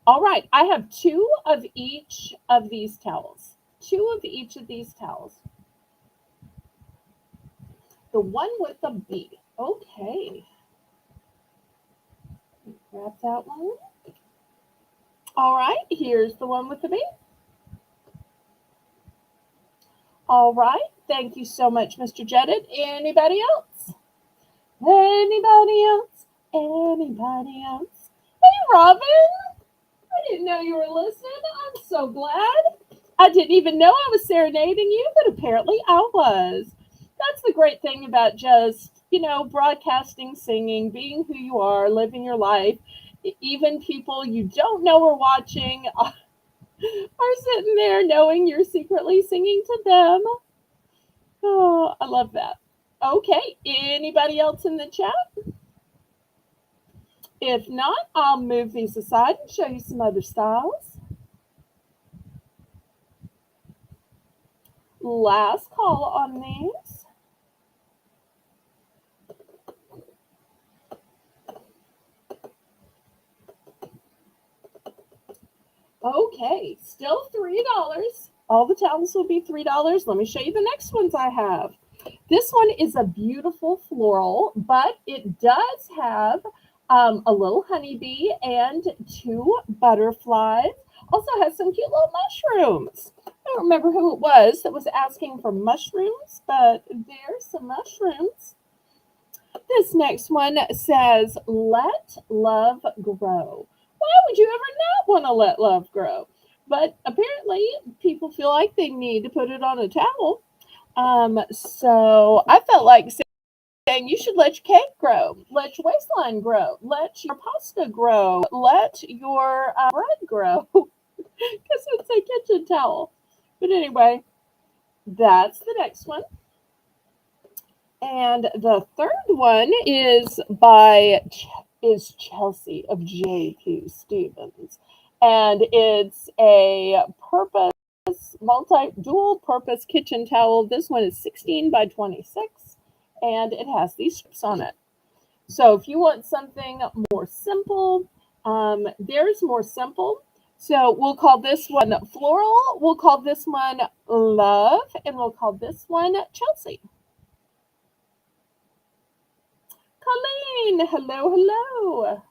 Speaker 1: All right, I have 2 of each of these towels. 2 of each of these towels. The one with the bee. Okay. Grab that one. All right, here's the one with the bee. All right, thank you so much, Mr. Jedit. Anybody else? Anybody else? Anybody else? Hey, Robin. I didn't know you were listening. I'm so glad. I didn't even know I was serenading you, but apparently I was. That's the great thing about just, broadcasting, singing, being who you are, living your life, even people you don't know are watching are sitting there knowing you're secretly singing to them. Oh, I love that. Okay, anybody else in the chat? If not, I'll move these aside and show you some other styles. Last call on these. Okay, still $3. All the towels will be $3. Let me show you the next ones I have. This one is a beautiful floral, but it does have a little honeybee and two butterflies. Also has some cute little mushrooms. I don't remember who it was that was asking for mushrooms, but there's some mushrooms. This next one says, "Let love grow." Why would you ever not want to let love grow? But apparently, people feel like they need to put it on a towel. So I felt like saying you should let your cake grow, let your waistline grow, let your pasta grow, let your bread grow, because it's a kitchen towel. But anyway, that's the next one. And the third one is Chelsea of J.P. Stevens, and it's a dual purpose kitchen towel. This one is 16 by 26, and it has these strips on it. So if you want something more simple, there's more simple. So we'll call this one floral, we'll call this one love, and we'll call this one Chelsea. Colleen, hello, hello.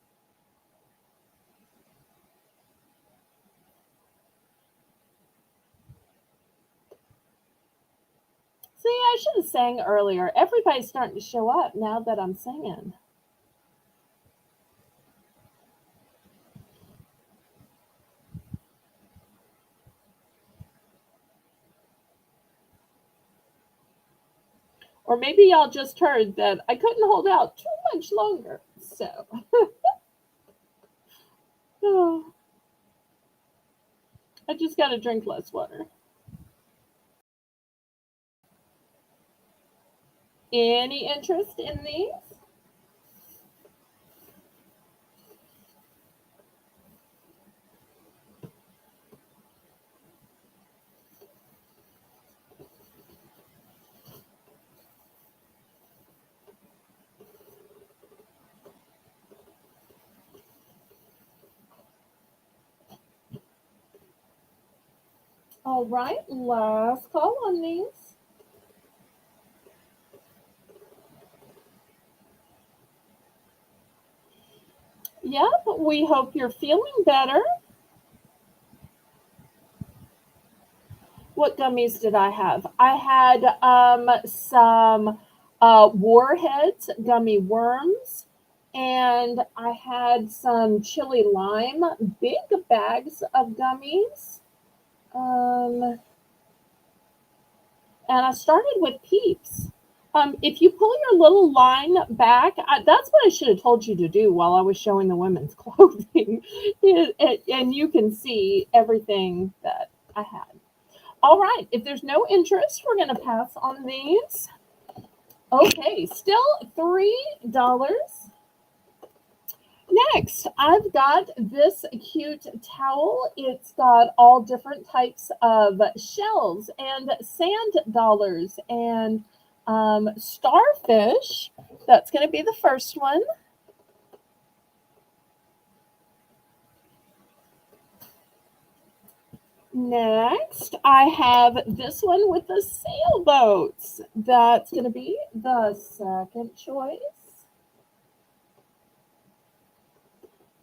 Speaker 1: See, I should have sang earlier. Everybody's starting to show up now that I'm singing. Or maybe y'all just heard that I couldn't hold out too much longer. So, oh, I just got to drink less water. Any interest in these? All right, last call on these. Yep, we hope you're feeling better. What gummies did I have? I had some Warheads gummy worms, and I had some chili lime big bags of gummies. And I started with Peeps. If you pull your little line back, that's what I should have told you to do while I was showing the women's clothing. And you can see everything that I had. All right, if there's no interest, we're going to pass on these. Okay, still $3. Next, I've got this cute towel. It's got all different types of shells and sand dollars and starfish. That's going to be the first one. Next, I have this one with the sailboats. That's going to be the second choice.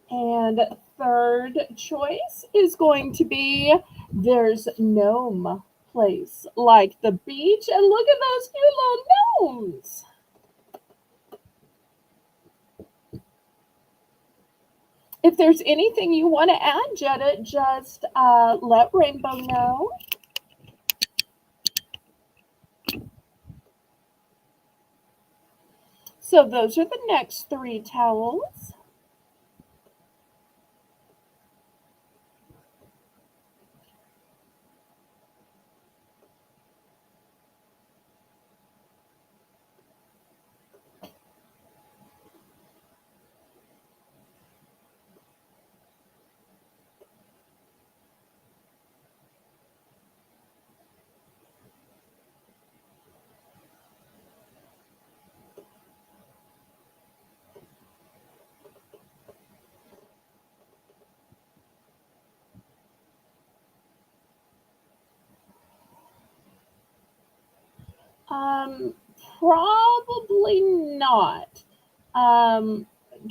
Speaker 1: And third choice is going to be there's gnome place like the beach. And look at those cute little gnomes. If there's anything you want to add, Jetta, just let Rainbow know. So those are the next three towels. Um, Probably not. Um,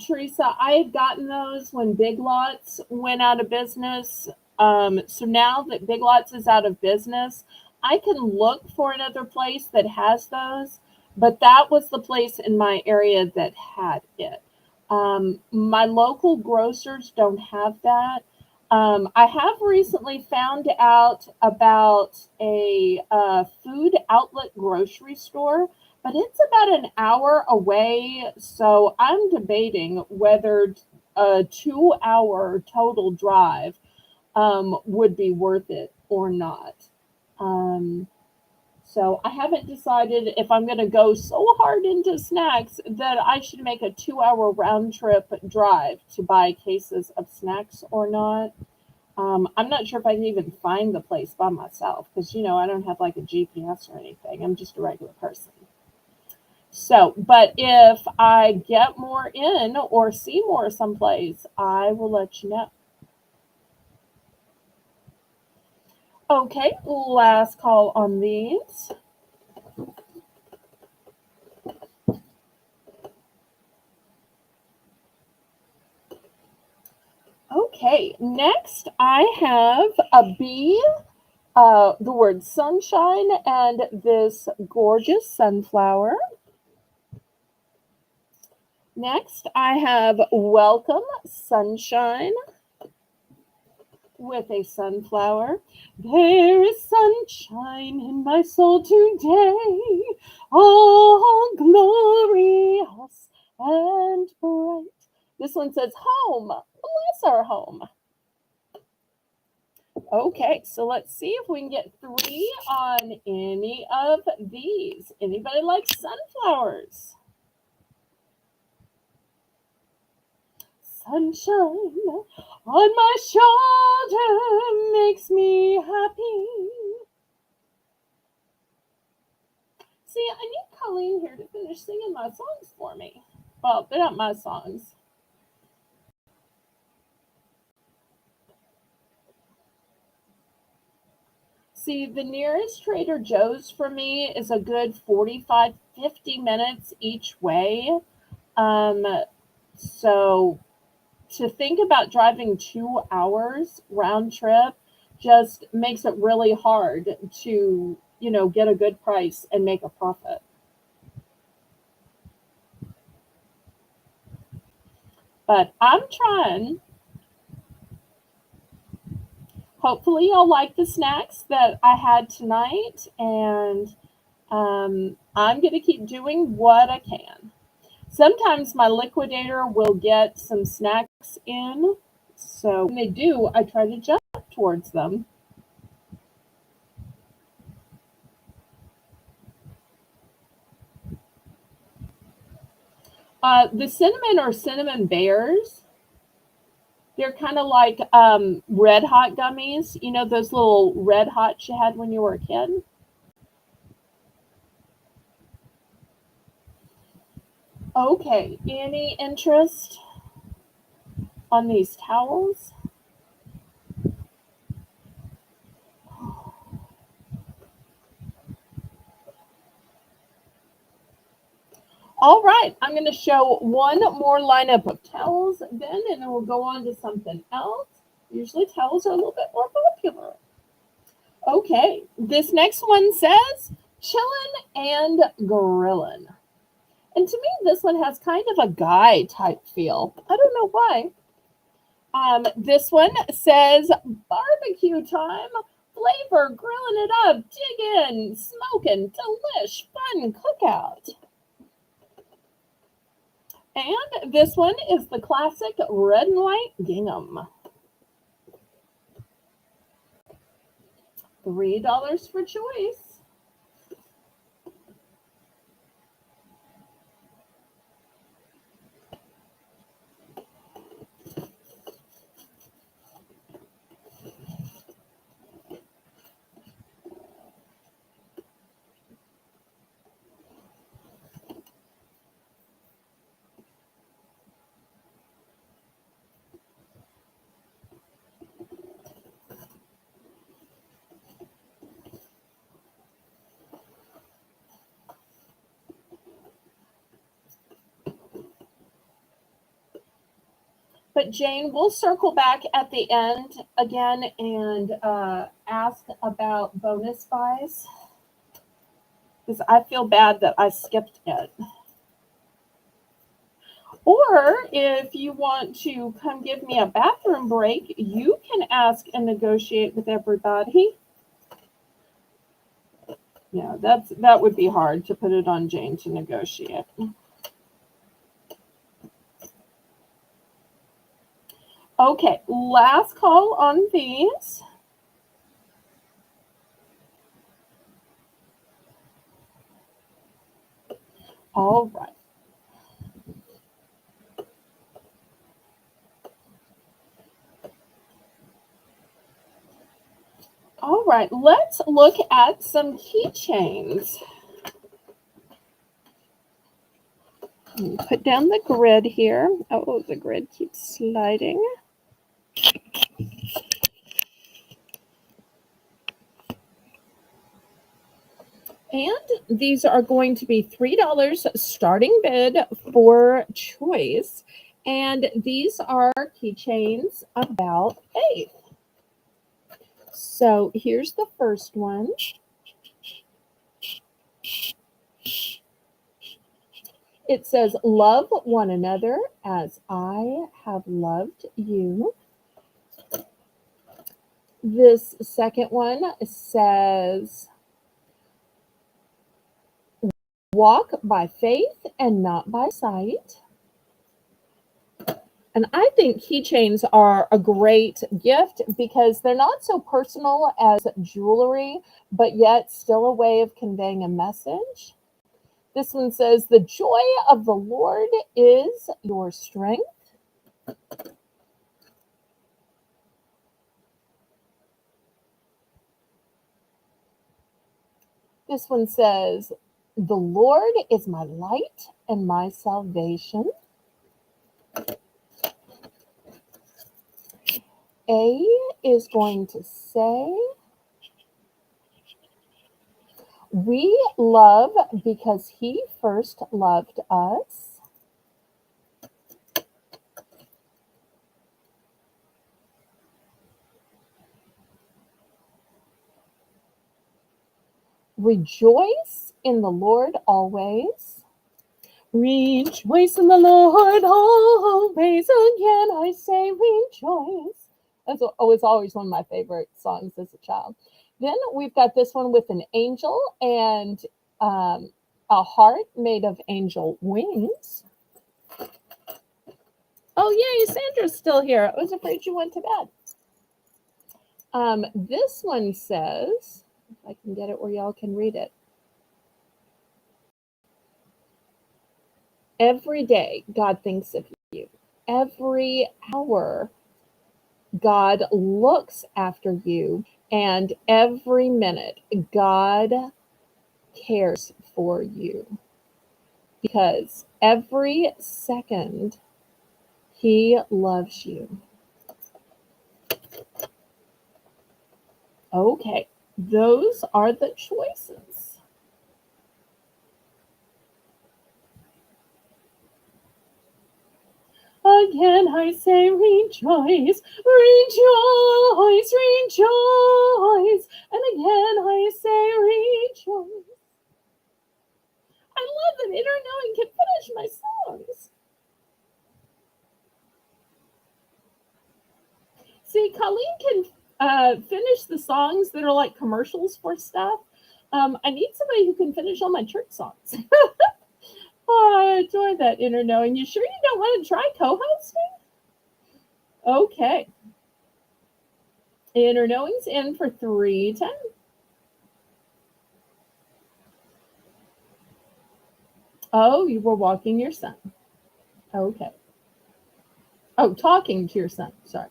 Speaker 1: Teresa, I had gotten those when Big Lots went out of business. So now that Big Lots is out of business, I can look for another place that has those, but that was the place in my area that had it. My local grocers don't have that. I have recently found out about a food outlet grocery store, but it's about an hour away. So I'm debating whether a 2 hour total drive would be worth it or not. Um, so I haven't decided if I'm going to go so hard into snacks that I should make a 2 hour round trip drive to buy cases of snacks or not. I'm not sure if I can even find the place by myself because, I don't have like a GPS or anything. I'm just a regular person. So, but if I get more in or see more someplace, I will let you know. Okay, last call on these. Okay, next I have a bee, the word sunshine, and this gorgeous sunflower. Next, I have welcome sunshine with a sunflower. There is sunshine in my soul today, all glorious and bright. This one says home. Bless our home. Okay, so let's see if we can get 3 on any of these. Anybody like sunflowers? Sunshine on my shoulder makes me happy. See, I need Colleen here to finish singing my songs for me. Well, they're not my songs. See, the nearest Trader Joe's for me is a good 45, 50 minutes each way. Um, so to think about driving 2 hours round trip just makes it really hard to, get a good price and make a profit. But I'm trying. Hopefully, you'll like the snacks that I had tonight, and I'm going to keep doing what I can. Sometimes my liquidator will get some snacks in, so when they do, I try to jump towards them. The cinnamon or cinnamon bears, they're kind of like red hot gummies. You know those little red hots you had when you were a kid? Okay, any interest on these towels? All right, I'm going to show one more lineup of towels then, and then we'll go on to something else. Usually towels are a little bit more popular. Okay, this next one says chillin' and grillin'. And to me, this one has kind of a guy type feel. I don't know why. This one says barbecue time, flavor, grilling it up, dig in, smoking, delish, fun cookout. And this one is the classic red and white gingham. $3 for choice. But Jane, we'll circle back at the end again and ask about bonus buys because I feel bad that I skipped it. Or if you want to come give me a bathroom break, you can ask and negotiate with everybody. Yeah, that would be hard to put it on Jane to negotiate. Okay, last call on these. All right. All right, let's look at some keychains. Put down the grid here. Oh, the grid keeps sliding. And these are going to be $3 starting bid for choice. And these are keychains about faith. So here's the first one. It says, love one another as I have loved you. This second one says, walk by faith and not by sight. And I think keychains are a great gift because they're not so personal as jewelry, but yet still a way of conveying a message. This one says, the joy of the Lord is your strength. This one says, the Lord is my light and my salvation. A is going to say, we love because he first loved us. Rejoice in the Lord always. Rejoice in the Lord always. Again, I say rejoice. That's always one of my favorite songs as a child. Then we've got this one with an angel and a heart made of angel wings. Oh, yay, Sandra's still here. I was afraid you went to bed. This one says, if I can get it where y'all can read it. Every day, God thinks of you. Every hour, God looks after you. And every minute, God cares for you. Because every second, he loves you. Okay, those are the choices. Again, I say rejoice, rejoice, rejoice. And again, I say rejoice. I love that Inner Knowing can finish my songs. See, Colleen can finish the songs that are like commercials for stuff. I need somebody who can finish all my church songs. Oh, I enjoy that, Inner Knowing. You sure you don't want to try co-hosting? Okay. Inner Knowing's in for 310. Oh, you were walking your son. Okay. Oh, talking to your son. Sorry.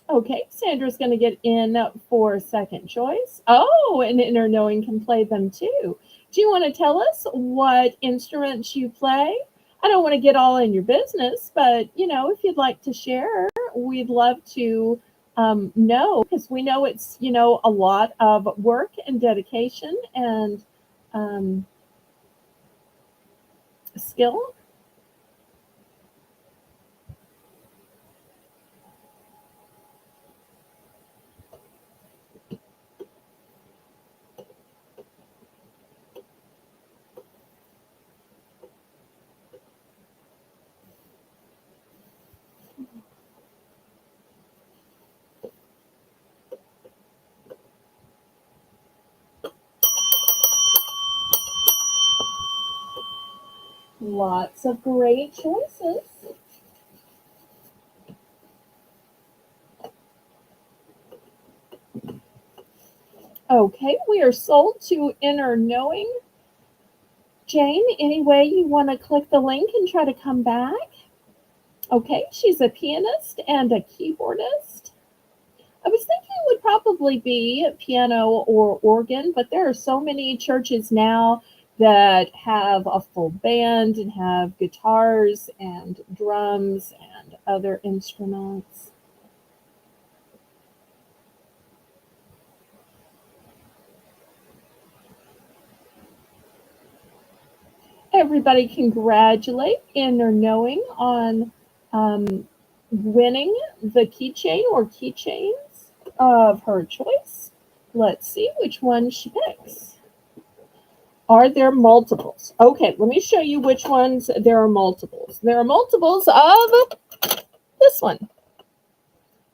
Speaker 1: Okay, Sandra's going to get in for second choice. Oh, and Inner Knowing can play them too. Do you want to tell us what instruments you play? I don't want to get all in your business, but if you'd like to share, we'd love to know, because we know it's a lot of work and dedication and um, skill. Lots of great choices. Okay, we are sold to Inner Knowing. Jane, any way you want to click the link and try to come back? Okay, she's a pianist and a keyboardist. I was thinking it would probably be piano or organ, but there are so many churches now that have a full band and have guitars and drums and other instruments. Everybody congratulate Inner Knowing on winning the keychain or keychains of her choice. Let's see which one she picks. Are there multiples? Okay, let me show you which ones there are multiples. There are multiples of this one.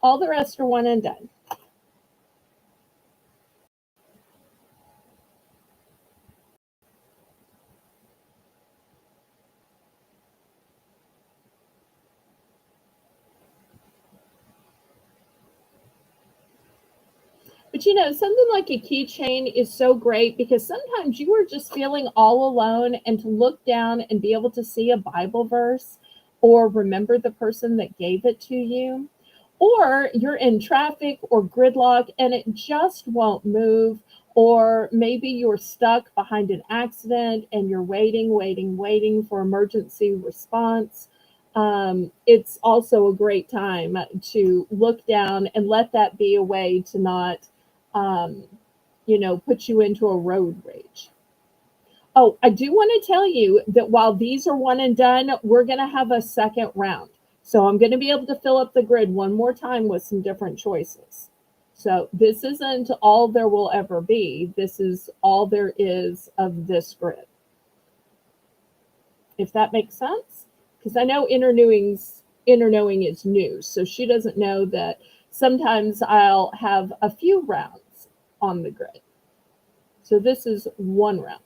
Speaker 1: All the rest are one and done. But something like a keychain is so great because sometimes you are just feeling all alone, and to look down and be able to see a Bible verse or remember the person that gave it to you, or you're in traffic or gridlock and it just won't move, or maybe you're stuck behind an accident and you're waiting for emergency response. It's also a great time to look down and let that be a way to not um, put you into a road rage. Oh, I do want to tell you that while these are one and done, we're going to have a second round. So I'm going to be able to fill up the grid one more time with some different choices. So this isn't all there will ever be. This is all there is of this grid. If that makes sense? Because I know inner knowing is new, so she doesn't know that sometimes I'll have a few rounds on the grid. So this is one round.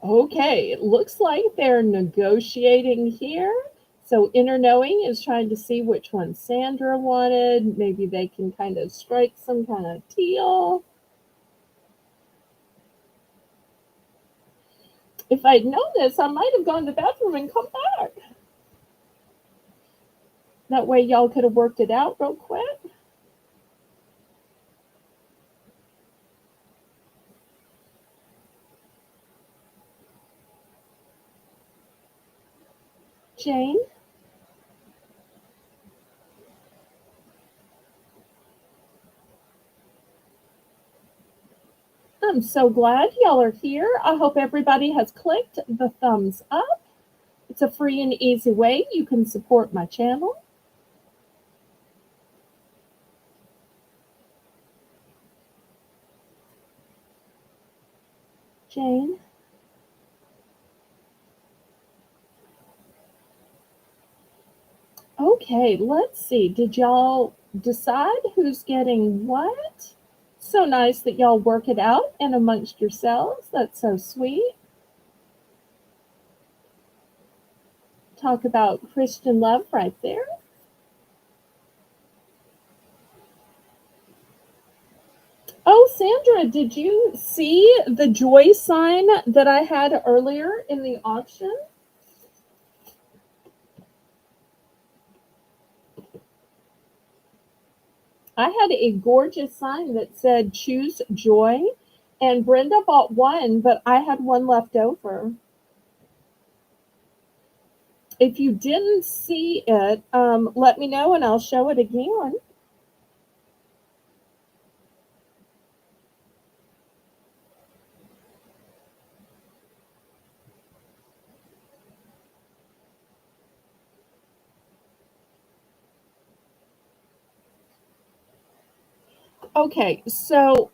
Speaker 1: Okay, it looks like they're negotiating here. So Inner Knowing is trying to see which one Sandra wanted. Maybe they can kind of strike some kind of deal. If I'd known this, I might have gone to the bathroom and come back. That way y'all could have worked it out real quick. Jane? I'm so glad y'all are here. I hope everybody has clicked the thumbs up. It's a free and easy way you can support my channel. Jane? Okay, let's see. Did y'all decide who's getting what? So nice that y'all work it out and amongst yourselves. That's so sweet. Talk about Christian love right there. Oh, Sandra, did you see the joy sign that I had earlier in the auction? I had a gorgeous sign that said choose joy, and Brenda bought one, but I had one left over. If you didn't see it, let me know and I'll show it again. Okay, so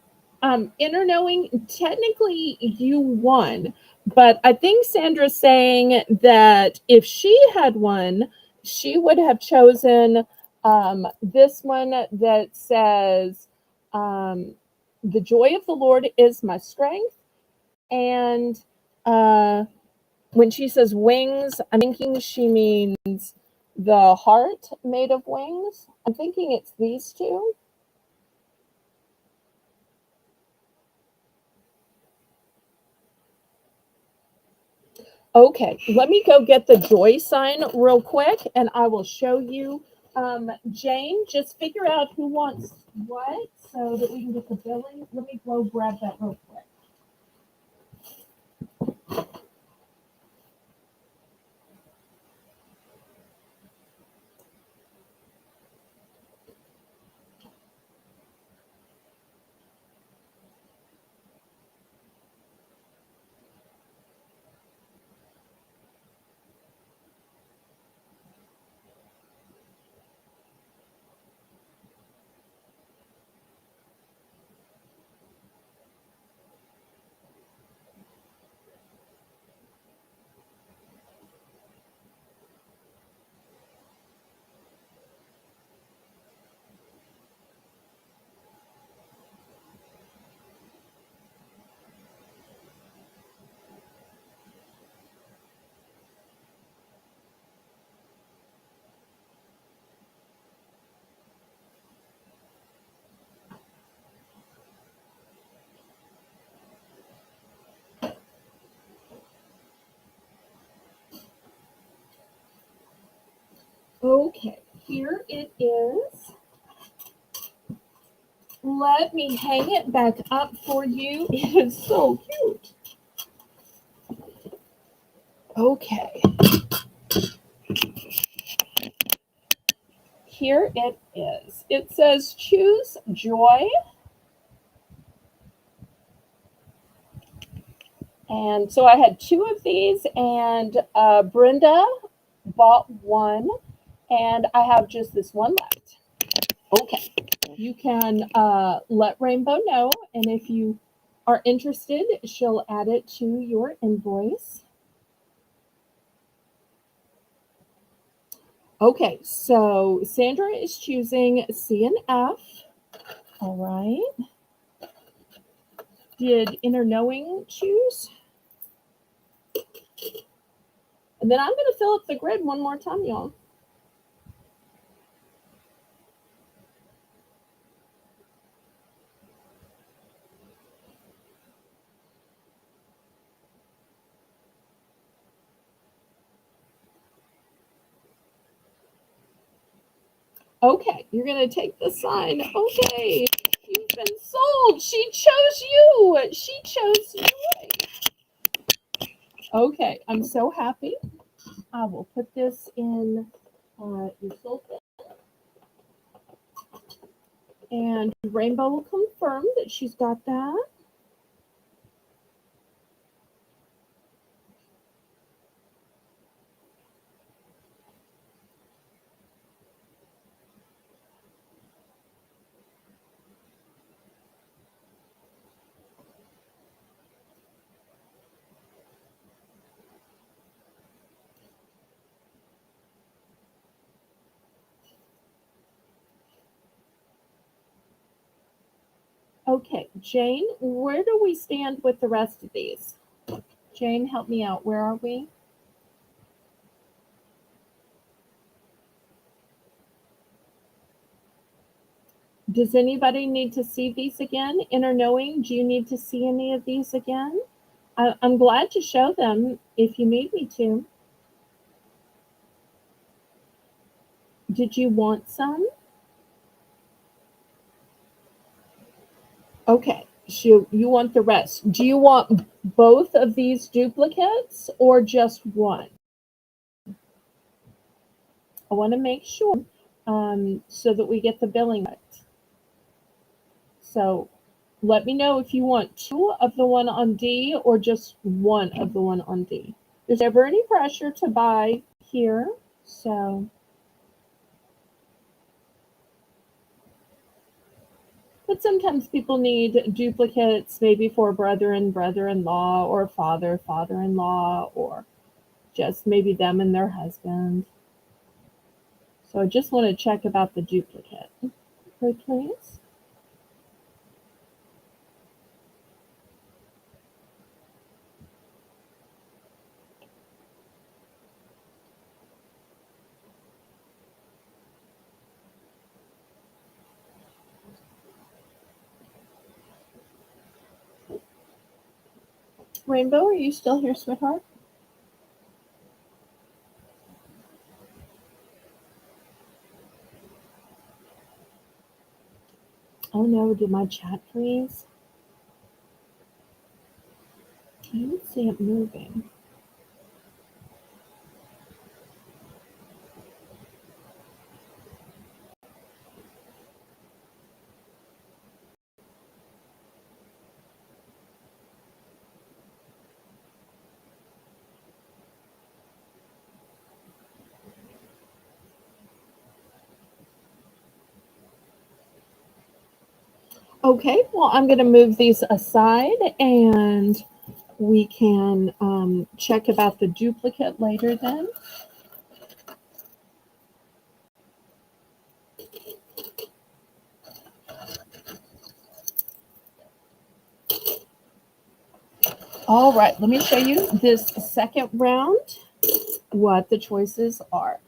Speaker 1: inner knowing, technically you won, but I think Sandra's saying that if she had won, she would have chosen this one that says, um, "The joy of the Lord is my strength," and uh, when she says wings, I'm thinking she means the heart made of wings. I'm thinking it's these two. Okay, let me go get the joy sign real quick and I will show you. Jane, just figure out who wants what so that we can get the billing. Let me go grab that real quick. Okay, here it is. Let me hang it back up for you. It is so cute. Okay, here it is. It says choose joy. And so I had two of these, and Brenda bought one, and I have just this one left. Okay, you can let Rainbow know, and if you are interested, she'll add it to your invoice. Okay, so Sandra is choosing C and F. All right. Did Inner Knowing choose? And then I'm going to fill up the grid one more time, y'all. Okay, you're going to take the sign. Okay, you've been sold. She chose you. She chose you. Okay, I'm so happy. I will put this in your soul bin, and Rainbow will confirm that she's got that. Okay, Jane, where do we stand with the rest of these? Jane, help me out. Where are we? Does anybody need to see these again? Inner Knowing, do you need to see any of these again? I'm glad to show them if you need me to. Did you want some? Okay, so you want the rest. Do you want both of these duplicates or just one? I want to make sure so that we get the billing right. So let me know if you want two of the one on D or just one of the one on D. There's never any pressure to buy here. So, but sometimes people need duplicates, maybe for brother and brother-in-law, or father, father-in-law, or just maybe them and their husband. So I just want to check about the duplicate. Okay, please. Rainbow, are you still here, sweetheart? Oh no, did my chat freeze? I didn't see it moving. Okay, well, I'm going to move these aside and we can check about the duplicate later then. All right, let me show you this second round, what the choices are.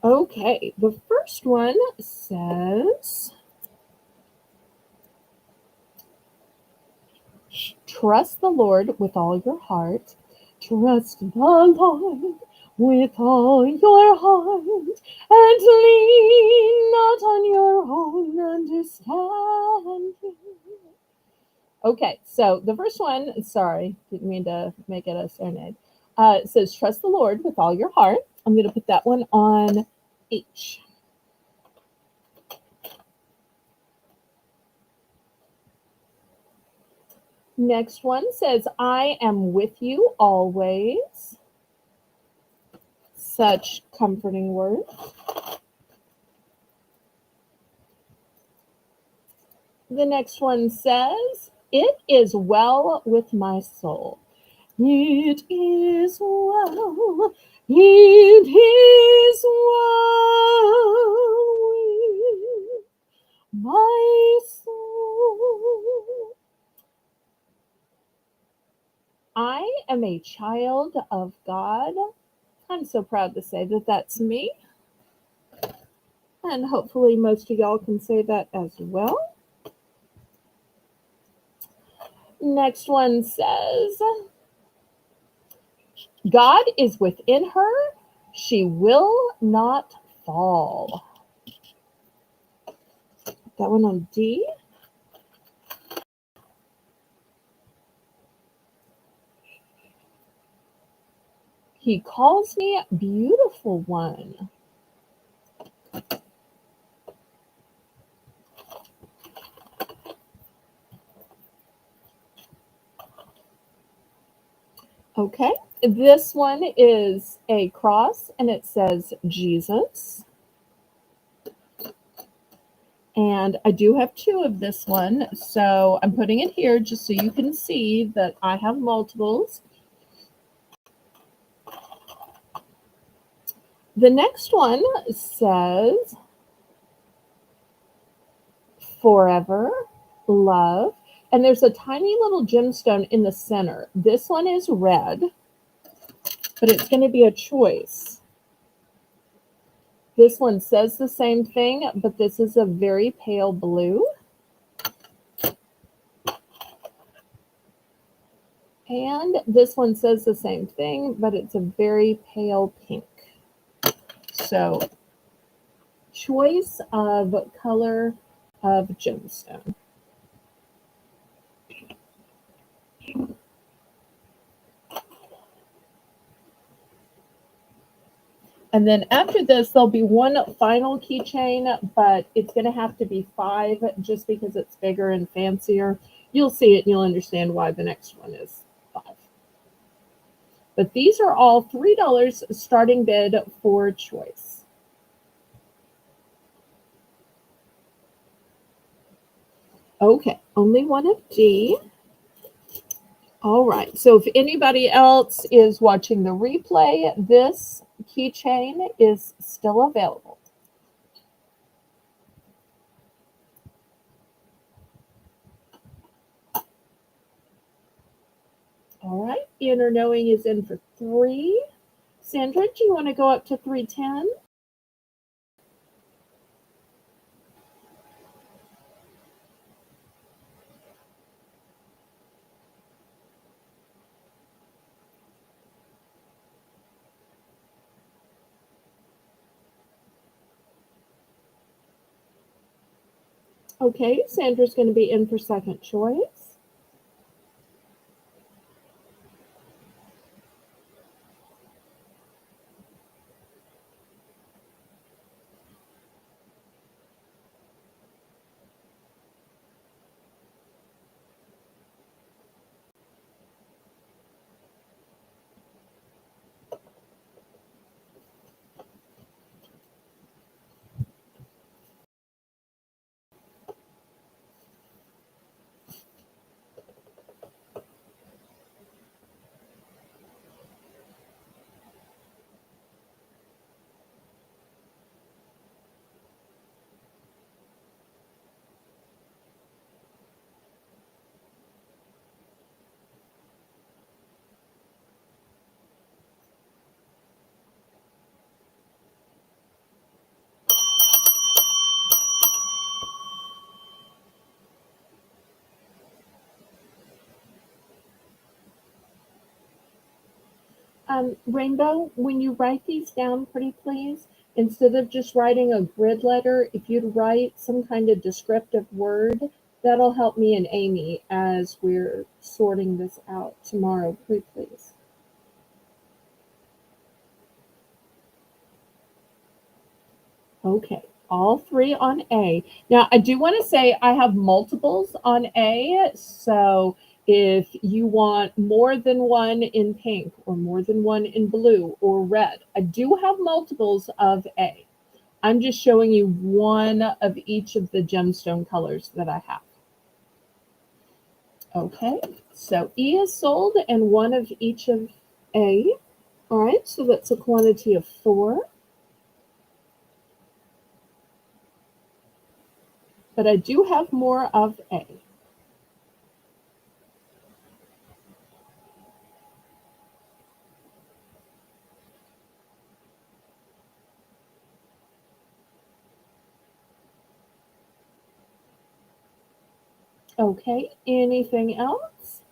Speaker 1: Okay, the first one says, trust the Lord with all your heart. Trust the Lord with all your heart and lean not on your own understanding. Okay, so the first one, sorry, didn't mean to make it a serenade. It says, trust the Lord with all your heart. I'm going to put that one on H. Next one says, I am with you always. Such comforting words. The next one says, it is well with my soul. It is well. It is well with my soul. I am a child of God. I'm so proud to say that that's me. And hopefully most of y'all can say that as well. Next one says, God is within her. She will not fall. That one on D. He calls me beautiful one. Okay, this one is a cross and it says Jesus. And I do have two of this one, so I'm putting it here just so you can see that I have multiples. The next one says forever, love, and there's a tiny little gemstone in the center. This one is red, but it's going to be a choice. This one says the same thing, but this is a very pale blue. And this one says the same thing, but it's a very pale pink. So choice of color of gemstone. And then after this, there'll be one final keychain, but it's going to have to be 5 just because it's bigger and fancier. You'll see it and you'll understand why the next one is 5. But these are all $3 starting bid for choice. Okay, only one of D. All right, so if anybody else is watching the replay, this keychain is still available. All right, Inner Knowing is in for 3. Sandra, do you want to go up to 310? Okay, Sandra's going to be in for second choice. Rainbow, when you write these down, pretty please, instead of just writing a grid letter, if you'd write some kind of descriptive word, that'll help me and Amy as we're sorting this out tomorrow, pretty please. Okay, all 3 on A. Now, I do want to say I have multiples on A, so if you want more than one in pink or more than one in blue or red, I do have multiples of A. I'm just showing you one of each of the gemstone colors that I have. Okay, so E is sold and one of each of A. All right, so that's a quantity of 4. But I do have more of A. Okay, anything else?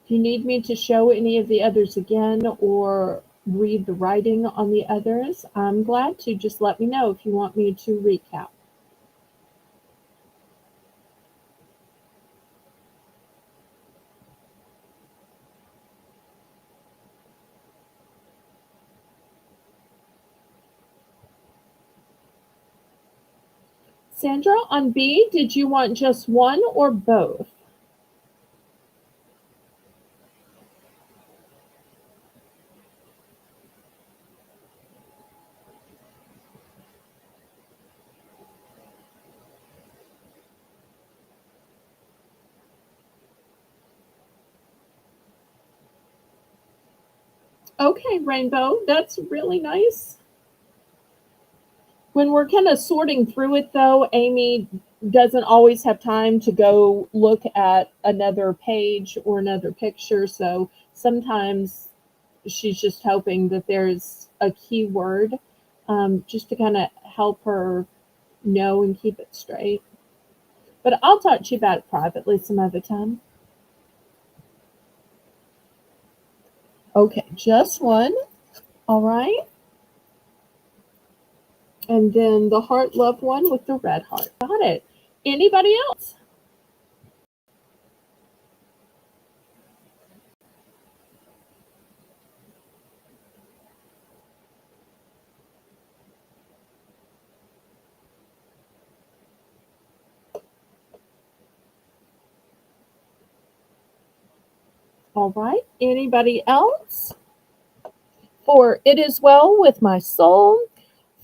Speaker 1: If you need me to show any of the others again or read the writing on the others, I'm glad to. Just let me know if you want me to recap. Sandra, on B, did you want just one or both? Okay, Rainbow, that's really nice. When we're kind of sorting through it, though, Amy doesn't always have time to go look at another page or another picture. So sometimes she's just hoping that there's a keyword just to kind of help her know and keep it straight. But I'll talk to you about it privately some other time. Okay, just one. All right. And then the heart love one with the red heart. Got it. Anybody else? All right. Anybody else? For it is well with my soul,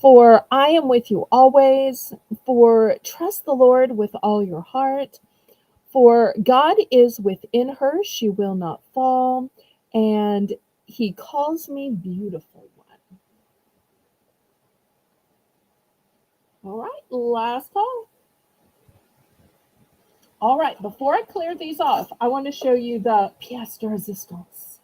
Speaker 1: for I am with you always, for trust the Lord with all your heart, for God is within her, she will not fall, and he calls me beautiful one. All right, last call. All right, before I clear these off, I want to show you the pièce de résistance.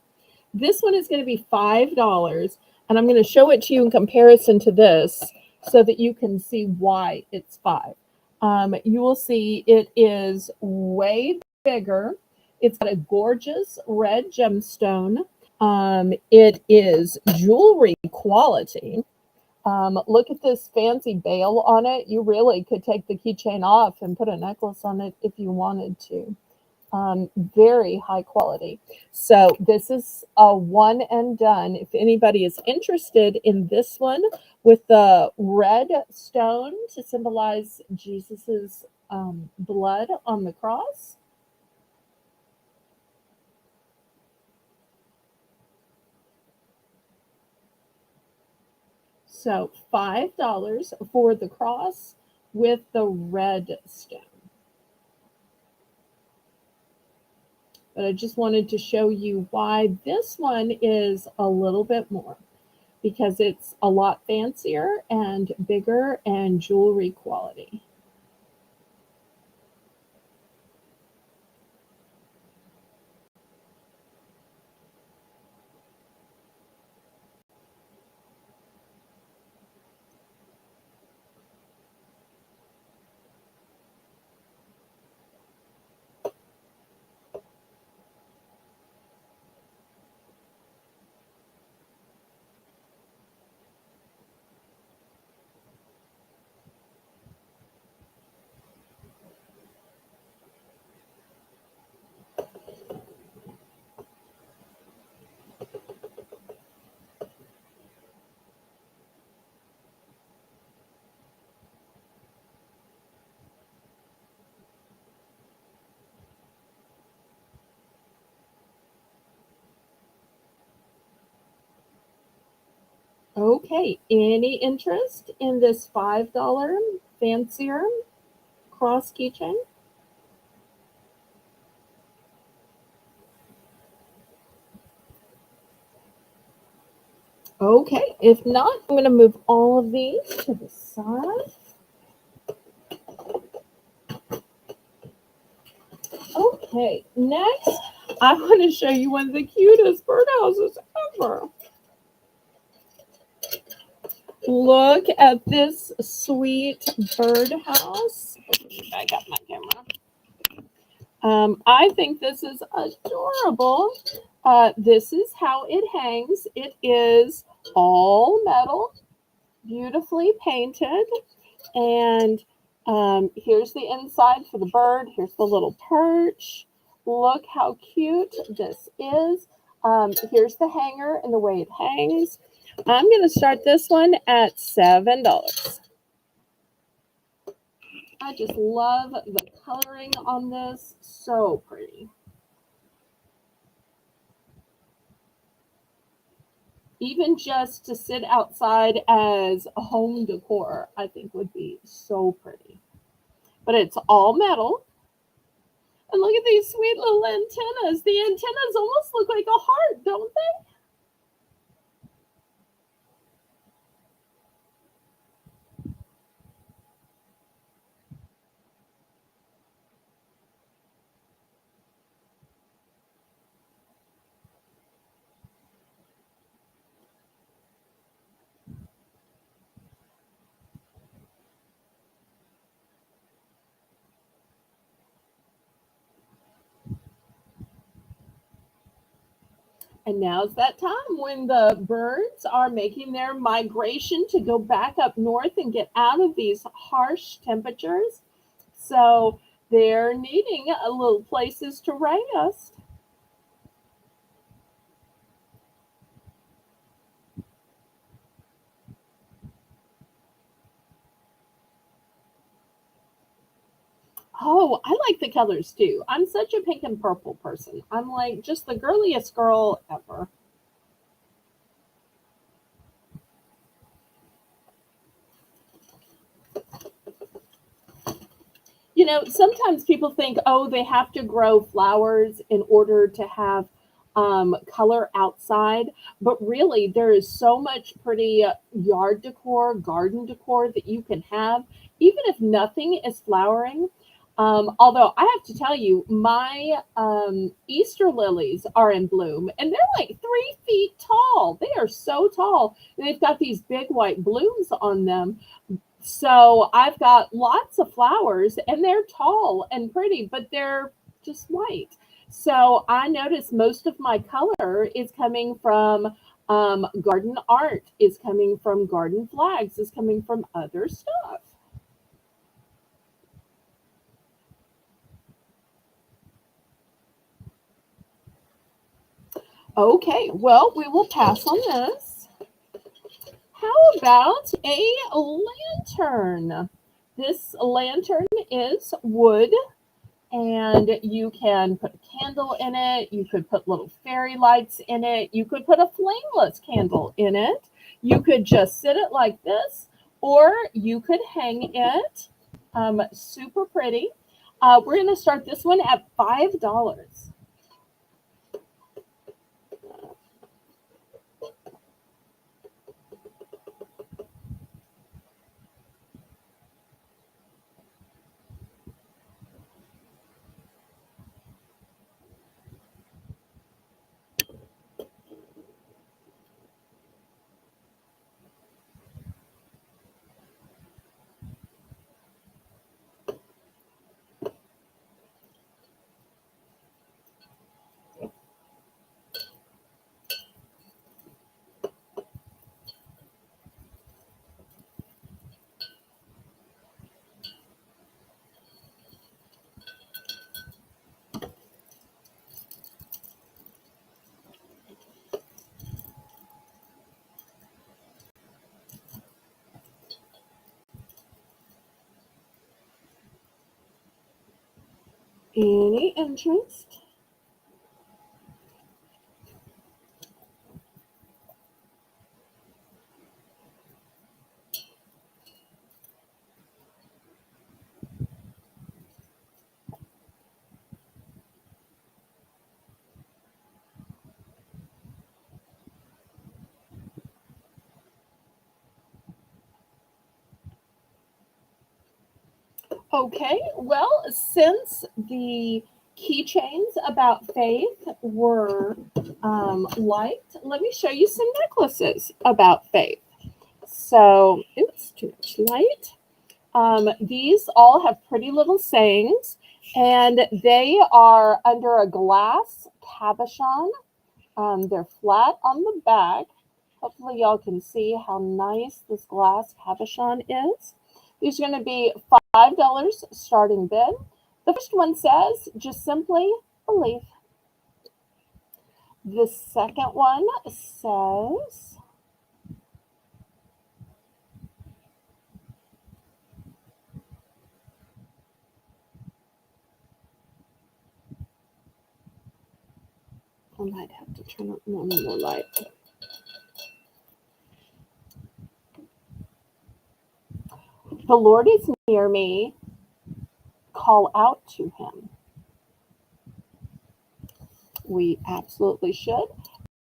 Speaker 1: This one is going to be $5, and I'm going to show it to you in comparison to this so that you can see why it's 5. You will see it is way bigger. It's got a gorgeous red gemstone. It is jewelry quality. Look at this fancy bale on it. You really could take the keychain off and put a necklace on it if you wanted to. Very high quality. So this is a one and done. If anybody is interested in this one with the red stone to symbolize Jesus's blood on the cross. So $5 for the cross with the red stone. But I just wanted to show you why this one is a little bit more, because it's a lot fancier and bigger and jewelry quality. Okay, any interest in this $5 fancier cross keychain? Okay, if not, I'm going to move all of these to the side. Okay, next, I want to show you one of the cutest birdhouses ever. Look at this sweet birdhouse. Let me back up my camera. I think this is adorable. This is how it hangs. It is all metal, beautifully painted. And here's the inside for the bird. Here's the little perch. Look how cute this is. Here's the hanger and the way it hangs. I'm going to start this one at $7. I just love the coloring on this. So pretty. Even just to sit outside as a home decor, I think would be so pretty. But it's all metal. And look at these sweet little antennas. The antennas almost look like a heart, don't they? And now's that time when the birds are making their migration to go back up north and get out of these harsh temperatures. So they're needing a little places to rest. Oh, I like the colors too. I'm such a pink and purple person. I'm like just the girliest girl ever. Sometimes people think, oh, they have to grow flowers in order to have color outside. But really, there is so much pretty yard decor, garden decor that you can have, even if nothing is flowering. Although I have to tell you, my Easter lilies are in bloom and they're like 3 feet tall. They are so tall. They've got these big white blooms on them. So I've got lots of flowers and they're tall and pretty, but they're just white. So I notice most of my color is coming from garden art, is coming from garden flags, is coming from other stuff. Okay, well, we will pass on this. How about a lantern? This lantern is wood and you can put a candle in it. You could put little fairy lights in it. You could put a flameless candle in it. You could just sit it like this, or you could hang it. Super pretty. We're going to start this one at $5. Any interest? Okay, well, since the keychains about faith were liked, let me show you some necklaces about faith. So, oops, too much light. These all have pretty little sayings, and they are under a glass cabochon. They're flat on the back. Hopefully, y'all can see how nice this glass cabochon is. These are going to be $5 starting bid. The first one says, just simply believe. The second one says, I might have to turn up one more light. The Lord is near me. Call out to him. We absolutely should.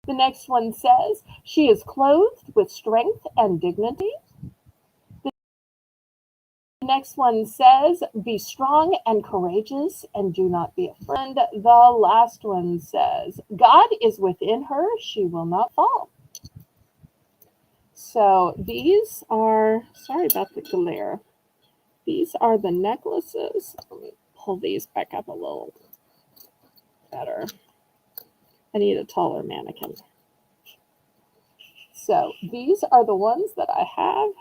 Speaker 1: The next one says, she is clothed with strength and dignity. The next one says, be strong and courageous and do not be afraid. The last one says, God is within her, she will not fall. So these are, sorry about the glare. These are the necklaces. Let me pull these back up a little better. I need a taller mannequin. So these are the ones that I have.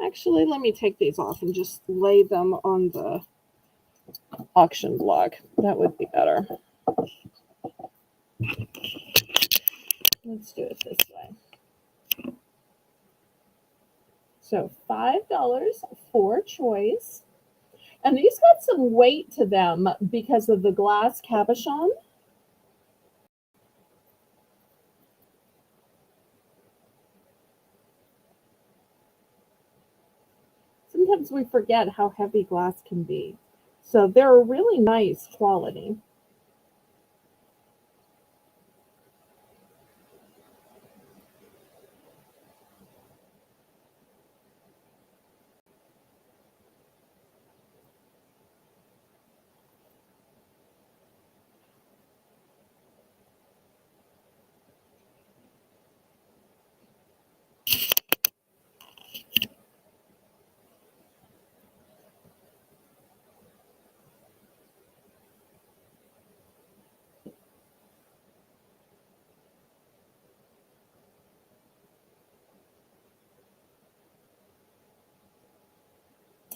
Speaker 1: Actually, let me take these off and just lay them on the auction block. That would be better. Let's do it this way. So $5 for choice. And these got some weight to them because of the glass cabochon. Sometimes we forget how heavy glass can be. So they're a really nice quality.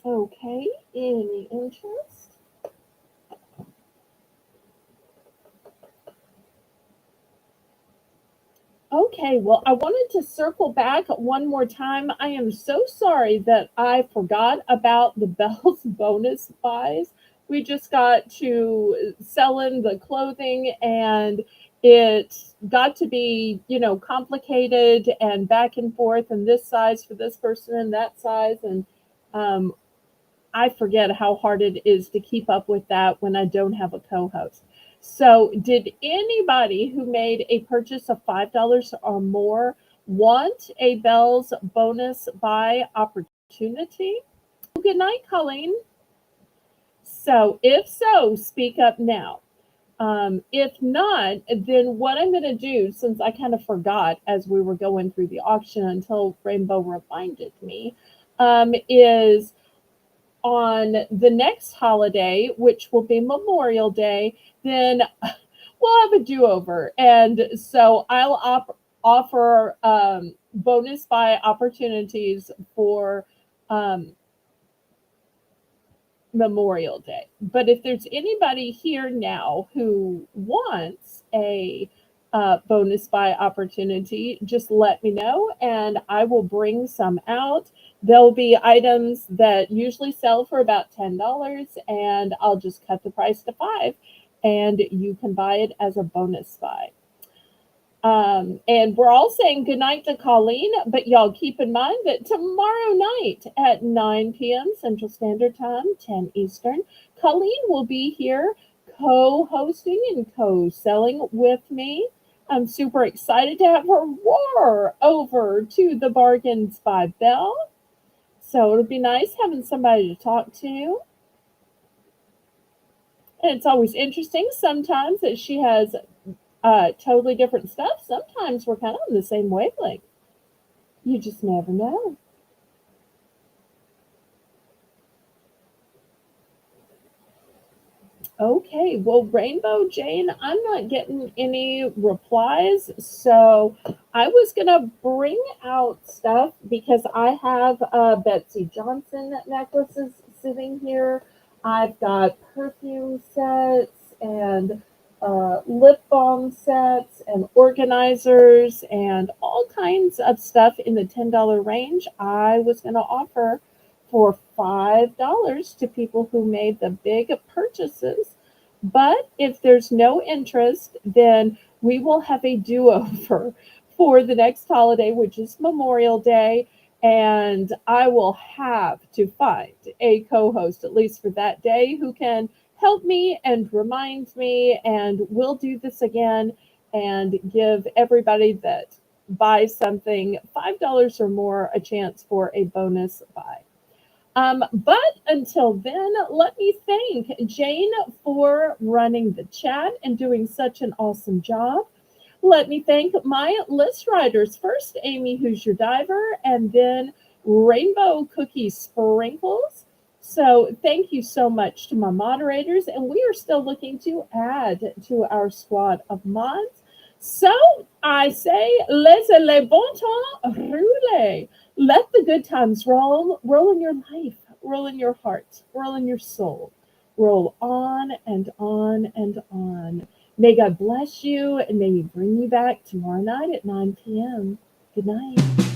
Speaker 1: Okay, any interest? Okay, well, I wanted to circle back one more time. I am so sorry that I forgot about the Bell's bonus buys. We just got to selling the clothing and it got to be, complicated and back and forth and this size for this person and that size. And um, I forget how hard it is to keep up with that when I don't have a co host. So, did anybody who made a purchase of $5 or more want a Bell's bonus buy opportunity? Good night, Colleen. So, if so, speak up now. If not, then what I'm going to do, since I kind of forgot as we were going through the auction until Rainbow reminded me, is on the next holiday, which will be Memorial Day, then we'll have a do-over. And so I'll offer bonus buy opportunities for um, Memorial Day. But if there's anybody here now who wants a bonus buy opportunity, just let me know and I will bring some out. There'll be items that usually sell for about $10 and I'll just cut the price to 5 and you can buy it as a bonus buy. And we're all saying goodnight to Colleen, but y'all keep in mind that tomorrow night at 9 p.m. Central Standard Time, 10 Eastern, Colleen will be here co-hosting and co-selling with me. I'm super excited to have her roar over to the Bargains by Belle. So it'll be nice having somebody to talk to. And it's always interesting sometimes that she has totally different stuff. Sometimes we're kind of on the same wavelength. You just never know. Okay, well, Rainbow Jane, I'm not getting any replies, so I was gonna bring out stuff because I have Betsy Johnson necklaces sitting here. I've got perfume sets and lip balm sets and organizers and all kinds of stuff in the $10 range. I was gonna offer for $5 to people who made the big purchases. But if there's no interest, then we will have a do over for the next holiday, which is Memorial Day. And I will have to find a co host, at least for that day, who can help me and remind me. And we'll do this again and give everybody that buys something $5 or more a chance for a bonus buy. But until then, let me thank Jane for running the chat and doing such an awesome job. Let me thank my list writers. First, Amy, who's your diver, and then Rainbow Cookie Sprinkles. So thank you so much to my moderators, and we are still looking to add to our squad of mods. So I say, laissez les bon temps rouler. Let the good times roll, roll in your life, roll in your heart, roll in your soul. Roll on and on and on. May God bless you and may He bring you back tomorrow night at 9 p.m. Good night.